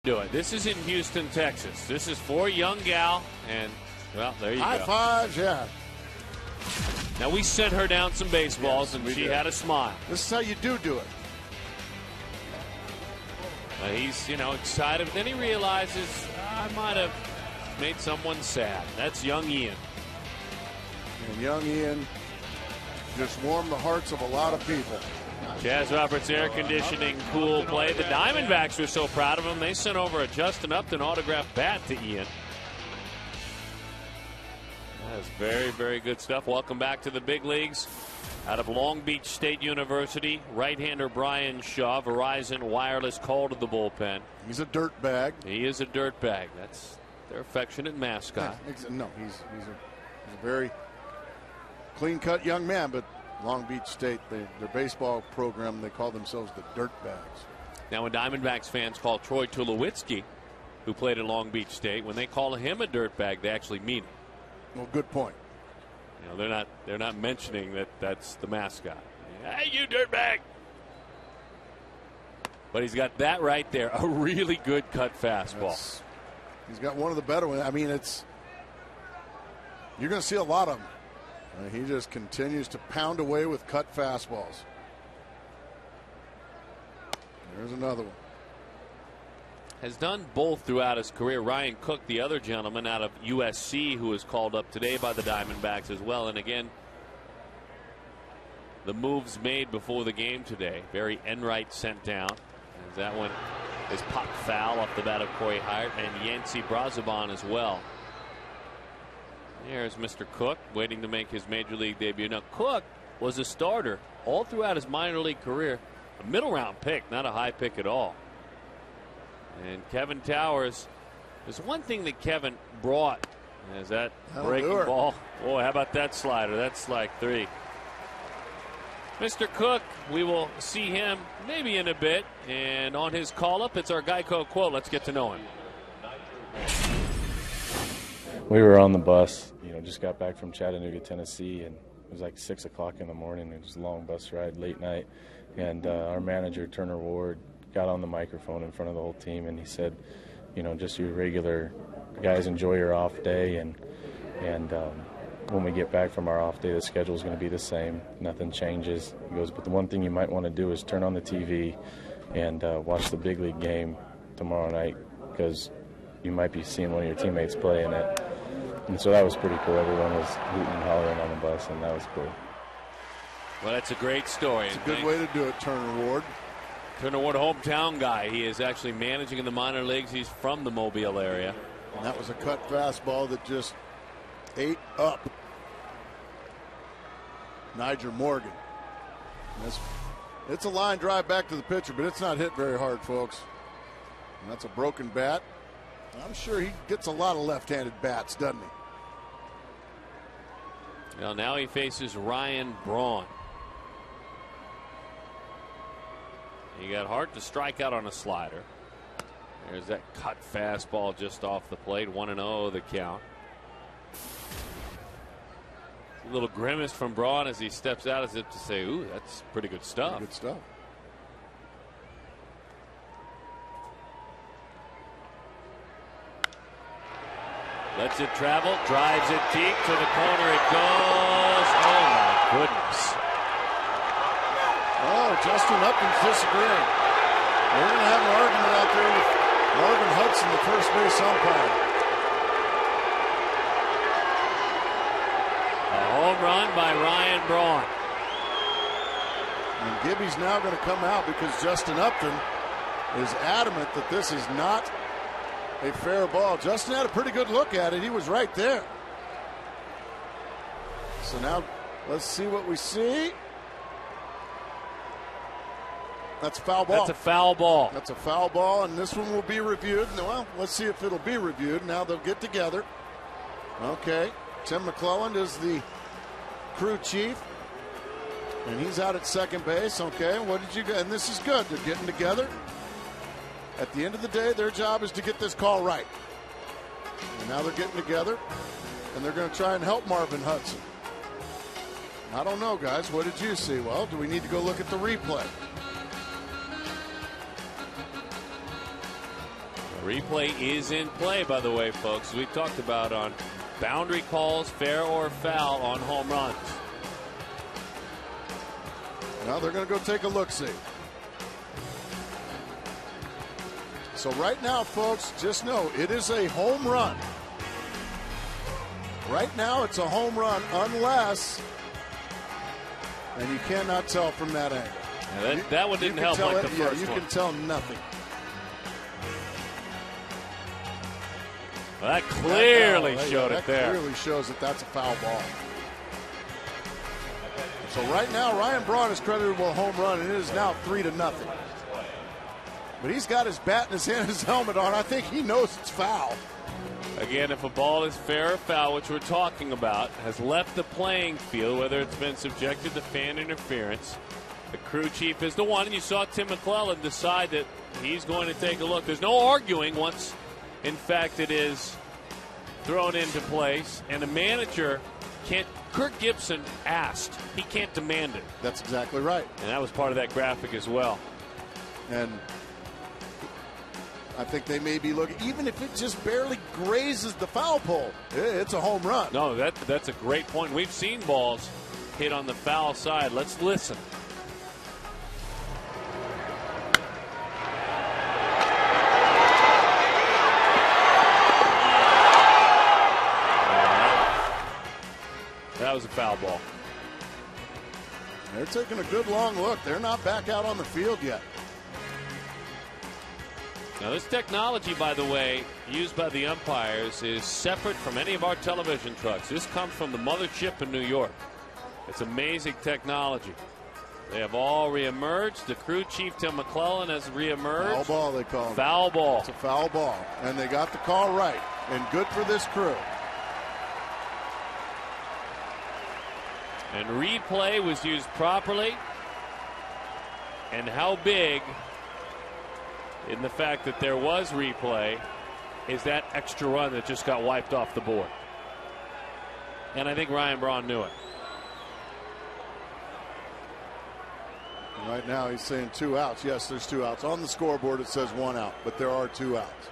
do it. This is in Houston, Texas. This is for a young gal, and, well, there you High go. fives, yeah. Now, we sent her down some baseballs, and she had a smile. This is how you do it. He's, excited. Then he realizes, I might have made someone sad. That's young Ian. And young Ian just warmed the hearts of a lot of people. Chaz Roberts air conditioning, cool play. The Diamondbacks were so proud of him, they sent over a Justin Upton autographed bat to Ian. That's very, very good stuff. Welcome back to the big leagues. Out of Long Beach State University, right-hander Brian Shaw, Verizon Wireless call to the bullpen. He's a dirt bag. He is a dirt bag. That's their affectionate mascot. No, he's a very clean-cut young man, but Long Beach State, their baseball program, they call themselves the Dirt Bags. Now, when Diamondbacks fans call Troy Tulowitzki, who played at Long Beach State, when they call him a dirt bag, they actually mean it. Well, good point. They're not mentioning that that's the mascot. Hey, you dirt bag! But he's got that right there, a really good cut fastball. He's got one of the better ones. I mean, you're going to see a lot of them. He just continues to pound away with cut fastballs. There's another one. Has done both throughout his career. Ryan Cook, the other gentleman out of USC, who was called up today by the Diamondbacks as well. And again, the moves made before the game today. Barry Enright sent down. As that one is popped foul off the bat of Corey Hyatt, and Yancy Brazoban as well. There's Mr. Cook waiting to make his major league debut. Now, Cook was a starter all throughout his minor league career. A middle round pick, not a high pick at all. And Kevin Towers, there's one thing that Kevin brought. Is that breaking ball? Oh, how about that slider? That's strike 3. Mr. Cook, we will see him maybe in a bit. And on his call up, it's our Geico quote. Let's get to know him. We were on the bus, just got back from Chattanooga, Tennessee, and it was like 6 o'clock in the morning. It was a long bus ride, late night. And our manager, Turner Ward, got on the microphone in front of the whole team, and he said, just you regular guys enjoy your off day, and when we get back from our off day, the schedule is going to be the same. Nothing changes. He goes, but the one thing you might want to do is turn on the TV and watch the big league game tomorrow night, because you might be seeing one of your teammates play in it. And so that was pretty cool. Everyone was hooting and hollering on the bus, and that was cool. Well, that's a great story. It's a good way to do it, Turner Ward. Turner Ward, hometown guy. He is actually managing in the minor leagues. He's from the Mobile area. And that was a cut fastball that just ate up Niger Morgan. It's a line drive back to the pitcher, but it's not hit very hard, folks. And that's a broken bat. I'm sure he gets a lot of left-handed bats, doesn't he? Well, now he faces Ryan Braun. He got hard to strike out on a slider. There's that cut fastball just off the plate. 1-0 the count. A little grimace from Braun as he steps out as if to say, ooh, that's pretty good stuff. Pretty good stuff. Lets it travel, drives it deep to the corner. It goes. Oh, my goodness. Oh, Justin Upton's disagreeing. We're going to have an argument out there with Marvin Hudson, the first base umpire. A home run by Ryan Braun. And Gibby's now going to come out because Justin Upton is adamant that this is not a fair ball. Justin had a pretty good look at it. He was right there. So now let's see what we see. That's a foul ball. That's a foul ball. That's a foul ball, and this one will be reviewed. Well, let's see if it'll be reviewed. Now they'll get together. Okay. Tim McClelland is the crew chief, and he's out at second base. Okay, what did you get? And this is good. They're getting together. At the end of the day, their job is to get this call right. And now they're getting together, and they're going to try and help Marvin Hudson. I don't know, guys. What did you see? Well, do we need to go look at the replay? The Replay is in play, by the way, folks. We talked about on boundary calls, fair or foul on home runs. Now they're going to go take a look-see. So right now, folks, just know it is a home run. Right now, it's a home run unless, and you cannot tell from that angle. Yeah, that one didn't help like the first one. You can tell nothing. Well, that clearly showed it there. That clearly shows that that's a foul ball. So right now, Ryan Braun is credited with a home run, and it is now 3-0. But he's got his bat in his hand, his helmet on. I think he knows it's foul. Again, if a ball is fair or foul, which we're talking about, has left the playing field, whether it's been subjected to fan interference, the crew chief is the one. And you saw Tim McClellan decide that he's going to take a look. There's no arguing once, in fact, it is thrown into place. And the manager can't. Kirk Gibson asked. He can't demand it. That's exactly right. And that was part of that graphic as well. And I think they may be looking, even if it just barely grazes the foul pole, it's a home run. No, that's a great point. We've seen balls hit on the foul side. Let's listen. That was a foul ball. They're taking a good long look. They're not back out on the field yet. Now, this technology, by the way, used by the umpires is separate from any of our television trucks. This comes from the mothership in New York. It's amazing technology. They have all reemerged. The crew chief, Tim McClellan, has reemerged. Foul ball, they call it. Foul ball. It's a foul ball. And they got the call right. And good for this crew. And replay was used properly. And how big, in the fact that there was replay, is that extra run that just got wiped off the board. And I think Ryan Braun knew it. Right now he's saying 2 outs. Yes, there's 2 outs. On the scoreboard it says 1 out, but there are 2 outs.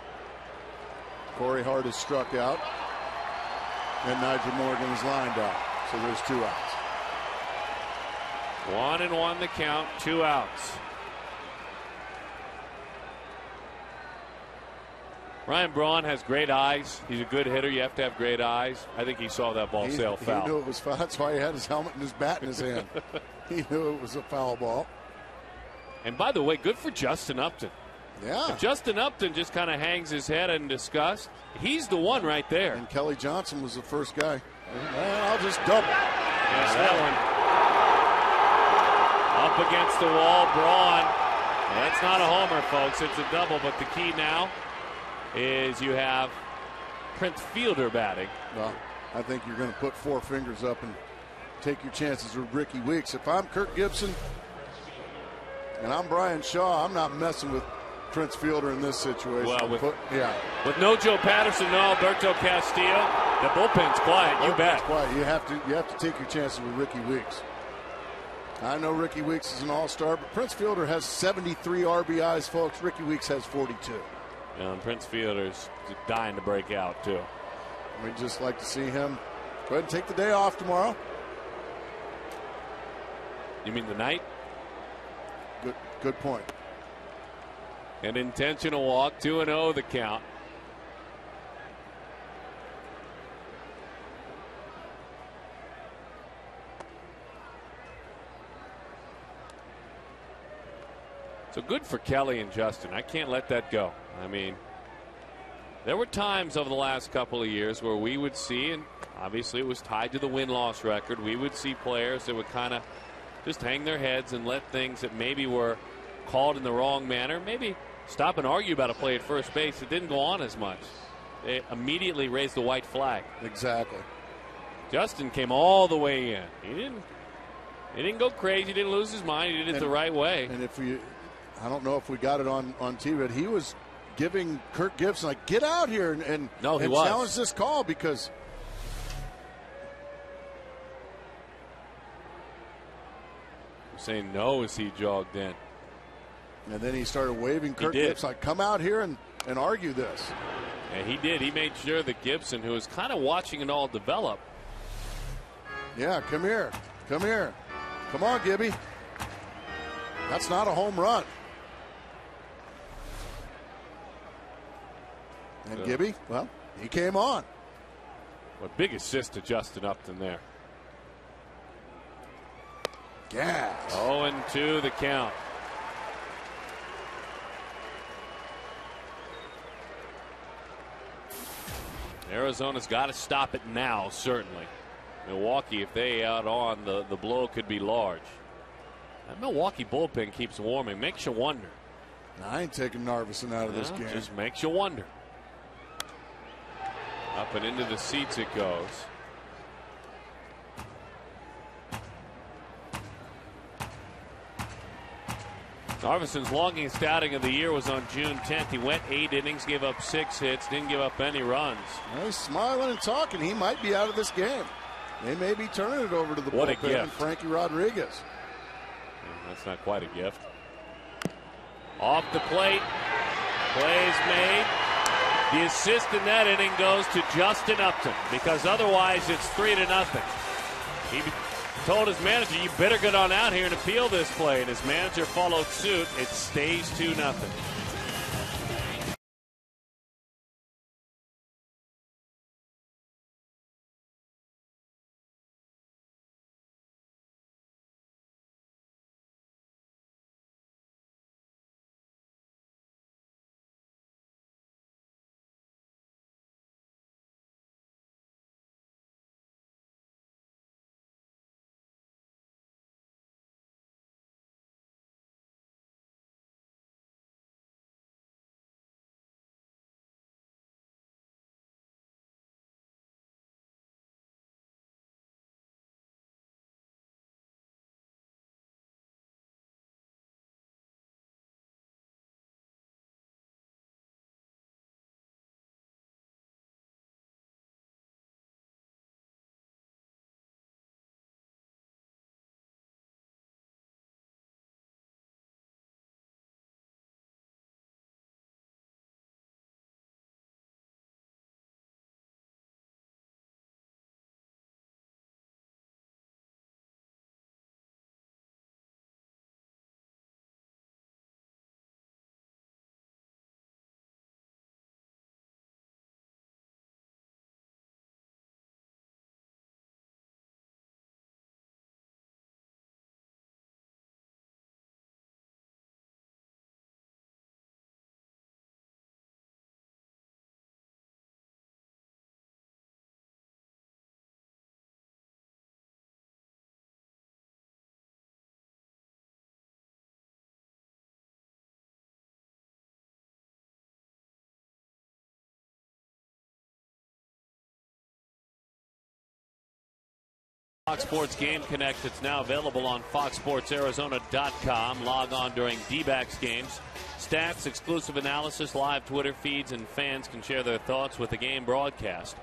Corey Hart is struck out, and Nigel Morgan is lined out. So there's 2 outs. 1-1 the count, 2 outs. Ryan Braun has great eyes. He's a good hitter. You have to have great eyes. I think he saw that ball sail foul. He knew it was foul. That's why he had his helmet and his bat in his hand. He knew it was a foul ball. And by the way, good for Justin Upton. Yeah. If Justin Upton just kind of hangs his head in disgust, he's the one right there. And Kelly Johnson was the first guy. I'll just double. Yes, that one. Up against the wall, Braun. That's not a homer, folks. It's a double, but the key now is you have Prince Fielder batting. Well, I think you're going to put 4 fingers up and take your chances with Ricky Weeks. If I'm Kirk Gibson and I'm Brian Shaw, I'm not messing with Prince Fielder in this situation. Well, with with no Joe Patterson, no Alberto Castillo, the bullpen's quiet. You bet. Quiet. You have to take your chances with Ricky Weeks. I know Ricky Weeks is an all-star, but Prince Fielder has 73 RBIs, folks. Ricky Weeks has 42. And Prince Fielder's dying to break out, too. We'd just like to see him go ahead and take the day off tomorrow. You mean the night? Good point. An intentional walk, 2-0 the count. So good for Kelly and Justin. I can't let that go. I mean, there were times over the last couple of years where we would see, and obviously it was tied to the win-loss record, we would see players that would kind of just hang their heads and let things that maybe were called in the wrong manner, maybe stop and argue about a play at first base. It didn't go on as much. They immediately raised the white flag. Exactly. Justin came all the way in. He didn't go crazy. He didn't lose his mind. He did it the right way. And I don't know if we got it on TV, but he was giving Kirk Gibson, like, get out here and challenge this call, because saying no as he jogged in. And then he started waving Kirk Gibson like, come out here and argue this. Yeah, he did. He made sure that Gibson, who was kind of watching it all develop. Yeah, come here. Come here. Come on, Gibby. That's not a home run. And Gibby, well, he came on. A big assist to Justin Upton there. Gas. 0-2 the count. Arizona's got to stop it now, certainly. Milwaukee, if they out on, the blow could be large. That Milwaukee bullpen keeps warming. Makes you wonder. I ain't taking Narveson out of this game. Just makes you wonder. Up and into the seats it goes. Narveson's longest outing of the year was on June 10th. He went 8 innings, gave up 6 hits, didn't give up any runs. Well, he's smiling and talking. He might be out of this game. They may be turning it over to the bullpen and Frankie Rodriguez. Yeah, that's not quite a gift. Off the plate. Plays made. The assist in that inning goes to Justin Upton because otherwise it's 3-0. He told his manager, you better get on out here and appeal this play, and his manager followed suit. It stays 2-0. Fox Sports Game Connect. It's now available on FoxSportsArizona.com. Log on during D-backs games. Stats, exclusive analysis, live Twitter feeds, and fans can share their thoughts with the game broadcast.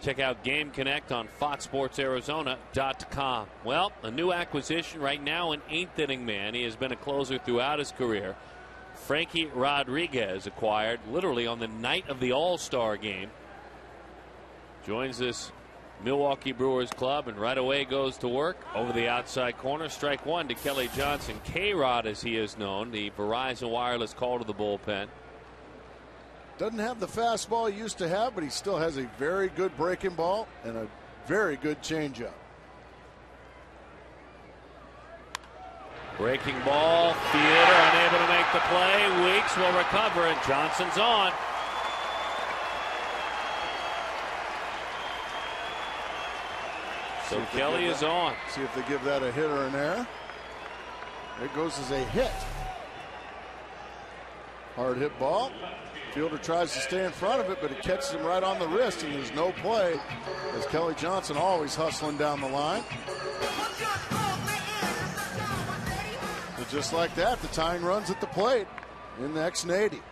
Check out Game Connect on FoxSportsArizona.com. Well, a new acquisition right now, an 8th inning man. He has been a closer throughout his career. Frankie Rodriguez, acquired literally on the night of the All-Star game. Joins this Milwaukee Brewers club and right away goes to work over the outside corner. Strike one to Kelly Johnson. K-Rod, as he is known, the Verizon Wireless call to the bullpen. Doesn't have the fastball he used to have, but he still has a very good breaking ball and a very good changeup. Breaking ball, Theater unable to make the play. Weeks will recover, and Johnson's on. So Kelly is on. See if they give that a hit or an error. It goes as a hit. Hard hit ball. Fielder tries to stay in front of it, but it catches him right on the wrist, and there's no play as Kelly Johnson always hustling down the line. But just like that, the tying run's at the plate in the X80.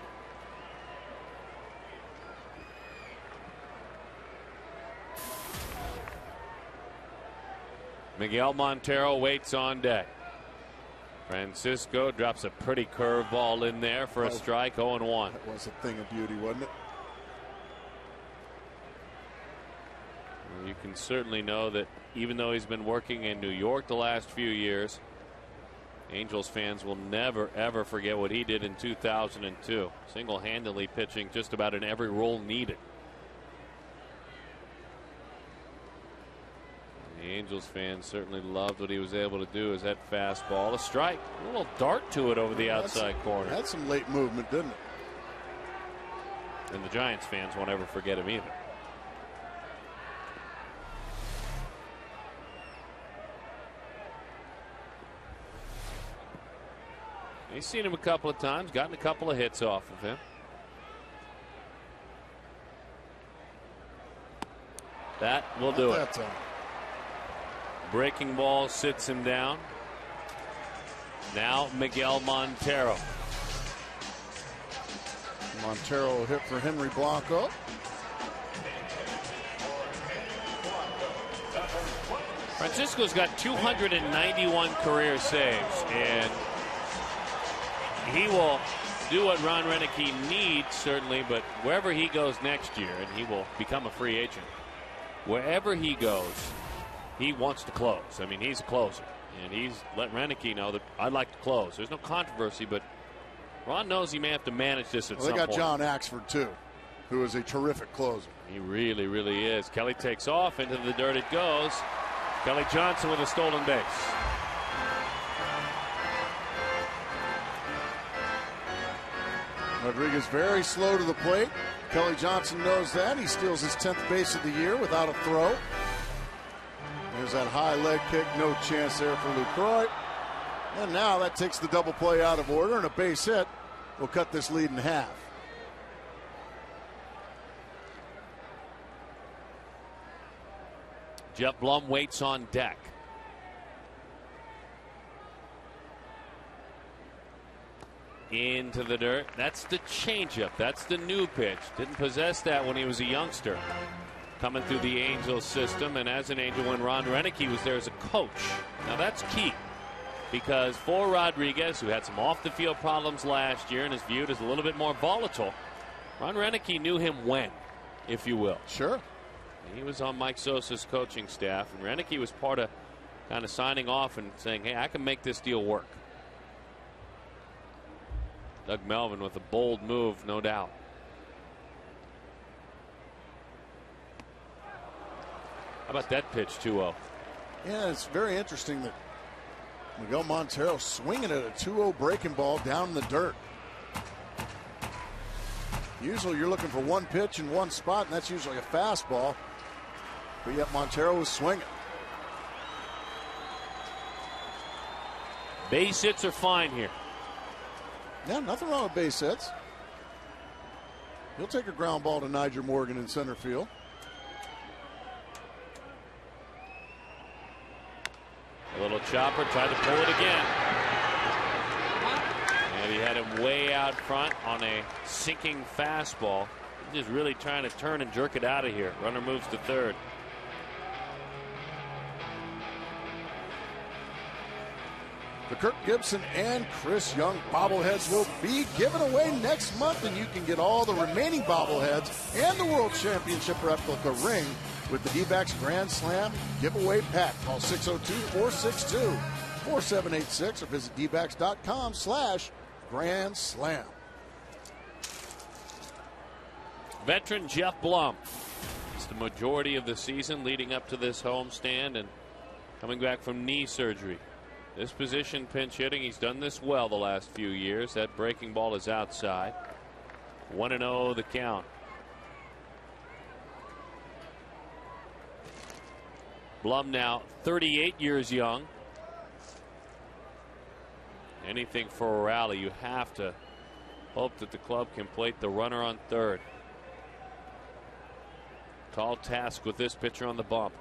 Miguel Montero waits on deck. Francisco drops a pretty curveball in there for a strike. 0-1. That was a thing of beauty, wasn't it? You can certainly know that even though he's been working in New York the last few years, Angels fans will never, ever forget what he did in 2002. Single-handedly pitching just about in every role needed. The Angels fans certainly loved what he was able to do as that fastball. A strike. A little dart to it over the outside corner. Had some late movement, didn't it? And the Giants fans won't ever forget him either. He's seen him a couple of times, gotten a couple of hits off of him. That will do it. Breaking ball sits him down. Now Miguel Montero. Montero hit for Henry Blanco. Francisco's got 291 career saves, and he will do what Ron Renicky needs, certainly, but wherever he goes next year, and he will become a free agent, wherever he goes, he wants to close. I mean, he's a closer, and he's let Renicky know that I'd like to close. There's no controversy, but Ron knows he may have to manage this at some point. They got John Axford, too, who is a terrific closer. He really, really is. Kelly takes off. Into the dirt it goes. Kelly Johnson with a stolen base. Rodriguez very slow to the plate. Kelly Johnson knows that. He steals his 10th base of the year without a throw. There's that high leg kick. No chance there for Lucroy. And now that takes the double play out of order, and a base hit will cut this lead in half. Jeff Blum waits on deck. Into the dirt. That's the changeup. That's the new pitch. Didn't possess that when he was a youngster. Coming through the Angels system, and as an Angel when Ron Renicky was there as a coach. Now that's key, because for Rodriguez, who had some off-the-field problems last year and is viewed as a little bit more volatile, Ron Renicky knew him when, if you will. Sure. He was on Mike Sosa's coaching staff, and Renicky was part of kind of signing off and saying, hey, I can make this deal work. Doug Melvin with a bold move, no doubt. How about that pitch, 2-0? Yeah, it's very interesting that Miguel Montero swinging at a 2-0 breaking ball down in the dirt. Usually you're looking for one pitch in one spot, and that's usually a fastball. But yet Montero was swinging. Base hits are fine here. Yeah, nothing wrong with base hits. He'll take a ground ball to Niger Morgan in center field. A little chopper, tried to pull it again. And he had him way out front on a sinking fastball. He's just really trying to turn and jerk it out of here. Runner moves to third. The Kirk Gibson and Chris Young bobbleheads will be given away next month, and you can get all the remaining bobbleheads and the World Championship replica ring with the D-backs Grand Slam giveaway pack. Call 602-462-4786 or visit dbacks.com/Grand Slam. Veteran Jeff Blum. It's the majority of the season leading up to this homestand and coming back from knee surgery. This position, pinch hitting, he's done this well the last few years. That breaking ball is outside. 1-0 the count. Blum now 38 years young. Anything for a rally, you have to hope that the club can plate the runner on third. Tall task with this pitcher on the bump.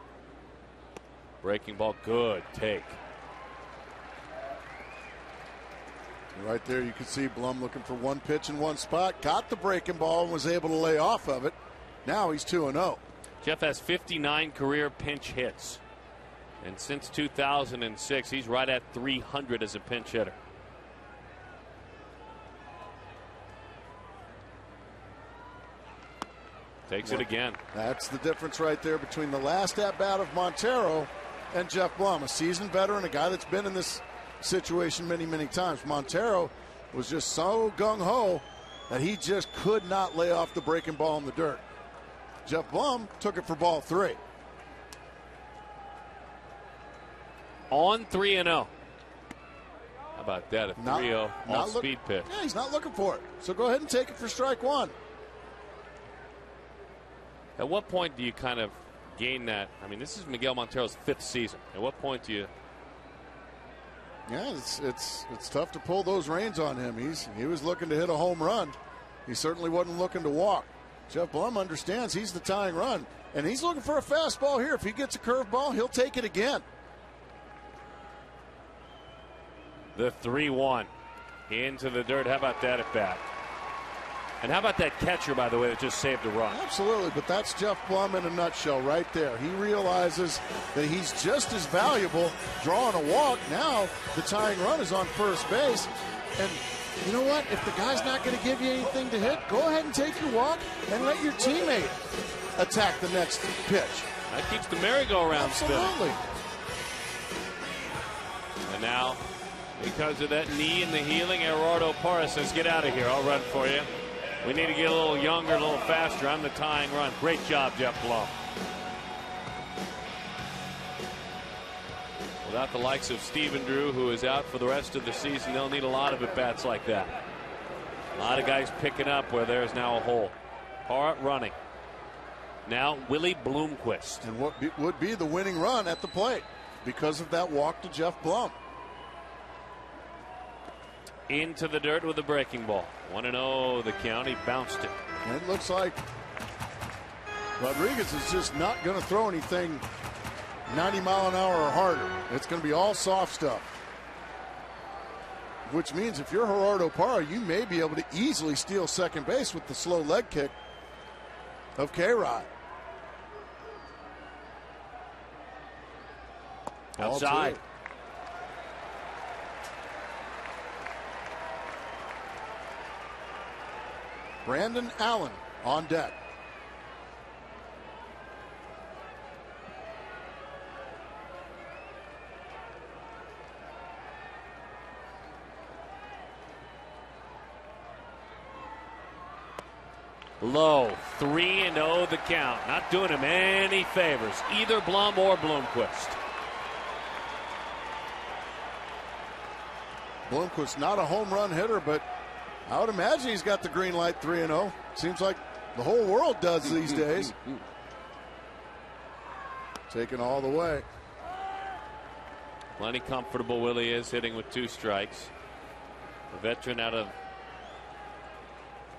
Breaking ball, good take. Right there, you can see Blum looking for one pitch in one spot. Got the breaking ball and was able to lay off of it. Now he's 2-0. Jeff has 59 career pinch hits. And since 2006, he's right at 300 as a pinch hitter. Takes it again. That's the difference right there between the last at-bat of Montero and Jeff Blum, a seasoned veteran, a guy that's been in this situation many, many times. Montero was just so gung-ho that he just could not lay off the breaking ball in the dirt. Jeff Blum took it for ball 3. On 3-0. How about that? A 3-0 off-speed pitch. Yeah, he's not looking for it. So go ahead and take it for strike 1. At what point do you kind of gain that? I mean, this is Miguel Montero's 5th season. At what point do you? Yeah, it's tough to pull those reins on him. He was looking to hit a home run. He certainly wasn't looking to walk. Jeff Blum understands he's the tying run, and he's looking for a fastball here. If he gets a curveball, he'll take it again. The 3-1 into the dirt. How about that at bat? And how about that catcher, by the way, that just saved a run? Absolutely, but that's Jeff Blum in a nutshell right there. He realizes that he's just as valuable drawing a walk. Now the tying run is on first base. And you know what? If the guy's not going to give you anything to hit, go ahead and take your walk and let your teammate attack the next pitch. That keeps the merry-go-round spinning. Absolutely. And now, because of that knee and the healing, Gerardo Parra says, get out of here. I'll run for you. We need to get a little younger, a little faster. I'm the tying run. Great job, Jeff Blum. Without the likes of Stephen Drew, who is out for the rest of the season, they'll need a lot of at-bats like that. A lot of guys picking up where there's now a hole. Parra running. Now Willie Bloomquist. And what would be the winning run at the plate because of that walk to Jeff Blum. Into the dirt with a breaking ball. 1-0 the count. He bounced it. And it looks like Rodriguez is just not going to throw anything 90 mile an hour or harder. It's going to be all soft stuff. Which means if you're Gerardo Parra, you may be able to easily steal second base with the slow leg kick of K-Rod. Outside. Brandon Allen on deck. Low. 3-0 the count. Not doing him any favors. Either Blum or Bloomquist. Bloomquist not a home run hitter, but I would imagine he's got the green light 3-0. Seems like the whole world does these days. Taken all the way. Plenty comfortable Willie is, hitting with 2 strikes. A veteran out of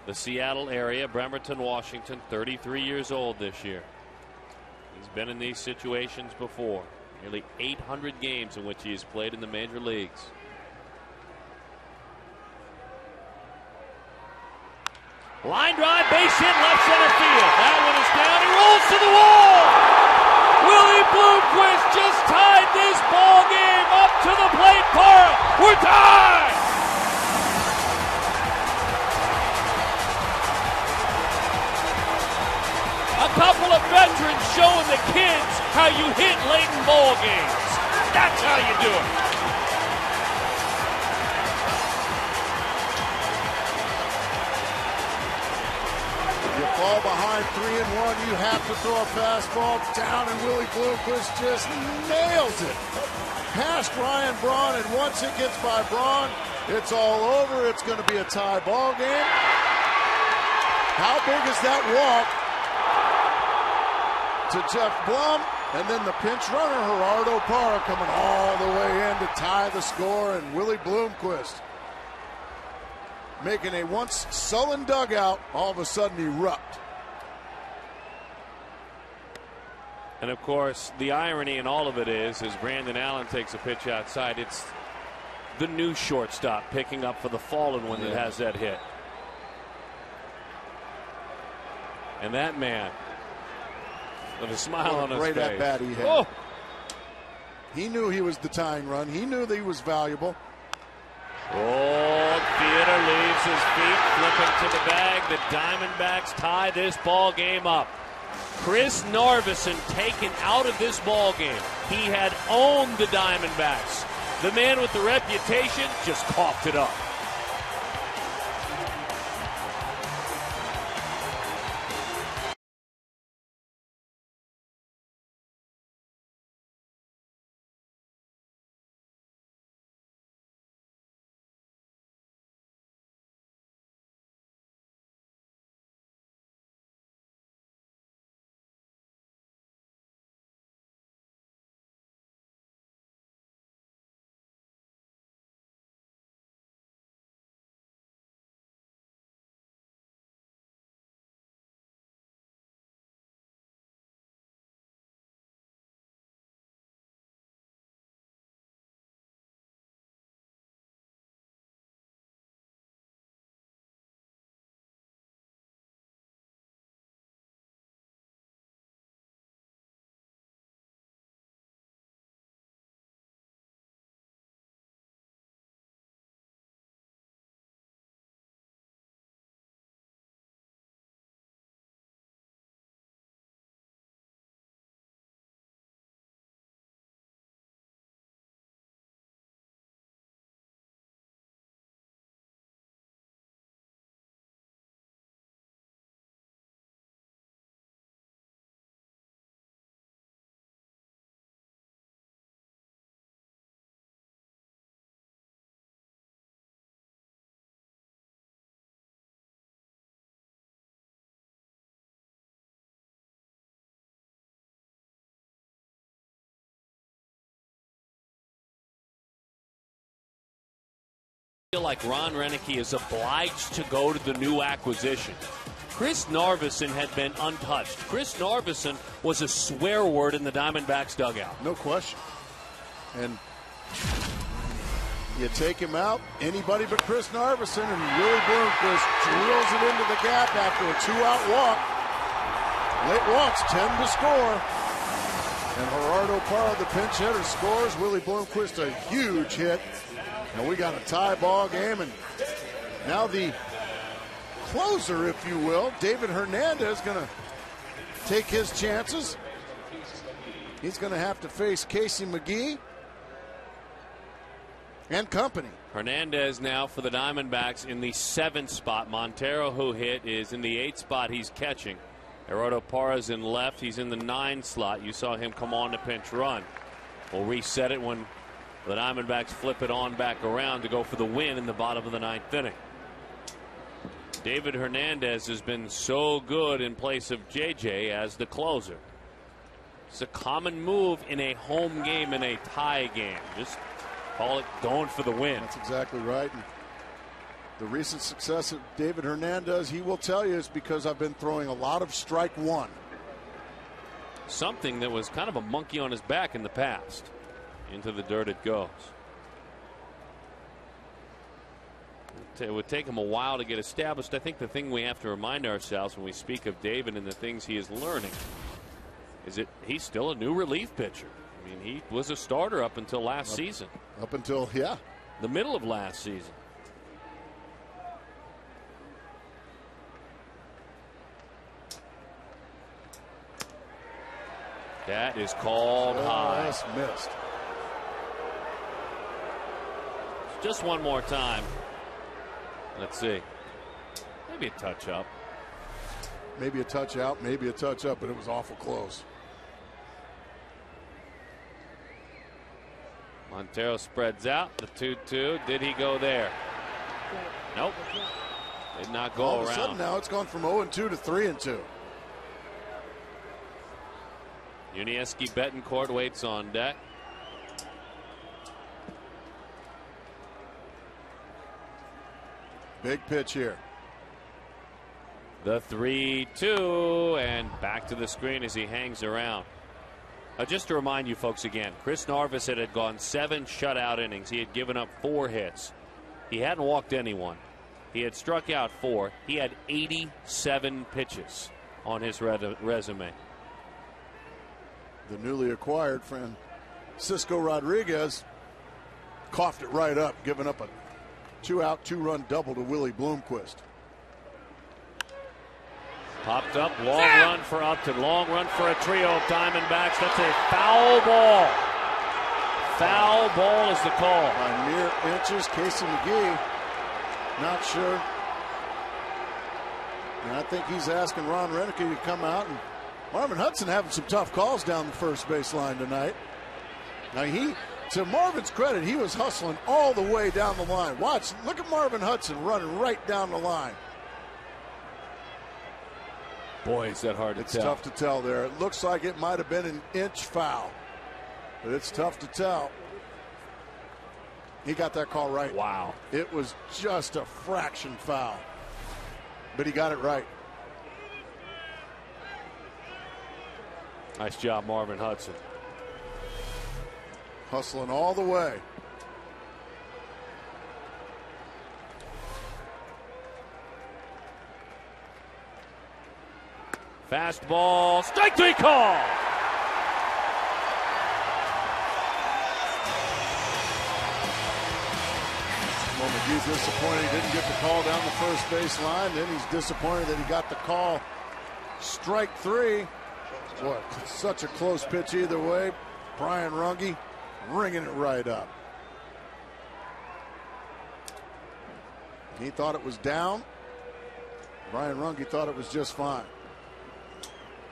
the Seattle area, Bremerton, Washington, 33 years old this year. He's been in these situations before. Nearly 800 games in which he has played in the major leagues. Line drive, base hit, left center field. That one is down. He rolls to the wall. Willie Bloomquist just tied this ball game up to the plate. Parra, we're tied. A couple of veterans showing the kids how you hit late in ball games. That's how you do it. You fall behind 3-1, you have to throw a fastball down, and Willie Bloomquist just nails it past Ryan Braun, and once it gets by Braun, it's all over. It's going to be a tie ball game. How big is that walk to Jeff Blum? And then the pinch runner, Gerardo Parra, coming all the way in to tie the score, and Willie Bloomquist making a once sullen dugout all of a sudden erupt. And of course, the irony in all of it is, as Brandon Allen takes a pitch outside, it's the new shortstop picking up for the fallen one that has that hit. And that man with a smile on his great face. at bat he had. Oh! He knew he was the tying run. He knew that he was valuable. Oh, Theodore leaves his feet, flipping to the bag. The Diamondbacks tie this ball game up. Chris Narveson taken out of this ball game. He had owned the Diamondbacks. The man with the reputation just coughed it up. I feel like Ron Renicky is obliged to go to the new acquisition. Chris Narveson had been untouched. Chris Narveson was a swear word in the Diamondbacks dugout. No question. And you take him out, anybody but Chris Narveson, and Willie Bloomquist drills it into the gap after a 2-out walk. Late walks, 10 to score. And Gerardo Parra, the pinch hitter, scores. Willie Bloomquist, a huge hit. And we got a tie ball game, and now the closer, if you will, David Hernandez, going to take his chances. He's going to have to face Casey McGee and company. Hernandez now for the Diamondbacks in the 7th spot. Montero, who hit, is in the 8th spot. He's catching. Gerardo Parra's in left. He's in the 9 slot. You saw him come on to pinch run. We'll reset it when the Diamondbacks flip it on back around to go for the win in the bottom of the 9th inning. David Hernandez has been so good in place of JJ as the closer. It's a common move in a home game, in a tie game. Just call it going for the win. That's exactly right. And the recent success of David Hernandez, he will tell you, is because I've been throwing a lot of strike one. Something that was kind of a monkey on his back in the past. Into the dirt it goes. It would take him a while to get established. I think the thing we have to remind ourselves when we speak of David and the things he is learning is that he's still a new relief pitcher. I mean, he was a starter up until last season. Up until, yeah, the middle of last season. That is called high. Just missed. Just one more time. Let's see. Maybe a touch up. Maybe a touch out, maybe a touch up, but it was awful close. Montero spreads out. The 2-2. Did he go there? Nope. Did not go around. All of a sudden now it's gone from 0-2 to 3-2. Yuniesky Betancourt waits on deck. Big pitch here. The 3-2, and back to the screen as he hangs around. Just to remind you folks again, Chris Narveson had gone 7 shutout innings. He had given up 4 hits. He hadn't walked anyone. He had struck out 4. He had 87 pitches on his resume. The newly acquired Cisco Rodriguez coughed it right up, giving up a 2-out, 2-run double to Willie Bloomquist. Popped up, long run for Upton, long run for a trio of Diamondbacks. That's a foul ball. Foul ball is the call. By mere inches, Casey McGee, not sure. And I think he's asking Ron Renicky to come out. And Marvin Hudson having some tough calls down the first base line tonight. Now to Marvin's credit, he was hustling all the way down the line. Watch, look at Marvin Hudson running right down the line. Boy, is that hard to tell. It's tough to tell there. It looks like it might have been an inch foul, but it's tough to tell. He got that call right. Wow. It was just a fraction foul, but he got it right. Nice job, Marvin Hudson. Hustling all the way. Fastball, strike three call. Well, McGee's disappointed he didn't get the call down the first base line. Then he's disappointed that he got the call. Strike three. Boy, such a close pitch either way. Brian Runge ringing it right up. He thought it was down. Brian Runge thought it was just fine.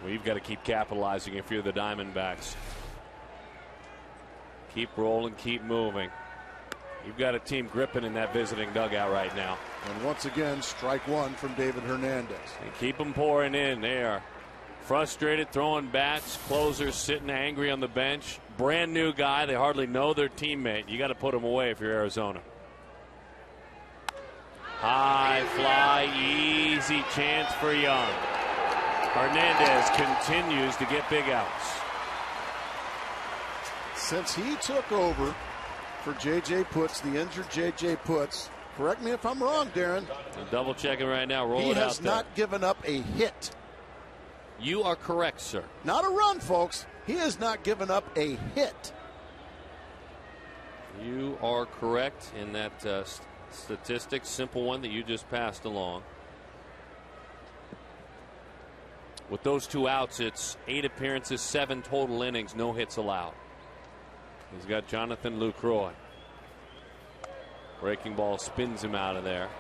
Well, you've got to keep capitalizing if you're the Diamondbacks. Keep rolling, keep moving. You've got a team gripping in that visiting dugout right now. And once again, strike one from David Hernandez. And keep them pouring in there. Frustrated, throwing bats, closers sitting angry on the bench. Brand new guy, they hardly know their teammate. You got to put them away if you're Arizona. High fly, easy chance for Young. Hernandez continues to get big outs. Since he took over for J.J. Putz, the injured J.J. Putz, correct me if I'm wrong, Darren. I'm double checking right now. Roll he it out there. He has not given up a hit. You are correct, sir. Not a run, folks. He has not given up a hit. You are correct in that statistic, simple one that you just passed along. With those 2 outs, it's 8 appearances, 7 total innings, no hits allowed. He's got Jonathan Lucroy. Breaking ball spins him out of there.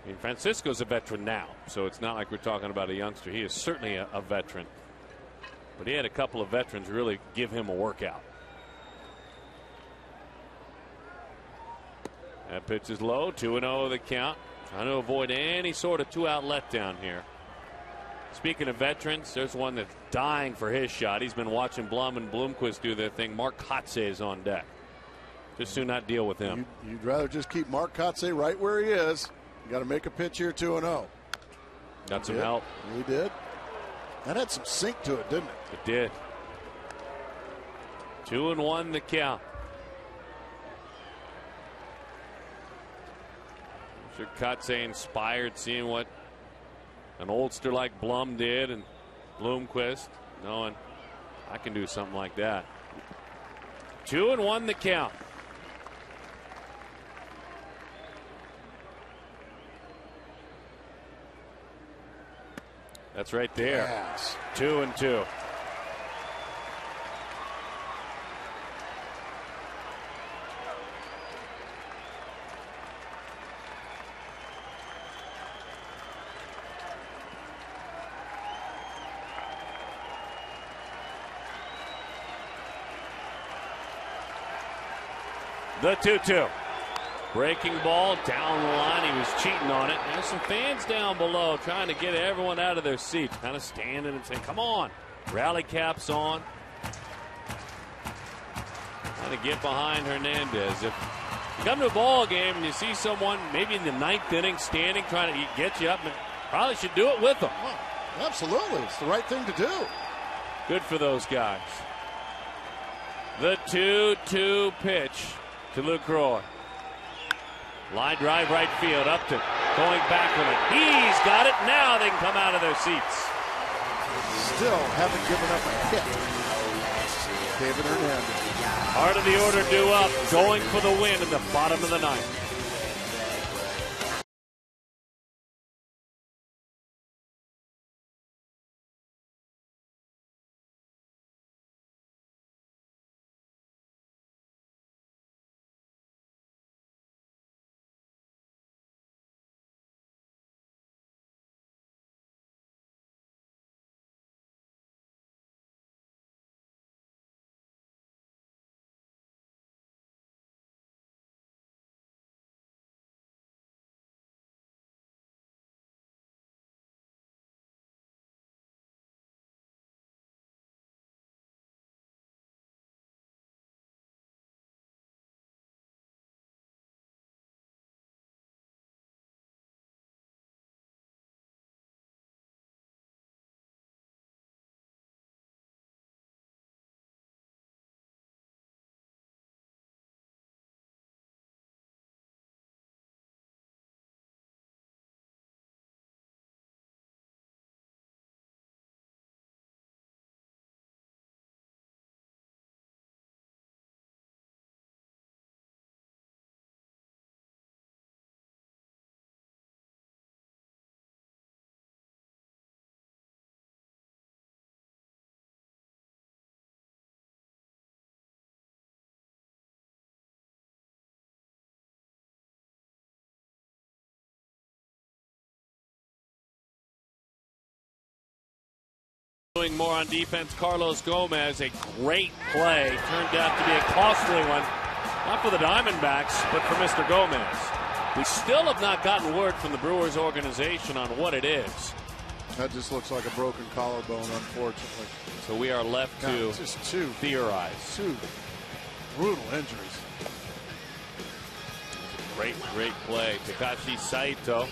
I mean, Francisco's a veteran now, so it's not like we're talking about a youngster. He is certainly a veteran. But he had a couple of veterans really give him a workout. That pitch is low, 2-0 the count. Trying to avoid any sort of 2-out letdown here. Speaking of veterans, there's one that's dying for his shot. He's been watching Blum and Bloomquist do their thing. Mark Kotsay is on deck. Just do not deal with him. You'd rather just keep Mark Kotsay right where he is. You got to make a pitch here, 2-0. Got some help. He did. That had some sink to it, didn't it? It did. 2-1 the count. I'm sure Kotsay inspired seeing what an oldster like Blum did and Bloomquist, knowing I can do something like that. 2-1 the count. That's right there. Yes. 2-2. The 2-2. Breaking ball down the line. He was cheating on it. There's some fans down below trying to get everyone out of their seats. Kind of standing and saying, come on. Rally caps on. Trying to get behind Hernandez. If you come to a ball game and you see someone maybe in the 9th inning standing trying to get you up, probably should do it with them. Well, absolutely. It's the right thing to do. Good for those guys. The 2-2 pitch. to Lucroy. Line drive right field. Upton going back with it. He's got it. Now they can come out of their seats. Still haven't given up a hit. David Hernandez. Heart of the order due up. Going for the win in the bottom of the ninth. Doing more on defense, Carlos Gomez, a great play, turned out to be a costly one, not for the Diamondbacks, but for Mr. Gomez. We still have not gotten word from the Brewers organization on what it is. That just looks like a broken collarbone, unfortunately. So we are left to just two theorize. Two brutal injuries. Great play. Takashi Saito.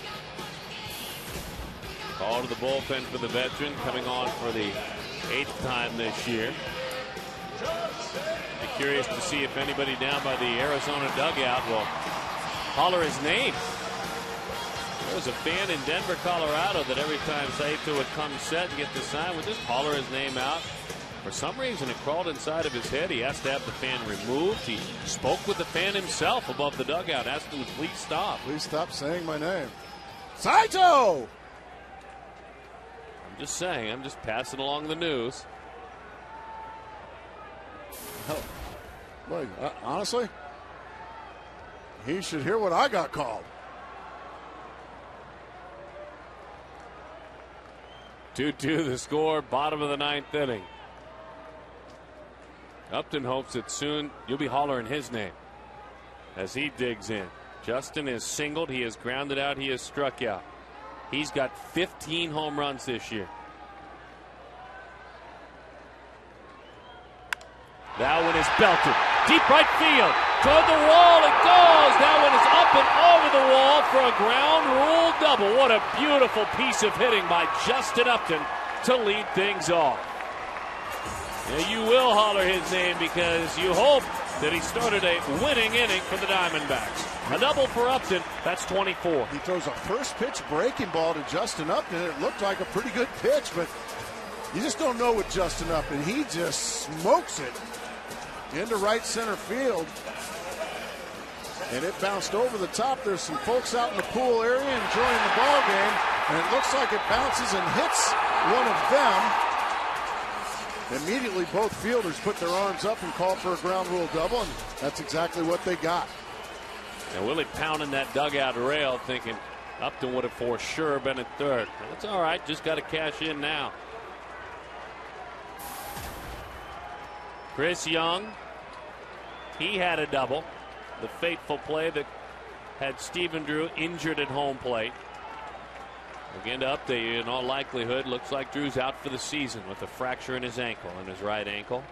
Call to the bullpen for the veteran, coming on for the 8th time this year. Be curious to see if anybody down by the Arizona dugout will holler his name. There was a fan in Denver, Colorado that every time Saito would come set and get the sign would just holler his name out. For some reason it crawled inside of his head. He asked to have the fan removed. He spoke with the fan himself above the dugout, asked him to please stop. Please stop saying my name. Saito! I'm just saying, I'm just passing along the news. Boy, honestly, he should hear what I got called. 2-2 the score, bottom of the 9th inning. Upton hopes that soon you'll be hollering his name as he digs in. Justin is singled, he has grounded out, he has struck out. He's got 15 home runs this year. That one is belted. Deep right field. Toward the wall it goes. That one is up and over the wall for a ground rule double. What a beautiful piece of hitting by Justin Upton to lead things off. Now you will holler his name because you hope that he started a winning inning for the Diamondbacks. A double for Upton. That's 24. He throws a first pitch breaking ball to Justin Upton. It looked like a pretty good pitch, but you just don't know with Justin Upton. He just smokes it into right center field. And it bounced over the top. There's some folks out in the pool area enjoying the ball game. And it looks like it bounces and hits one of them. Immediately both fielders put their arms up and call for a ground rule double, and that's exactly what they got. And Willie pounding that dugout rail thinking Upton would have for sure been at third. That's all right, just got to cash in now. Chris Young, he had a double. The fateful play that had Stephen Drew injured at home plate. Again, to update you, in all likelihood, looks like Drew's out for the season with a fracture in his ankle, in his right ankle.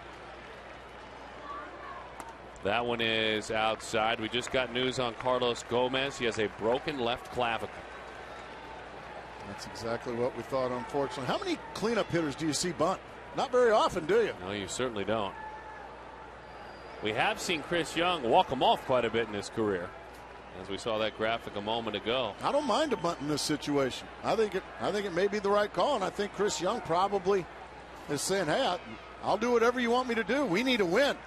That one is outside. We just got news on Carlos Gomez. He has a broken left clavicle. That's exactly what we thought, unfortunately. How many cleanup hitters do you see bunt? Not very often, do you? No, you certainly don't. We have seen Chris Young walk him off quite a bit in his career, as we saw that graphic a moment ago. I don't mind a bunt in this situation. I think it may be the right call, and I think Chris Young probably is saying, hey, I'll do whatever you want me to do. We need a win.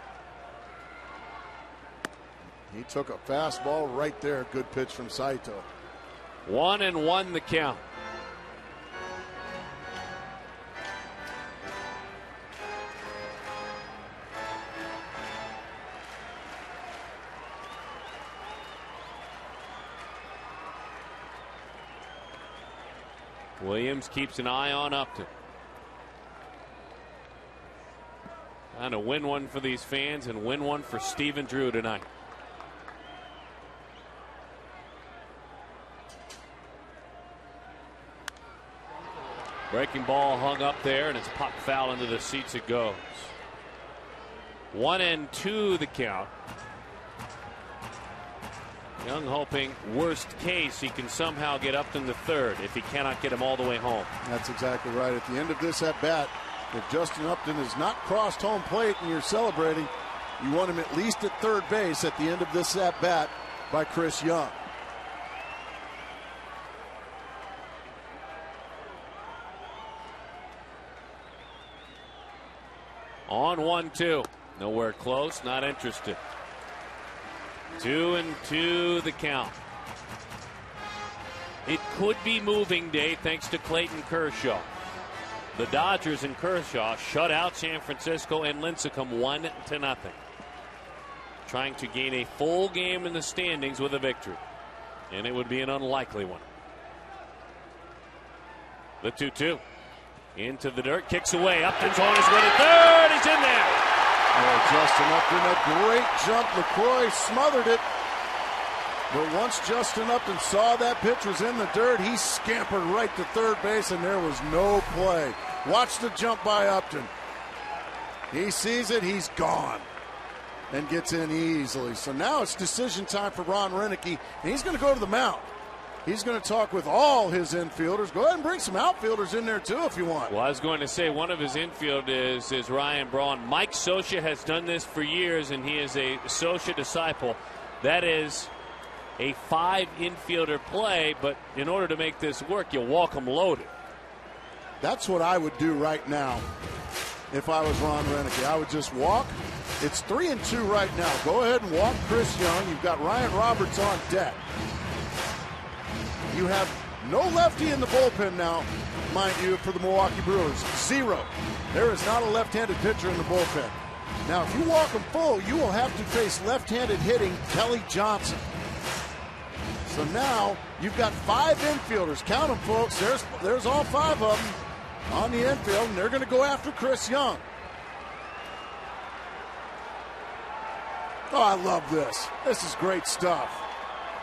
He took a fastball right there. Good pitch from Saito. 1-1 the count. Williams keeps an eye on Upton. Trying to win one for these fans and win one for Stephen Drew tonight. Breaking ball hung up there, and it's popped foul into the seats it goes. 1-2 the count. Young hoping, worst case, he can somehow get Upton to third if he cannot get him all the way home. That's exactly right. At the end of this at bat, if Justin Upton has not crossed home plate and you're celebrating, you want him at least at third base at the end of this at bat by Chris Young. On 1-2. Nowhere close, not interested. 2-2 the count. It could be moving day thanks to Clayton Kershaw. The Dodgers and Kershaw shut out San Francisco and Lincecum 1-0. Trying to gain a full game in the standings with a victory. And it would be an unlikely one. The 2-2. Into the dirt, kicks away. Upton's on his way to third. He's in there. Oh, Justin Upton, a great jump. LaCroix smothered it. But once Justin Upton saw that pitch was in the dirt, he scampered right to third base, and there was no play. Watch the jump by Upton. He sees it, he's gone, and gets in easily. So now it's decision time for Ron Renicky, and he's going to go to the mound. He's going to talk with all his infielders. Go ahead and bring some outfielders in there, too, if you want. Well, I was going to say one of his infield is Ryan Braun. Mike Scioscia has done this for years, and he is a Scioscia disciple. That is a 5 infielder play, but in order to make this work, you walk them loaded. That's what I would do right now if I was Ron Renicky. I would just walk. It's 3-2 right now. Go ahead and walk Chris Young. You've got Ryan Roberts on deck. You have no lefty in the bullpen now, mind you, for the Milwaukee Brewers. 0. There is not a left-handed pitcher in the bullpen. Now, if you walk them full, you will have to face left-handed hitting Kelly Johnson. So now you've got 5 infielders. Count them, folks. There's all 5 of them on the infield, and they're going to go after Chris Young. Oh, I love this. This is great stuff.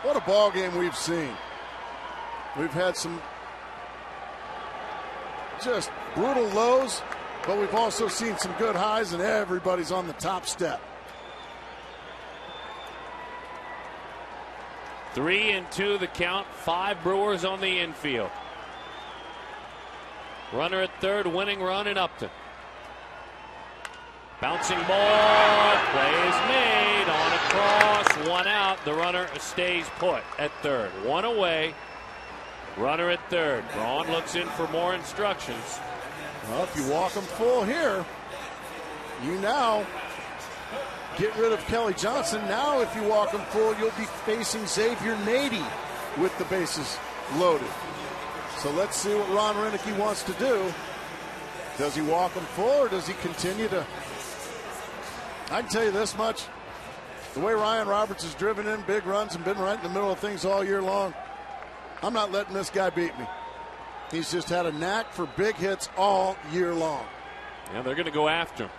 What a ball game we've seen. We've had some just brutal lows, but we've also seen some good highs, and everybody's on the top step. 3-2 the count. 5 Brewers on the infield. Runner at third, winning run in Upton. Bouncing ball, play is made, on across, 1 out. The runner stays put at third. 1 away. Runner at third. Braun looks in for more instructions. Well, if you walk them full here, you now get rid of Kelly Johnson. Now, if you walk them full, you'll be facing Xavier Nady with the bases loaded. So let's see what Ron Renicky wants to do. Does he walk them full, or does he continue to? I can tell you this much. The way Ryan Roberts has driven in big runs and been right in the middle of things all year long, I'm not letting this guy beat me. He's just had a knack for big hits all year long. Yeah, they're going to go after him.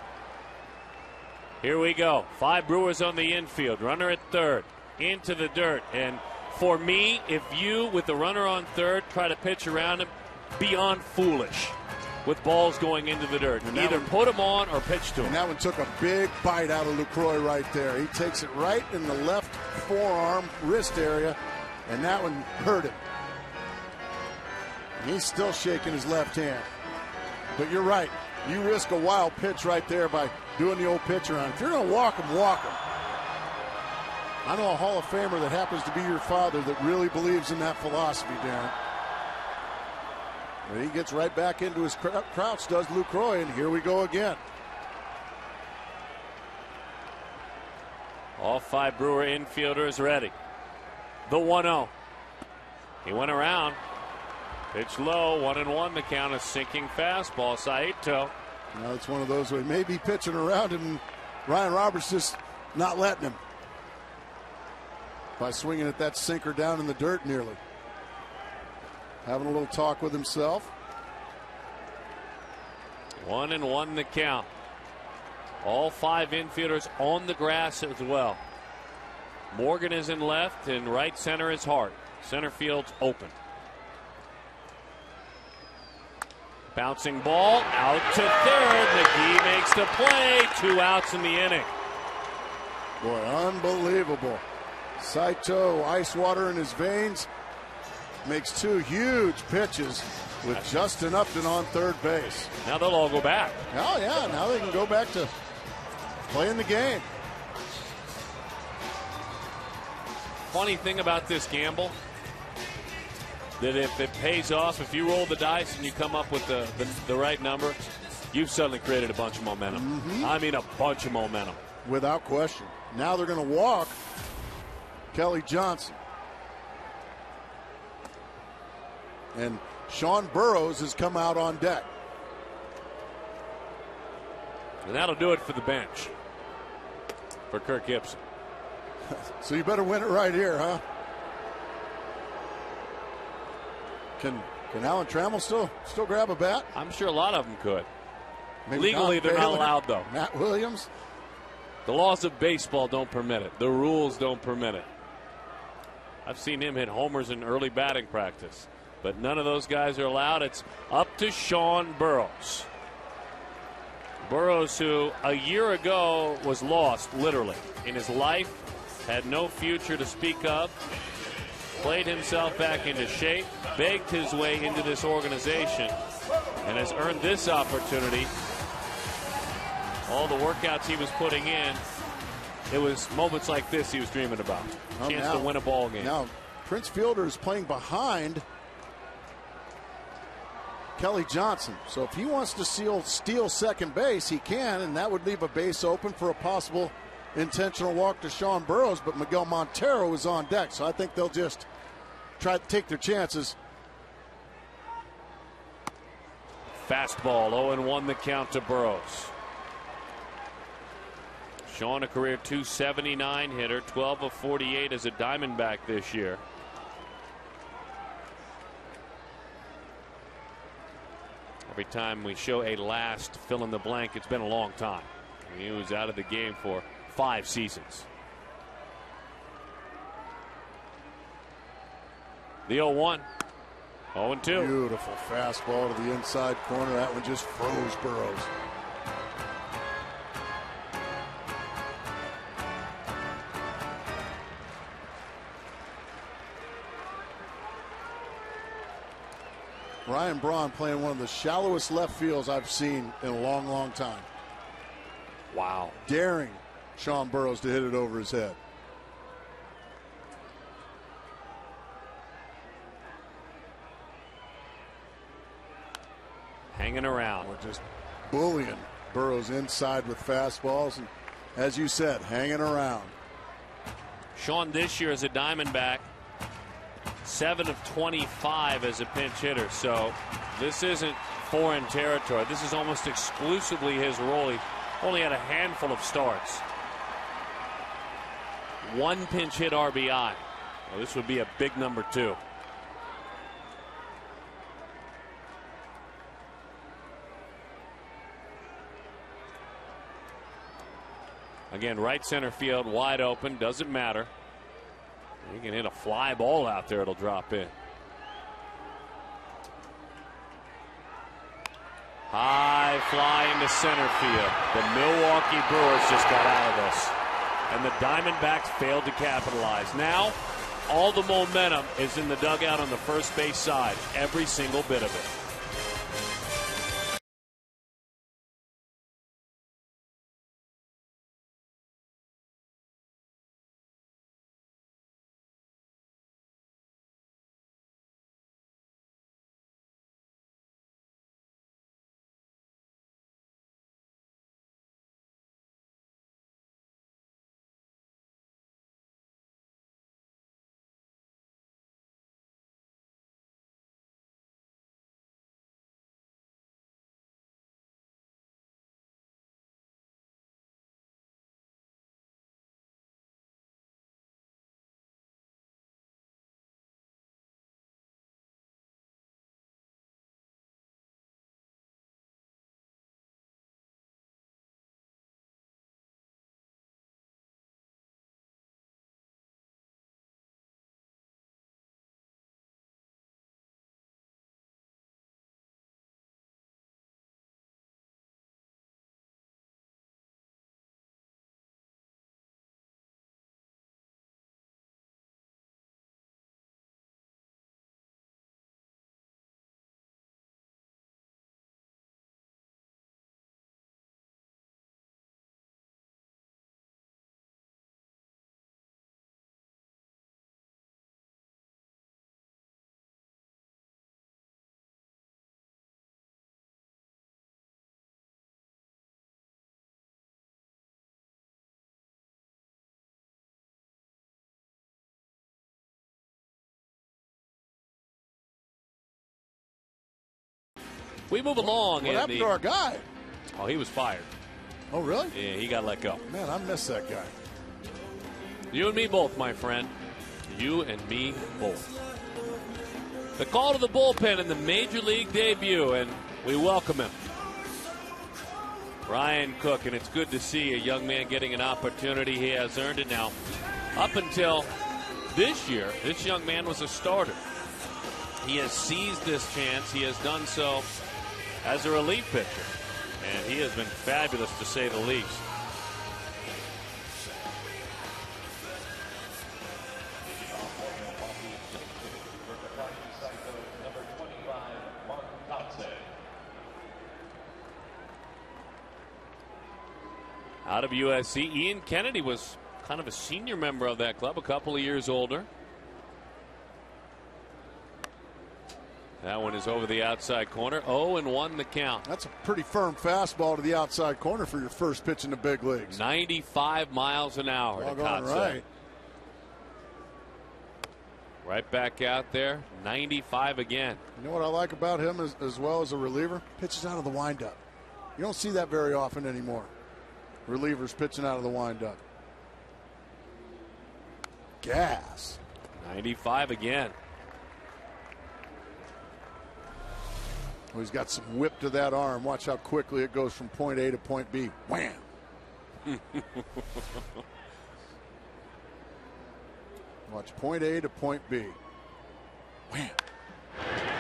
Here we go. 5 Brewers on the infield. Runner at third. Into the dirt. And for me, if you, with the runner on third, try to pitch around him, beyond foolish with balls going into the dirt. Either put him on or pitch to him. And that one took a big bite out of LaCroix right there. He takes it right in the left forearm, wrist area, and that one hurt him. He's still shaking his left hand. But you're right. You risk a wild pitch right there by doing the old pitcher on. If you're going to walk him, walk him. I know a Hall of Famer that happens to be your father that really believes in that philosophy, Darren. But he gets right back into his crouch, does Lucroy, and here we go again. All 5 Brewer infielders ready. The 1-0. He went around. Pitch low, 1-1 the count, a sinking fastball. Saito. Now it's one of those where he may be pitching around and Ryan Roberts just not letting him. By swinging at that sinker down in the dirt nearly. Having a little talk with himself. 1-1 the count. All 5 infielders on the grass as well. Morgan is in left and right center is Hart. Center field's open. Bouncing ball out to third. McGee makes the play. 2 outs in the inning. Boy, unbelievable. Saito, ice water in his veins, makes 2 huge pitches with Justin Upton on third base. Now they'll all go back. Oh, yeah. Now they can go back to playing the game. Funny thing about this gamble, that if it pays off, if you roll the dice and you come up with the right number, you've suddenly created a bunch of momentum. I mean, a bunch of momentum. Without question. Now they're going to walk Kelly Johnson. And Sean Burroughs has come out on deck. And that'll do it for the bench for Kirk Gibson. So you better win it right here, huh? Can Alan Trammell still grab a bat? I'm sure a lot of them could. Maybe Legally, they're not allowed, though. Matt Williams? The laws of baseball don't permit it. The rules don't permit it. I've seen him hit homers in early batting practice. But none of those guys are allowed. It's up to Sean Burroughs. Burroughs, who a year ago was lost, literally, in his life, had no future to speak of, played himself back into shape, begged his way into this organization, and has earned this opportunity. All the workouts he was putting in, it was moments like this he was dreaming about. Chance to win a ball game. Now, Prince Fielder is playing behind Kelly Johnson. So if he wants to steal second base, he can, and that would leave a base open for a possible intentional walk to Sean Burroughs. But Miguel Montero is on deck, so I think they'll just try to take their chances. Fastball, 0-1 the count to Burroughs. Sean, a career .279 hitter, 12 of 48 as a Diamondback this year. Every time we show a last fill in the blank, it's been a long time. He was out of the game for 5 seasons. The 0-1. 0-2. Beautiful fastball to the inside corner. That one just froze Burroughs. Ryan Braun playing one of the shallowest left fields I've seen in a long, long time. Wow. Daring Sean Burroughs to hit it over his head. Hanging around. We're just bullying Burroughs inside with fastballs. And as you said, hanging around. Sean this year as a Diamondback, 7 of 25 as a pinch hitter. So this isn't foreign territory. This is almost exclusively his role. He only had a handful of starts. 1 pinch hit RBI. Well, this would be a big number 2. Again, right center field wide open. Doesn't matter. You can hit a fly ball out there, it'll drop in. High fly into center field. The Milwaukee Brewers just got out of this. And the Diamondbacks failed to capitalize. Now, all the momentum is in the dugout on the first base side. Every single bit of it. We move along. What happened to our guy? Oh, he was fired. Oh, really? Yeah, he got let go. Man, I miss that guy. You and me both, my friend. You and me both. The call to the bullpen in the Major League debut, and we welcome him. Ryan Cook, and it's good to see a young man getting an opportunity. He has earned it now. Up until this year, this young man was a starter. He has seized this chance. He has done so as a relief pitcher, and he has been fabulous to say the least. Out of USC, Ian Kennedy was kind of a senior member of that club, a couple of years older. That one is over the outside corner. 0-1 the count. That's a pretty firm fastball to the outside corner for your first pitch in the big leagues. 95 miles an hour. Right. Right back out there. 95 again. You know what I like about him as well as a reliever? Pitches out of the windup. You don't see that very often anymore. Relievers pitching out of the windup. Gas. 95 again. Well, he's got some whip to that arm. Watch how quickly it goes from point A to point B. Wham! Watch point A to point B. Wham!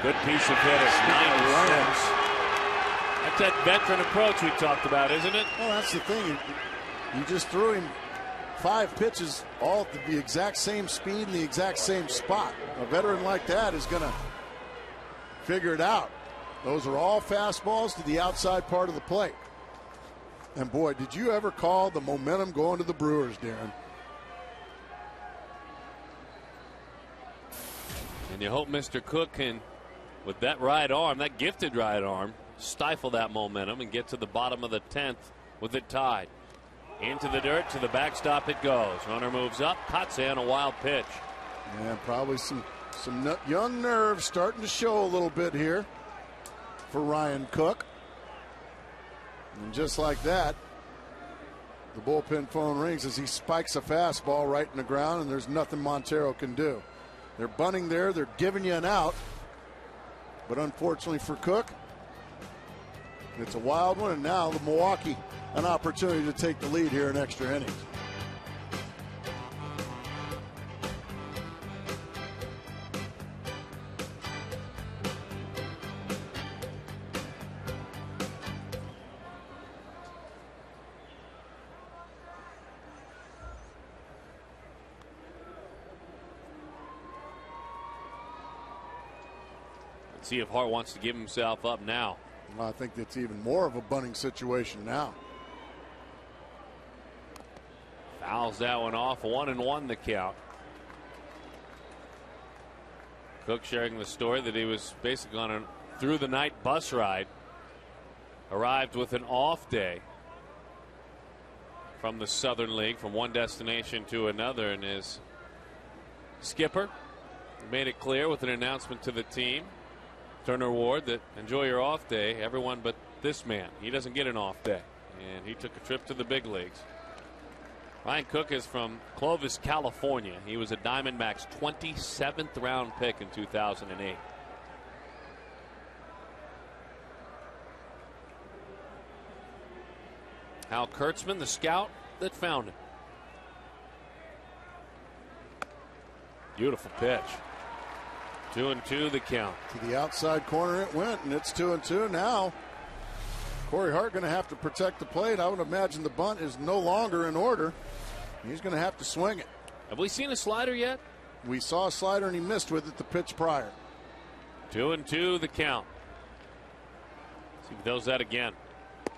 Good piece of hitting. 96. That's that veteran approach we talked about, isn't it? Well, that's the thing. You just threw him 5 pitches, all at the exact same speed in the exact same spot. A veteran like that is going to figure it out. Those are all fastballs to the outside part of the plate. And boy, did you ever call the momentum going to the Brewers, Darren? And you hope Mr. Cook can, with that right arm, that gifted right arm, stifle that momentum and get to the bottom of the 10th with it tied. Into the dirt, to the backstop it goes. Runner moves up, Kotze on a wild pitch. Yeah, probably some young nerves starting to show a little bit here for Ryan Cook. And just like that, the bullpen phone rings as he spikes a fastball right in the ground, and there's nothing Montero can do. They're bunting there, they're giving you an out. But unfortunately for Cook, it's a wild one, and now the Milwaukee an opportunity to take the lead here in extra innings. Let's see if Hart wants to give himself up now. Well, I think that's even more of a bunting situation now. Fouls that one off. 1-1 the count. Cook sharing the story that he was basically on a through the night bus ride. Arrived with an off day from the Southern League, from one destination to another, and his skipper made it clear with an announcement to the team, Turner Ward, that enjoy your off day. Everyone but this man. He doesn't get an off day. And he took a trip to the big leagues. Ryan Cook is from Clovis, California. He was a Diamondbacks 27th round pick in 2008. Hal Kurtzman, the scout that found him. Beautiful pitch. 2-2 the count. To the outside corner it went, and it's 2-2 now. Corey Hart going to have to protect the plate. I would imagine the bunt is no longer in order. He's going to have to swing it. Have we seen a slider yet? We saw a slider and he missed with it the pitch prior. 2-2 the count. See if he does that again.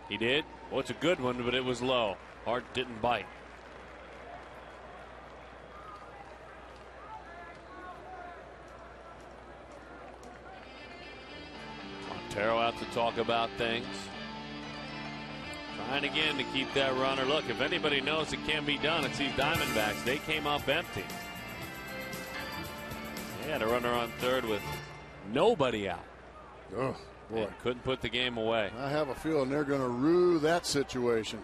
He did. Well, it's a good one, but it was low. Hart didn't bite. Montero out to talk about things. Trying again to keep that runner. Look, if anybody knows it can be done, it's these Diamondbacks. They came up empty. They had a runner on third with nobody out. Ugh. Boy, and couldn't put the game away. I have a feeling they're going to rue that situation.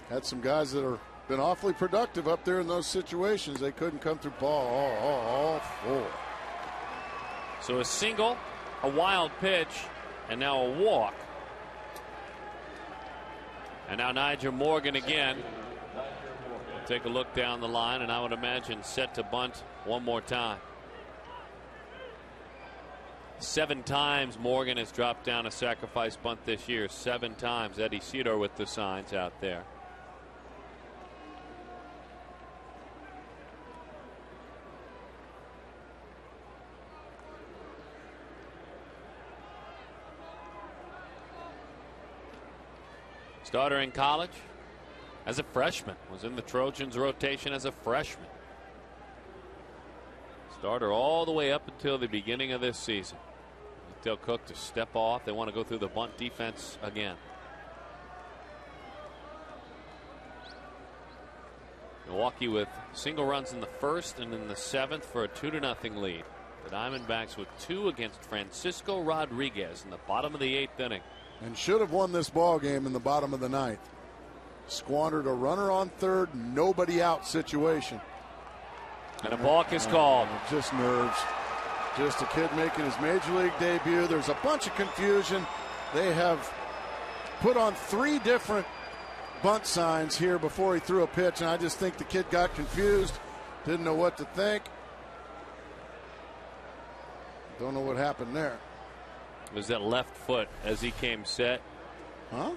Had some guys that have been awfully productive up there in those situations. They couldn't come through all four. So a single, a wild pitch, and now a walk. And now Nigel Morgan again. Take a look down the line, and I would imagine set to bunt one more time. 7 times Morgan has dropped down a sacrifice bunt this year. 7 times. Eddie Cedar with the signs out there. Starter in college as a freshman. Was in the Trojans rotation as a freshman. Starter all the way up until the beginning of this season. Tell Cook to step off. They want to go through the bunt defense again. Milwaukee with single runs in the first and in the 7th for a 2-0 lead. The Diamondbacks with 2 against Francisco Rodriguez in the bottom of the 8th inning. And should have won this ball game in the bottom of the 9th. Squandered a runner on third, nobody out situation. And a balk is called. Just nerves. Just a kid making his major league debut. There's a bunch of confusion. They have put on 3 different bunt signs here before he threw a pitch, and I just think the kid got confused, didn't know what to think. Don't know what happened there. It was that left foot as he came set. Huh?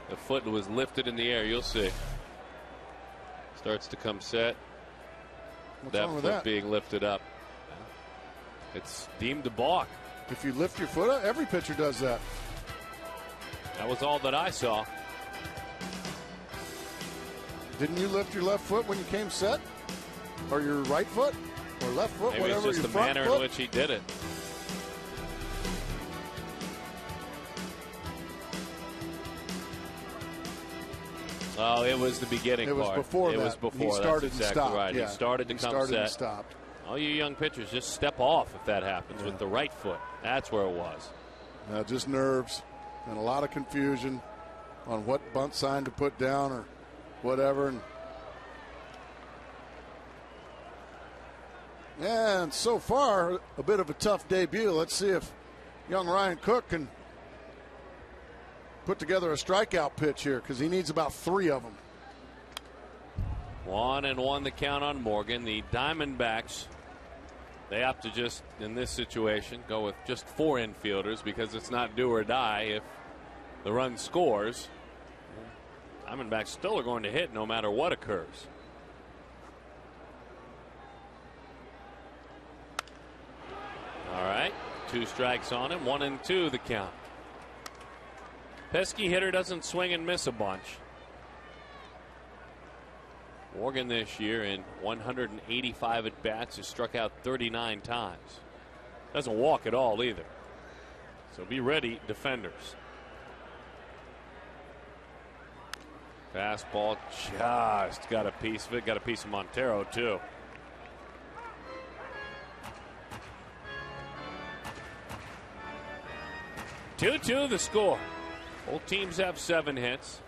The foot was lifted in the air. You'll see. Starts to come set. What's that wrong with foot that? being lifted up. It's deemed a balk. If you lift your foot up, every pitcher does that. That was all that I saw. Didn't you lift your left foot when you came set? Or your right foot? Or left foot? Maybe whatever. it's just your the front manner foot? in which he did it. Oh, it was the beginning part. It was before it that. was before. He started That's and exactly stopped. right. Yeah. He started to come started set. and stopped. All you young pitchers, just step off if that happens with the right foot. That's where it was. Just nerves and a lot of confusion on what bunt sign to put down or whatever. And so far, a bit of a tough debut. Let's see if young Ryan Cook can put together a strikeout pitch here, because he needs about 3 of them. 1-1 the count on Morgan. The Diamondbacks, they have to just, in this situation, go with just 4 infielders because it's not do or die if the run scores. Diamondbacks still are going to hit no matter what occurs. All right, 2 strikes on him, 1-2 the count. Pesky hitter doesn't swing and miss a bunch. Morgan this year in 185 at bats has struck out 39 times. Doesn't walk at all either. So be ready, defenders. Fastball just got a piece of it. Got a piece of Montero too. Two the score. Both teams have 7 hits.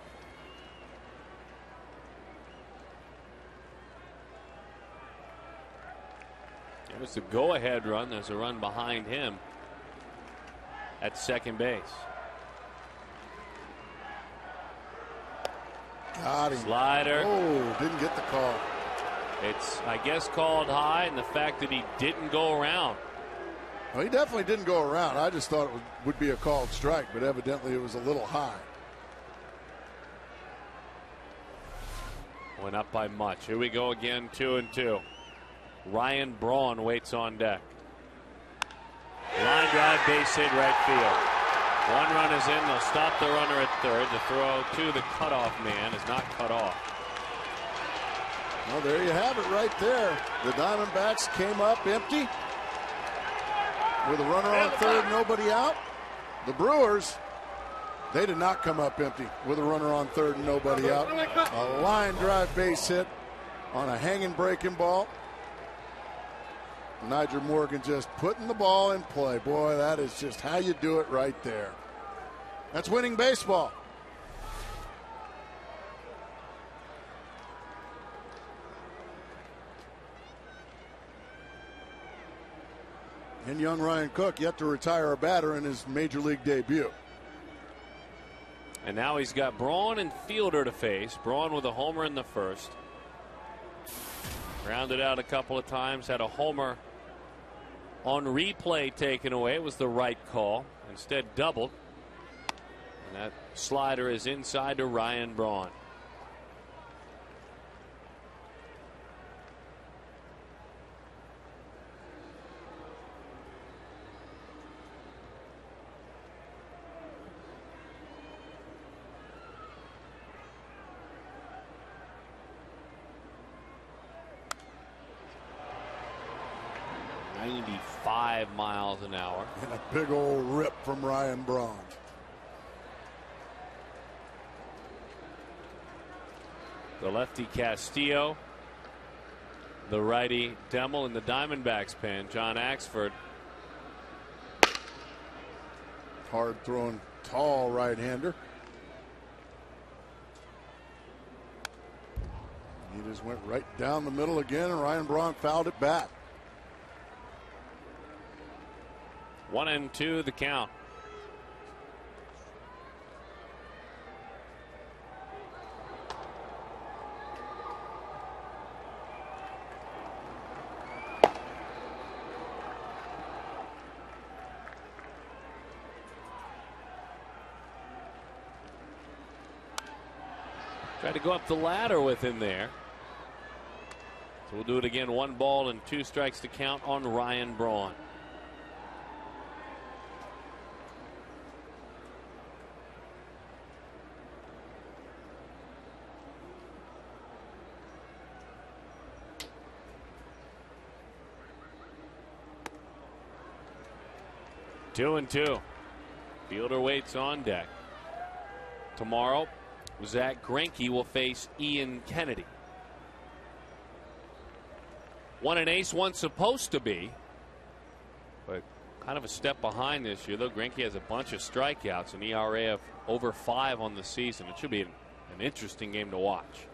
There's the go-ahead run. There's a run behind him at second base. Got him. Slider. Oh, didn't get the call. It's, I guess, called high, and the fact that he didn't go around. Well, he definitely didn't go around. I just thought it would be a called strike, but evidently it was a little high. Went up by much. Here we go again, 2-2. Ryan Braun waits on deck. Line drive, base hit, right field. 1 run is in. They'll stop the runner at third. The throw to the cutoff man is not cut off. Well, there you have it right there. The Diamondbacks came up empty with a runner on third, nobody out. The Brewers, they did not come up empty with a runner on third and nobody out. A line drive base hit on a hanging breaking ball. Nigel Morgan just putting the ball in play. Boy, that is just how you do it right there. That's winning baseball. And young Ryan Cook yet to retire a batter in his major league debut. And now he's got Braun and Fielder to face. Braun with a homer in the first. Grounded out a couple of times. Had a homer on replay taken away. It was the right call. Instead doubled. And that slider is inside to Ryan Braun. Miles an hour. And a big old rip from Ryan Braun. The lefty Castillo. The righty Demmel in the Diamondbacks pen. John Axford. Hard throwing, tall right-hander. He just went right down the middle again, and Ryan Braun fouled it back. 1-2 the count. Tried to go up the ladder with him there. So we'll do it again. 1 ball and 2 strikes to count on Ryan Braun. Two and two. Fielder waits on deck. Tomorrow, Zach Greinke will face Ian Kennedy. One an ace, one supposed to be, but kind of a step behind this year. Though Greinke has a bunch of strikeouts, an ERA of over 5 on the season. It should be an interesting game to watch.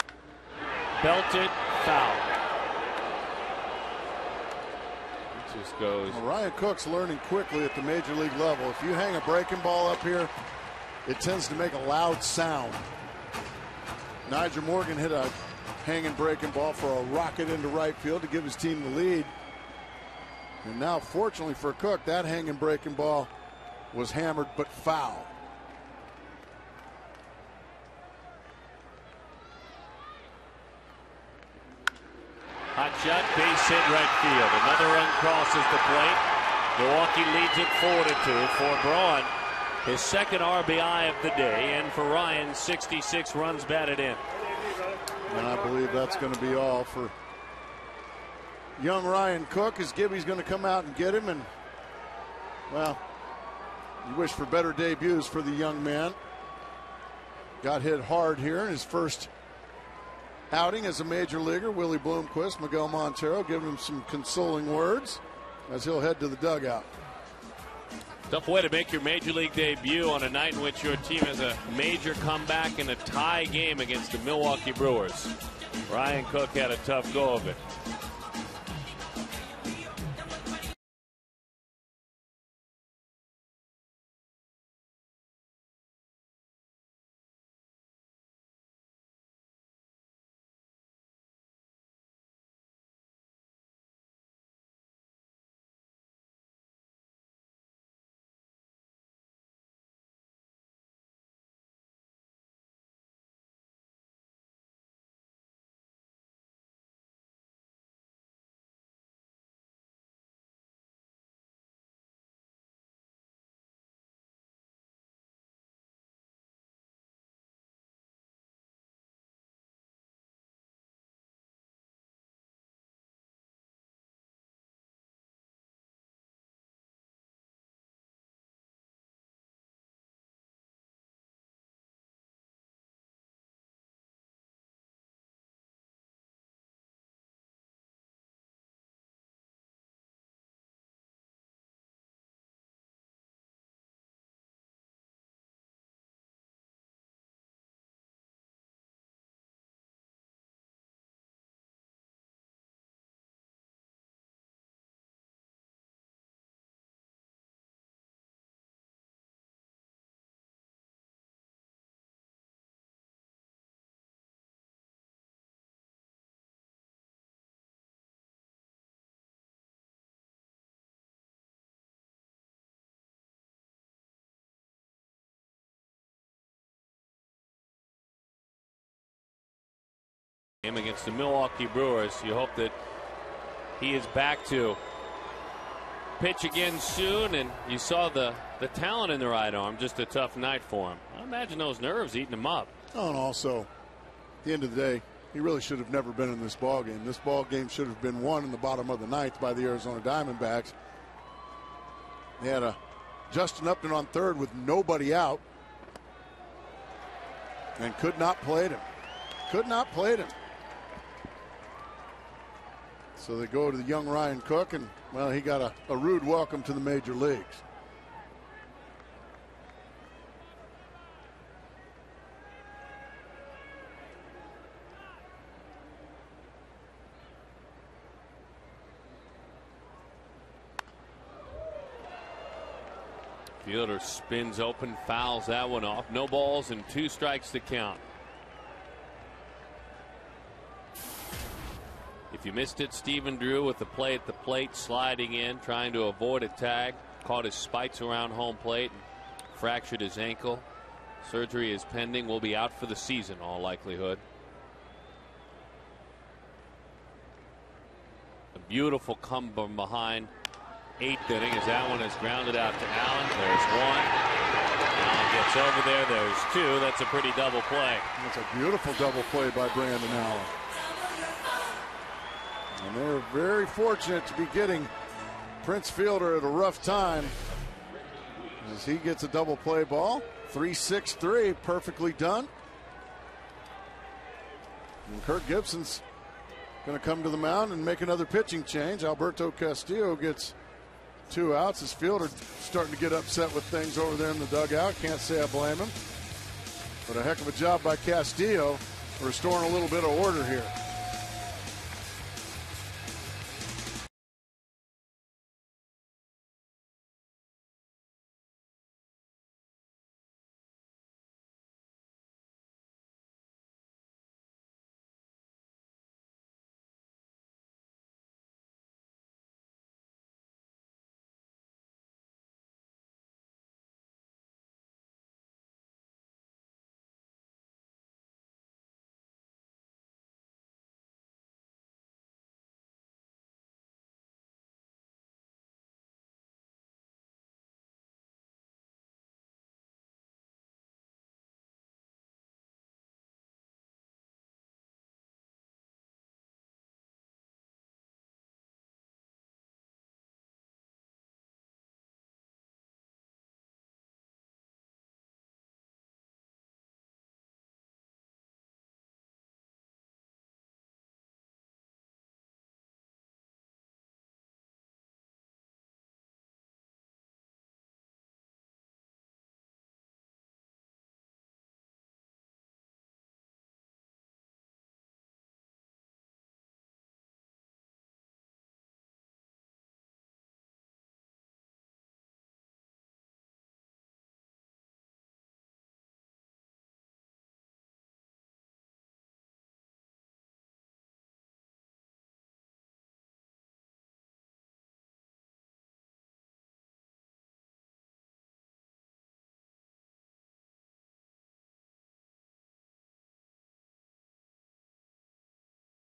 Belted, foul. Just goes. Well, Ryan Cook's learning quickly at the major league level. If you hang a breaking ball up here, it tends to make a loud sound. Nigel Morgan hit a hanging breaking ball for a rocket into right field to give his team the lead. And now, fortunately for Cook, that hanging breaking ball was hammered but foul. Hot shot, base hit right field. Another run crosses the plate. Milwaukee leads it 4-2 for Braun, his second RBI of the day, and for Ryan, 66 runs batted in. And I believe that's going to be all for young Ryan Cook, as Gibby's going to come out and get him. And, well, you wish for better debuts for the young man. Got hit hard here in his first outing as a major leaguer. Willie Bloomquist, Miguel Montero giving him some consoling words as he'll head to the dugout. Tough way to make your major league debut on a night in which your team has a major comeback in a tie game against the Milwaukee Brewers. Ryan Cook had a tough go of it. game against the Milwaukee Brewers. You hope that he is back to pitch again soon, and you saw the talent in the right arm. Just a tough night for him. I imagine those nerves eating him up. Oh, and also, at the end of the day, he really should have never been in this ball game. This ball game should have been won in the bottom of the ninth by the Arizona Diamondbacks. They had a Justin Upton on third with nobody out, and could not plate him. Could not plate him. So they go to the young Ryan Cook, and, well, he got a rude welcome to the major leagues. Fielder spins open, fouls that one off. No balls and 2 strikes to count. If you missed it, Stephen Drew with the play at the plate, sliding in, trying to avoid a tag. Caught his spikes around home plate and fractured his ankle. Surgery is pending. Will be out for the season, all likelihood. A beautiful come from behind. 8th inning as that one is grounded out to Allen. There's 1. Allen gets over there. There's 2. That's a pretty double play. That's a beautiful double play by Brandon Allen. And they're very fortunate to be getting Prince Fielder at a rough time as he gets a double play ball. 3-6-3, perfectly done. And Kirk Gibson's going to come to the mound and make another pitching change. Alberto Castillo gets 2 outs. His fielder starting to get upset with things over there in the dugout. Can't say I blame him. But a heck of a job by Castillo restoring a little bit of order here.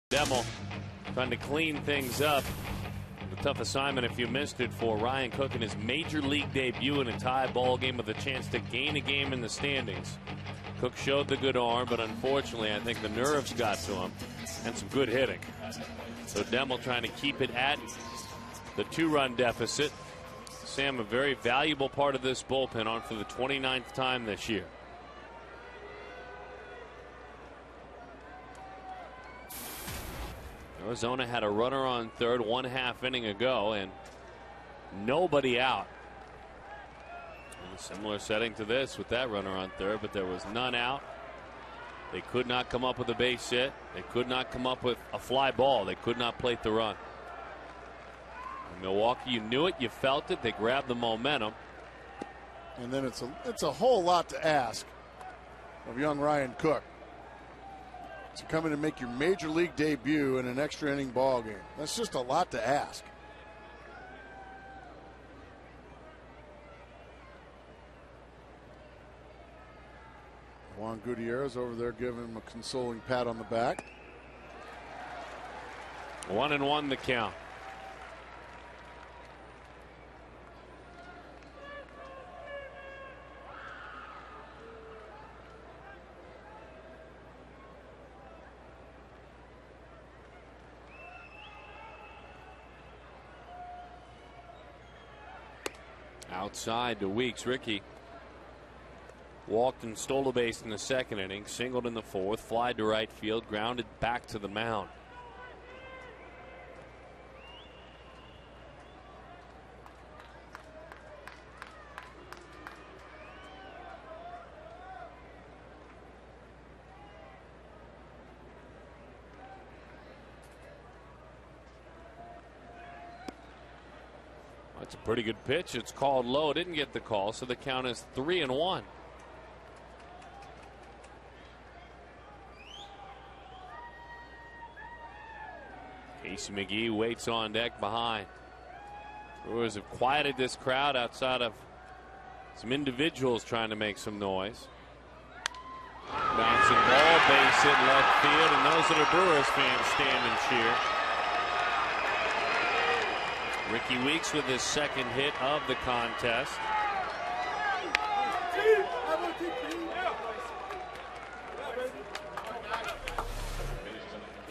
Demo trying to clean things up. A tough assignment if you missed it for Ryan Cook in his major league debut in a tie ball game with a chance to gain a game in the standings. Cook showed the good arm, but unfortunately I think the nerves got to him and some good hitting. So Demo trying to keep it at the 2-run deficit. Sam, a very valuable part of this bullpen on for the 29th time this year. Arizona had a runner on third 1/2 inning ago and nobody out. In a similar setting to this with that runner on third, but there was none out. They could not come up with a base hit. They could not come up with a fly ball. They could not plate the run. In Milwaukee, you knew it, you felt it. They grabbed the momentum. And then it's a whole lot to ask of young Ryan Cook to come in and make your major league debut in an extra inning ball game. That's just a lot to ask. Juan Gutierrez over there giving him a consoling pat on the back. 1-1 the count. Outside to Weeks. Ricky walked and stole a base in the second inning, singled in the fourth, fly to right field, grounded back to the mound. That's a pretty good pitch. It's called low. Didn't get the call, so the count is 3-1. Casey McGee waits on deck behind. Brewers have quieted this crowd outside of some individuals trying to make some noise. Bouncing ball, base hit left field, and those that are Brewers fans stand and cheer. Ricky Weeks with his second hit of the contest.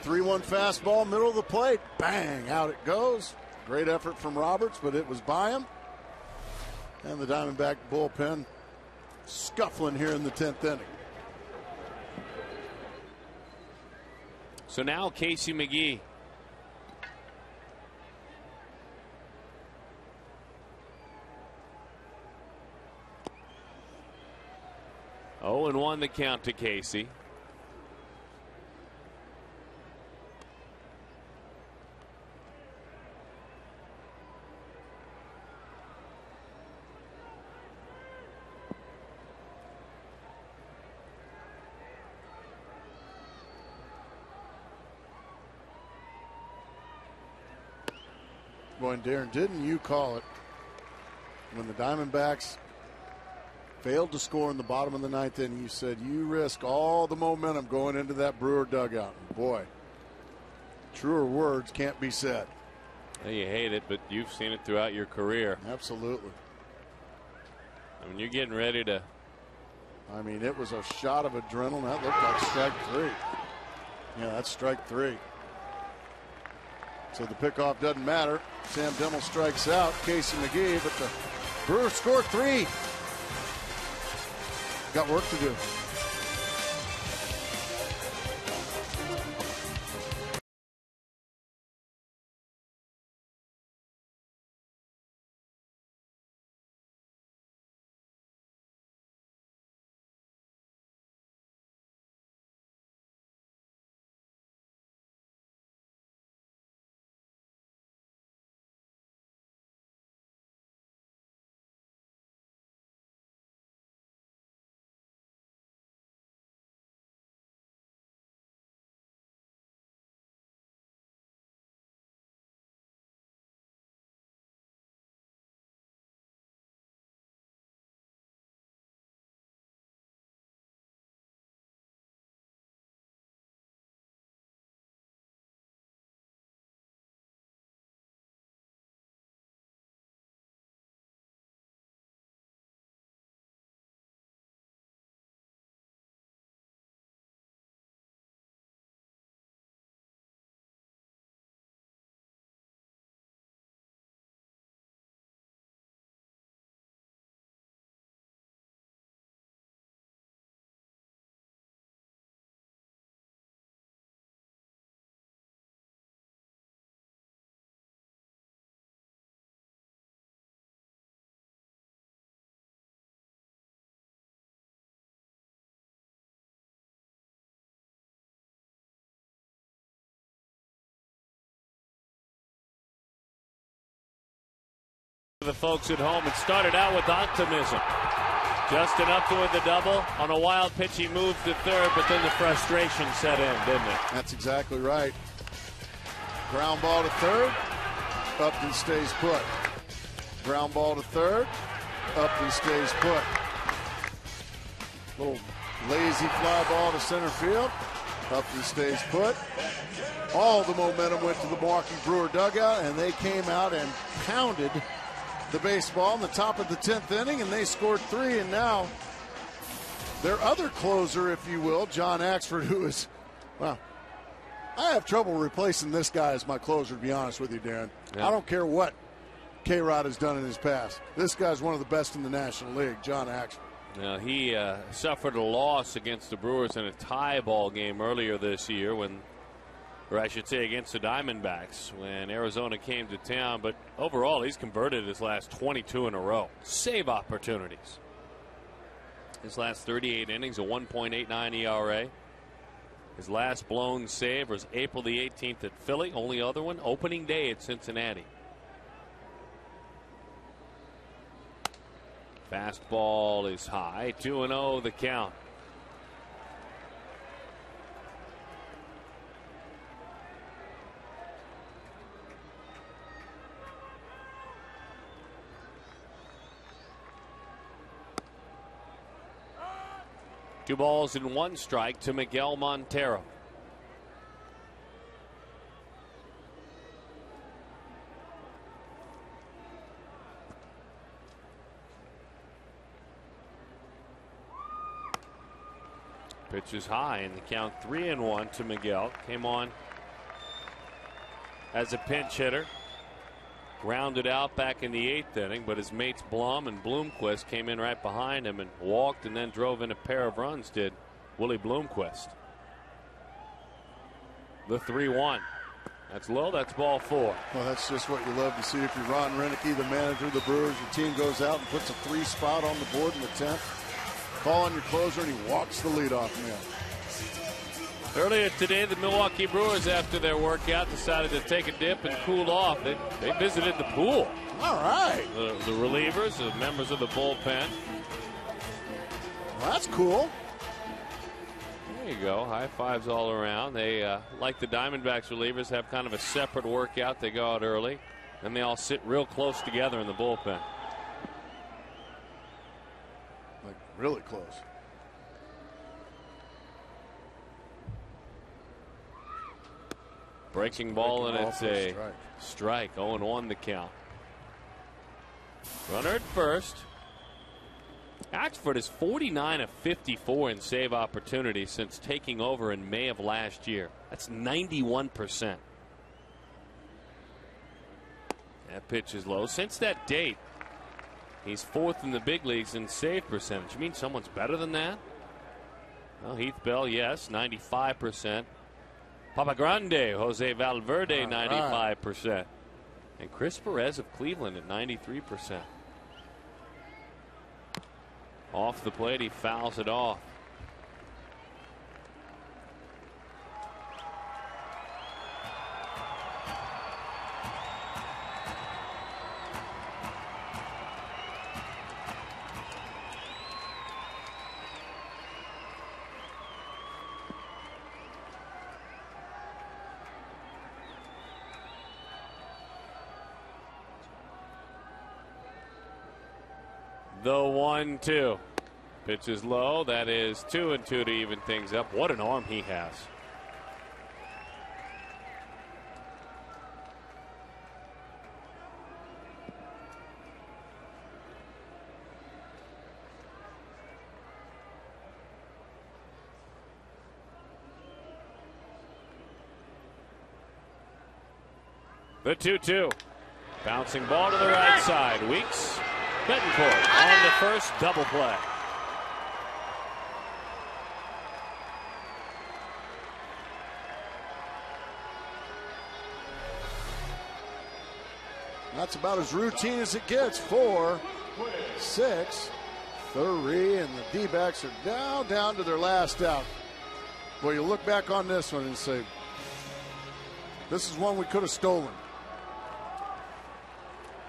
Three-one fastball, middle of the plate. Bang, out it goes. Great effort from Roberts, but it was by him. And the Diamondback bullpen scuffling here in the 10th inning. So now Casey McGee. Oh, and 1 the count to Casey. Boy, and Darren, didn't you call it when the Diamondbacks failed to score in the bottom of the 9th inning? You said you risk all the momentum going into that Brewer dugout. And boy, truer words can't be said. Well, you hate it, but you've seen it throughout your career. Absolutely. I mean, you're getting ready to. I mean, it was a shot of adrenaline. That looked like strike 3. Yeah, that's strike 3. So the pickoff doesn't matter. Sam Dimmel strikes out Casey McGee, but the Brewers score 3. Got work to do. The folks at home, it started out with optimism. Just enough toward the double. On a wild pitch, he moved to third, but then the frustration set in, didn't it? That's exactly right. Ground ball to third. Upton stays put. Ground ball to third. Upton stays put. Little lazy fly ball to center field. Upton stays put. All the momentum went to the Milwaukee Brewer dugout, and they came out and pounded the baseball in the top of the 10th inning, and they scored 3. And now their other closer, if you will, John Axford, who is, well, I have trouble replacing this guy as my closer, to be honest with you, Darren. Yeah. I don't care what K-Rod has done in his past. This guy's one of the best in the National League, John Axford. Now, he suffered a loss against the Brewers in a tie ball game earlier this year or I should say against the Diamondbacks when Arizona came to town. But overall, he's converted his last 22 in a row. Save opportunities. His last 38 innings, a 1.89 ERA. His last blown save was April the 18th at Philly. Only other one, opening day at Cincinnati. Fastball is high. 2-0 the count. Two balls and one strike to Miguel Montero. Pitch is high and the count 3-1 to Miguel. Came on as a pinch hitter. Grounded out back in the 8th inning, but his mates Blum and Bloomquist came in right behind him and walked and then drove in a pair of runs, did Willie Bloomquist. The 3-1. That's low. That's ball 4. Well, that's just what you love to see. If you're Ron Renicky, the manager of the Brewers, your team goes out and puts a 3 spot on the board in the 10th. Call on your closer, and he walks the leadoff man. Earlier today, the Milwaukee Brewers, after their workout, decided to take a dip and cool off. They visited the pool. All right. The relievers, the members of the bullpen. Well, that's cool. There you go. High fives all around. They, like the Diamondbacks relievers, have kind of a separate workout. They go out early, and they all sit real close together in the bullpen. Like really close. Breaking ball, and it's a strike. 0-1 the count. Runner at first. Axford is 49 of 54 in save opportunities since taking over in May of last year. That's 91%. That pitch is low. Since that date, he's 4th in the big leagues in save percentage. You mean someone's better than that? Well, Heath Bell, yes, 95%. Papa Grande, Jose Valverde, 95%. And Chris Perez of Cleveland at 93%. Off the plate, he fouls it off. The 1-2. Pitch is low. That is 2-2 to even things up. What an arm he has. The 2-2. Bouncing ball to the right side. Weeks. Betancourt on the first double play. That's about as routine as it gets. 4, 6, 3, and the D-backs are down to their last out. Well, you look back on this one and say, this is one we could have stolen.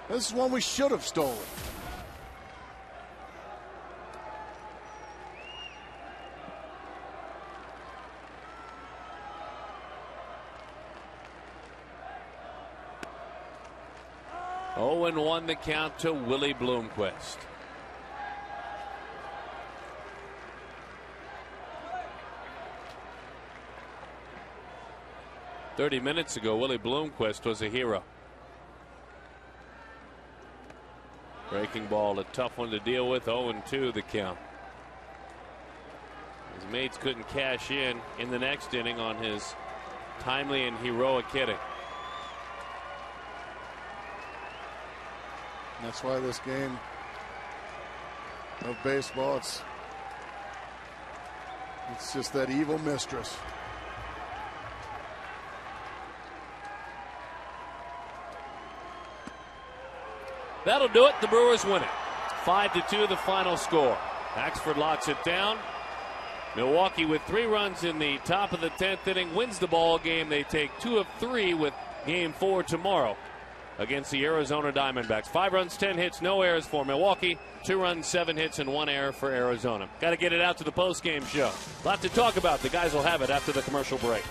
This is one we should have stolen. 0-1 the count to Willie Bloomquist. 30 minutes ago, Willie Bloomquist was a hero. Breaking ball, a tough one to deal with. 0-2 the count. His mates couldn't cash in the next inning on his timely and heroic hitting. That's why this game of baseball, it's just that evil mistress. That'll do it. The Brewers win it. 5-2 the final score. Axford locks it down. Milwaukee with 3 runs in the top of the 10th inning wins the ball game. They take 2 of 3 with game 4 tomorrow against the Arizona Diamondbacks. 5 runs, 10 hits, no errors for Milwaukee. 2 runs, 7 hits, and 1 error for Arizona. Got to get it out to the post-game show. A lot to talk about. The guys will have it after the commercial break.